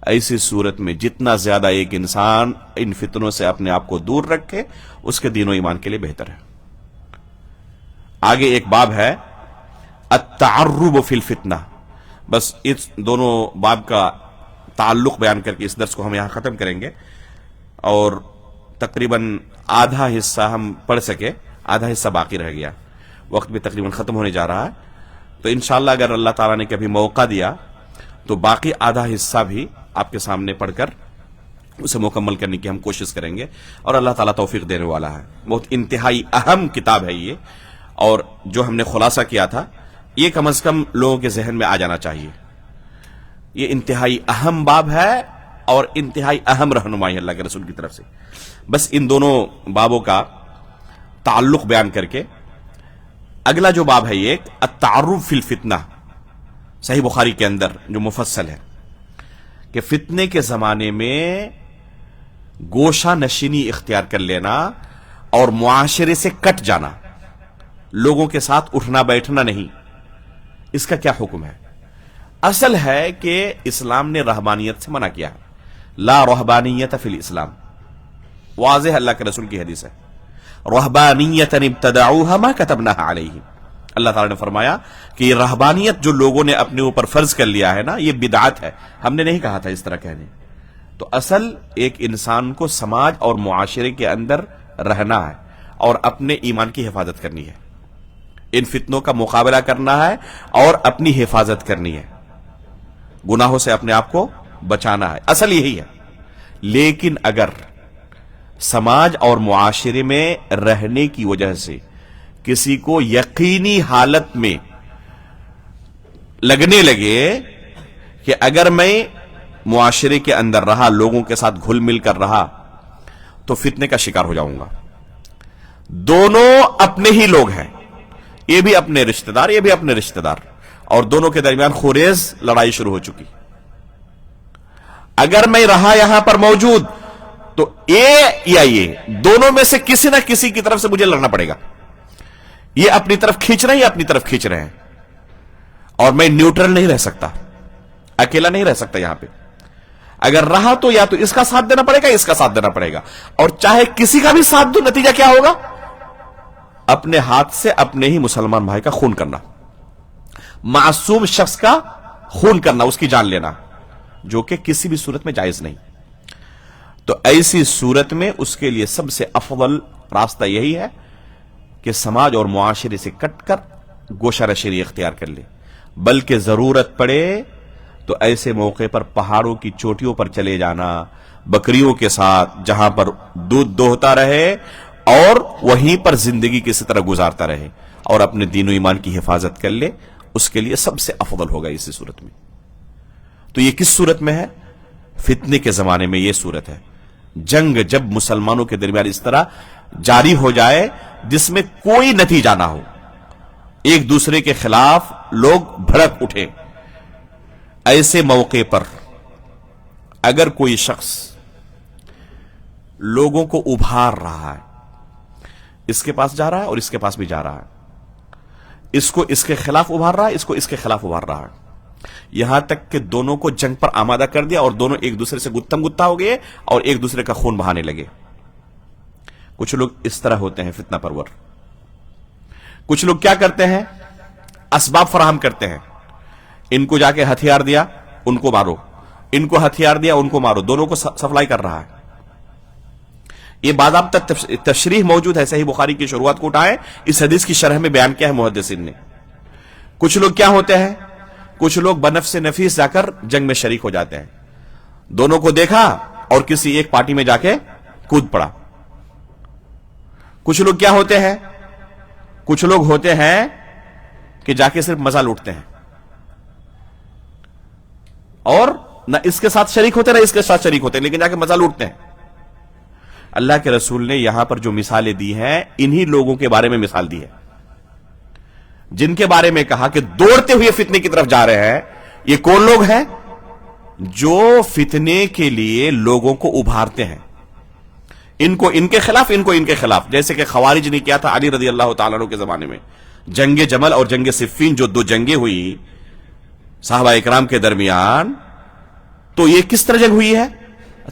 Speaker 1: ایسی صورت میں جتنا زیادہ ایک انسان ان فتنوں سے اپنے آپ کو دور رکھے، اس کے دین و ایمان کے لیے بہتر ہے. آگے ایک باب ہے التعرب فی الفتنہ. بس اس دونوں باب کا تعلق بیان کر کے اس درس کو ہم یہاں ختم کریں گے، اور تقریباً آدھا حصہ ہم پڑھ سکے، آدھا حصہ باقی رہ گیا. وقت بھی تقریباً ختم ہونے جا رہا ہے، تو انشاءاللہ اگر اللہ تعالیٰ نے کبھی موقع دیا تو باقی آدھا حصہ بھی آپ کے سامنے پڑھ کر اسے مکمل کرنے کی ہم کوشش کریں گے، اور اللہ تعالیٰ توفیق دینے والا ہے. بہت انتہائی اہم کتاب ہے یہ، اور جو ہم نے خلاصہ کیا تھا یہ کم از کم لوگوں کے ذہن میں آ جانا چاہیے. یہ انتہائی اہم باب ہے اور انتہائی اہم رہنمائی اللہ کے رسول کی طرف سے. بس ان دونوں بابوں کا تعلق بیان کر کے اگلا جو باب ہے یہ التعرب فی الفتنہ، صحیح بخاری کے اندر جو مفصل ہے کہ فتنے کے زمانے میں گوشہ نشینی اختیار کر لینا اور معاشرے سے کٹ جانا، لوگوں کے ساتھ اٹھنا بیٹھنا نہیں، اس کا کیا حکم ہے؟ اصل ہے کہ اسلام نے رہبانیت سے منع کیا ہے. لا رہبانیت فی الاسلام، واضح اللہ کے رسول کی حدیث ہے. رہبانیت ابتدعوها ما كتبناها علیہم. اللہ تعالیٰ نے فرمایا کہ یہ رہبانیت جو لوگوں نے اپنے اوپر فرض کر لیا ہے نا، یہ بدعت ہے، ہم نے نہیں کہا تھا اس طرح کہنے. تو اصل ایک انسان کو سماج اور معاشرے کے اندر رہنا ہے اور اپنے ایمان کی حفاظت کرنی ہے، ان فتنوں کا مقابلہ کرنا ہے اور اپنی حفاظت کرنی ہے، گناہوں سے اپنے آپ کو بچانا ہے. اصل یہی ہے. لیکن اگر سماج اور معاشرے میں رہنے کی وجہ سے کسی کو یقینی حالت میں لگنے لگے کہ اگر میں معاشرے کے اندر رہا، لوگوں کے ساتھ گھل مل کر رہا تو فتنے کا شکار ہو جاؤں گا، دونوں اپنے ہی لوگ ہیں، یہ بھی اپنے رشتہ دار، یہ بھی اپنے رشتہ دار، اور دونوں کے درمیان خوریز لڑائی شروع ہو چکی، اگر میں رہا یہاں پر موجود تو یہ دونوں میں سے کسی نہ کسی کی طرف سے مجھے لڑنا پڑے گا. یہ اپنی طرف کھینچ رہے ہیں، یہ اپنی طرف کھینچ رہے ہیں، اور میں نیوٹرل نہیں رہ سکتا، اکیلا نہیں رہ سکتا یہاں پہ. اگر رہا تو یا تو اس کا ساتھ دینا پڑے گا، اس کا ساتھ دینا پڑے گا، اور چاہے کسی کا بھی ساتھ دو، نتیجہ کیا ہوگا؟ اپنے ہاتھ سے اپنے ہی مسلمان بھائی کا خون کرنا، معصوم شخص کا خون کرنا، اس کی جان لینا، جو کہ کسی بھی صورت میں جائز نہیں. تو ایسی صورت میں اس کے لیے سب سے افضل راستہ یہی ہے کہ سماج اور معاشرے سے کٹ کر گوشہ نشینی اختیار کر لے، بلکہ ضرورت پڑے تو ایسے موقع پر پہاڑوں کی چوٹیوں پر چلے جانا، بکریوں کے ساتھ جہاں پر دودھ دوہتا رہے اور وہیں پر زندگی کسی طرح گزارتا رہے اور اپنے دین و ایمان کی حفاظت کر لے، اس کے لیے سب سے افضل ہوگا اسی صورت میں. تو یہ کس صورت میں ہے؟ فتنے کے زمانے میں یہ صورت ہے. جنگ جب مسلمانوں کے درمیان اس طرح جاری ہو جائے جس میں کوئی نتیجہ نہ ہو، ایک دوسرے کے خلاف لوگ بھڑک اٹھے، ایسے موقع پر اگر کوئی شخص لوگوں کو ابھار رہا ہے، اس کے پاس جا رہا ہے اور اس کے پاس بھی جا رہا ہے، اس کو اس کے خلاف ابھار رہا ہے، اس کو اس کے خلاف ابھار رہا ہے، یہاں تک کہ دونوں کو جنگ پر آمادہ کر دیا اور دونوں ایک دوسرے سے گتھم گتھا ہو گئے اور ایک دوسرے کا خون بہانے لگے. کچھ لوگ اس طرح ہوتے ہیں فتنہ پرور. کچھ لوگ کیا کرتے ہیں؟ اسباب فراہم کرتے ہیں. ان کو جا کے ہتھیار دیا، ان کو مارو، ان کو ہتھیار دیا، ان کو مارو، دونوں کو سپلائی کر رہا ہے. یہ باضابطہ تشریح موجود ہے، صحیح بخاری کی شروعات کو اٹھائیں، اس حدیث کی شرح میں بیان کیا ہے محدثین نے. کچھ لوگ کیا ہوتے ہیں؟ کچھ لوگ بنفس نفیس جا کر جنگ میں شریک ہو جاتے ہیں. دونوں کو دیکھا اور کسی ایک پارٹی میں جا کے کود پڑا. کچھ لوگ کیا ہوتے ہیں؟ کچھ لوگ ہوتے ہیں کہ جا کے صرف مزہ لوٹتے ہیں اور نہ اس کے ساتھ شریک ہوتے نہ اس کے ساتھ شریک ہوتے، لیکن جا کے مزہ لوٹتے ہیں. اللہ کے رسول نے یہاں پر جو مثالیں دی ہیں انہی لوگوں کے بارے میں مثال دی ہے، جن کے بارے میں کہا کہ دوڑتے ہوئے فتنے کی طرف جا رہے ہیں. یہ کون لوگ ہیں؟ جو فتنے کے لیے لوگوں کو ابھارتے ہیں، ان کو ان کے خلاف، ان کو ان کے خلاف. جیسے کہ خوارج نے کیا تھا علی رضی اللہ تعالیٰ عنہ کے زمانے میں. جنگ جمل اور جنگ صفین جو دو جنگیں ہوئی صحابہ اکرام کے درمیان، تو یہ کس طرح جنگ ہوئی ہے؟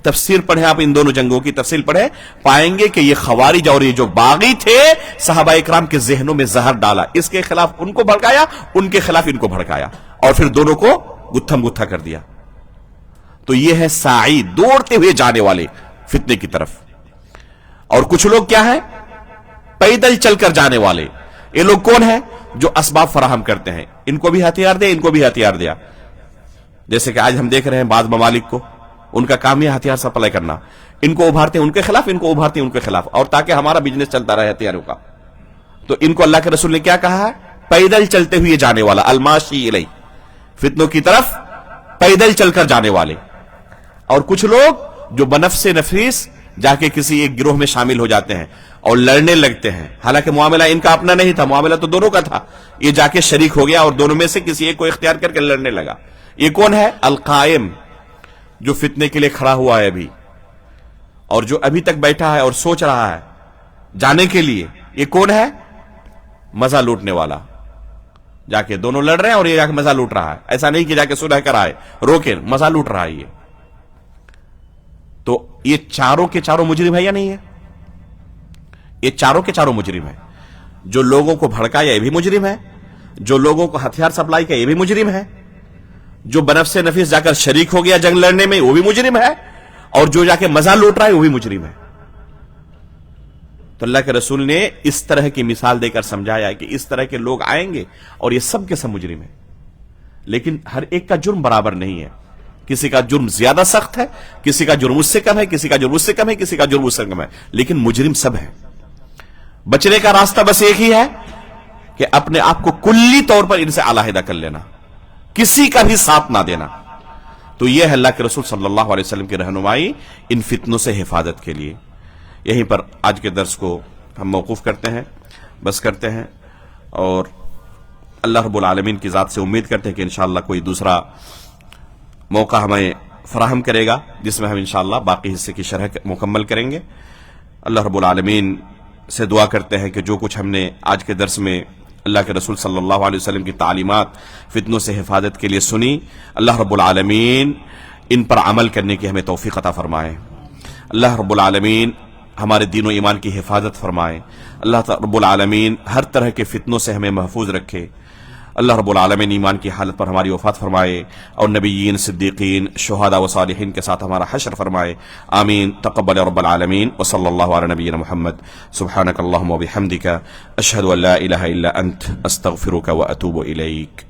Speaker 1: تفسیر پڑھیں آپ، ان دونوں جنگوں کی تفصیل پڑھیں، پائیں گے کہ یہ خوارج اور یہ جو باغی تھے صحابہ اکرام کے ذہنوں میں زہر ڈالا، اس کے خلاف ان کو بھڑکایا، ان کے خلاف ان کو بھڑکایا اور پھر دونوں کو گتھم گتھا کر دیا. تو یہ ہے ساعی، دوڑتے ہوئے جانے والے فتنے کی طرف. اور کچھ لوگ کیا ہیں؟ پیدل چل کر جانے والے. یہ لوگ کون ہیں؟ جو اسباب فراہم کرتے ہیں، ان کو بھی ہتھیار دیا، ان کو بھی ہتھیار دیا. جیسے کہ آج ہم دیکھ رہے ہیں بعض ممالک کو، ان کا کام یہ ہتھیار سپلائی کرنا. ان کو ابھارتے ہیں ان کے خلاف، ان کو ابھارتے ہیں ان کے خلاف، اور تاکہ ہمارا بزنس چلتا رہے ہتھیاروں کا. تو ان کو اللہ کے رسول نے کیا کہا ہے؟ پیدل چلتے ہوئے جانے والا، الماشی الی، فتنوں کی طرف پیدل چل کر جانے والے. اور کچھ لوگ جو بنفس نفیس جا کے کسی ایک گروہ میں شامل ہو جاتے ہیں اور لڑنے لگتے ہیں، حالانکہ معاملہ ان کا اپنا نہیں تھا، معاملہ تو دونوں کا تھا. یہ جا کے شریک ہو گیا اور دونوں میں سے کسی ایک کو اختیار کر کے لڑنے لگا. یہ کون ہے؟ القائم، جو فتنے کے لیے کھڑا ہوا ہے ابھی، اور جو ابھی تک بیٹھا ہے اور سوچ رہا ہے جانے کے لیے. یہ کون ہے؟ مزہ لوٹنے والا. جا کے دونوں لڑ رہے ہیں اور یہ جا کے مزہ لوٹ رہا ہے. ایسا نہیں کہ جا کے سلح کر آئے، روکے، مزہ لوٹ رہا ہے یہ. تو یہ چاروں کے چاروں مجرم ہے یا نہیں ہے؟ یہ چاروں کے چاروں مجرم ہے. جو لوگوں کو بھڑکایا یہ بھی مجرم ہے، جو لوگوں کو ہتھیار سپلائی کیا یہ بھی مجرم ہے، جو بنفس نفیس جا کر شریک ہو گیا جنگ لڑنے میں وہ بھی مجرم ہے، اور جو جا کے مزہ لوٹ رہا ہے وہ بھی مجرم ہے. تو اللہ کے رسول نے اس طرح کی مثال دے کر سمجھایا کہ اس طرح کے لوگ آئیں گے اور یہ سب کے سب مجرم ہیں. لیکن ہر ایک کا جرم برابر نہیں ہے. کسی کا جرم زیادہ سخت ہے، کسی کا جرم اس سے کم ہے، کسی کا جرم اس سے کم ہے، کسی کا جرم اس سے کم ہے، لیکن مجرم سب ہیں. بچنے کا راستہ بس ایک ہی ہے کہ اپنے آپ کو کلی طور پر ان سے علیحدہ کر لینا، کسی کا بھی ساتھ نہ دینا. تو یہ ہے اللہ کے رسول صلی اللہ علیہ وسلم کی رہنمائی ان فتنوں سے حفاظت کے لیے. یہیں پر آج کے درس کو ہم موقوف کرتے ہیں، بس کرتے ہیں، اور اللہ رب العالمین کی ذات سے امید کرتے ہیں کہ انشاءاللہ کوئی دوسرا موقع ہمیں فراہم کرے گا جس میں ہم انشاءاللہ باقی حصے کی شرح مکمل کریں گے. اللہ رب العالمین سے دعا کرتے ہیں کہ جو کچھ ہم نے آج کے درس میں اللہ کے رسول صلی اللہ علیہ وسلم کی تعلیمات فتنوں سے حفاظت کے لیے سنی، اللہ رب العالمین ان پر عمل کرنے کی ہمیں توفیق عطا فرمائے. اللہ رب العالمین ہمارے دین و ایمان کی حفاظت فرمائے. اللہ رب العالمین ہر طرح کے فتنوں سے ہمیں محفوظ رکھے. اللہ رب العالمین ایمان کی حالت پر ہماری وفات فرمائے اور نبیین، صدیقین، شہداء و صالحین کے ساتھ ہمارا حشر فرمائے. آمین. تقبل رب العالمین. وصلی اللہ علی نبینا محمد. سبحانک اللہم و بحمدک، اشہد ان لا الہ الا انت، استغفرک و اتوب الیک.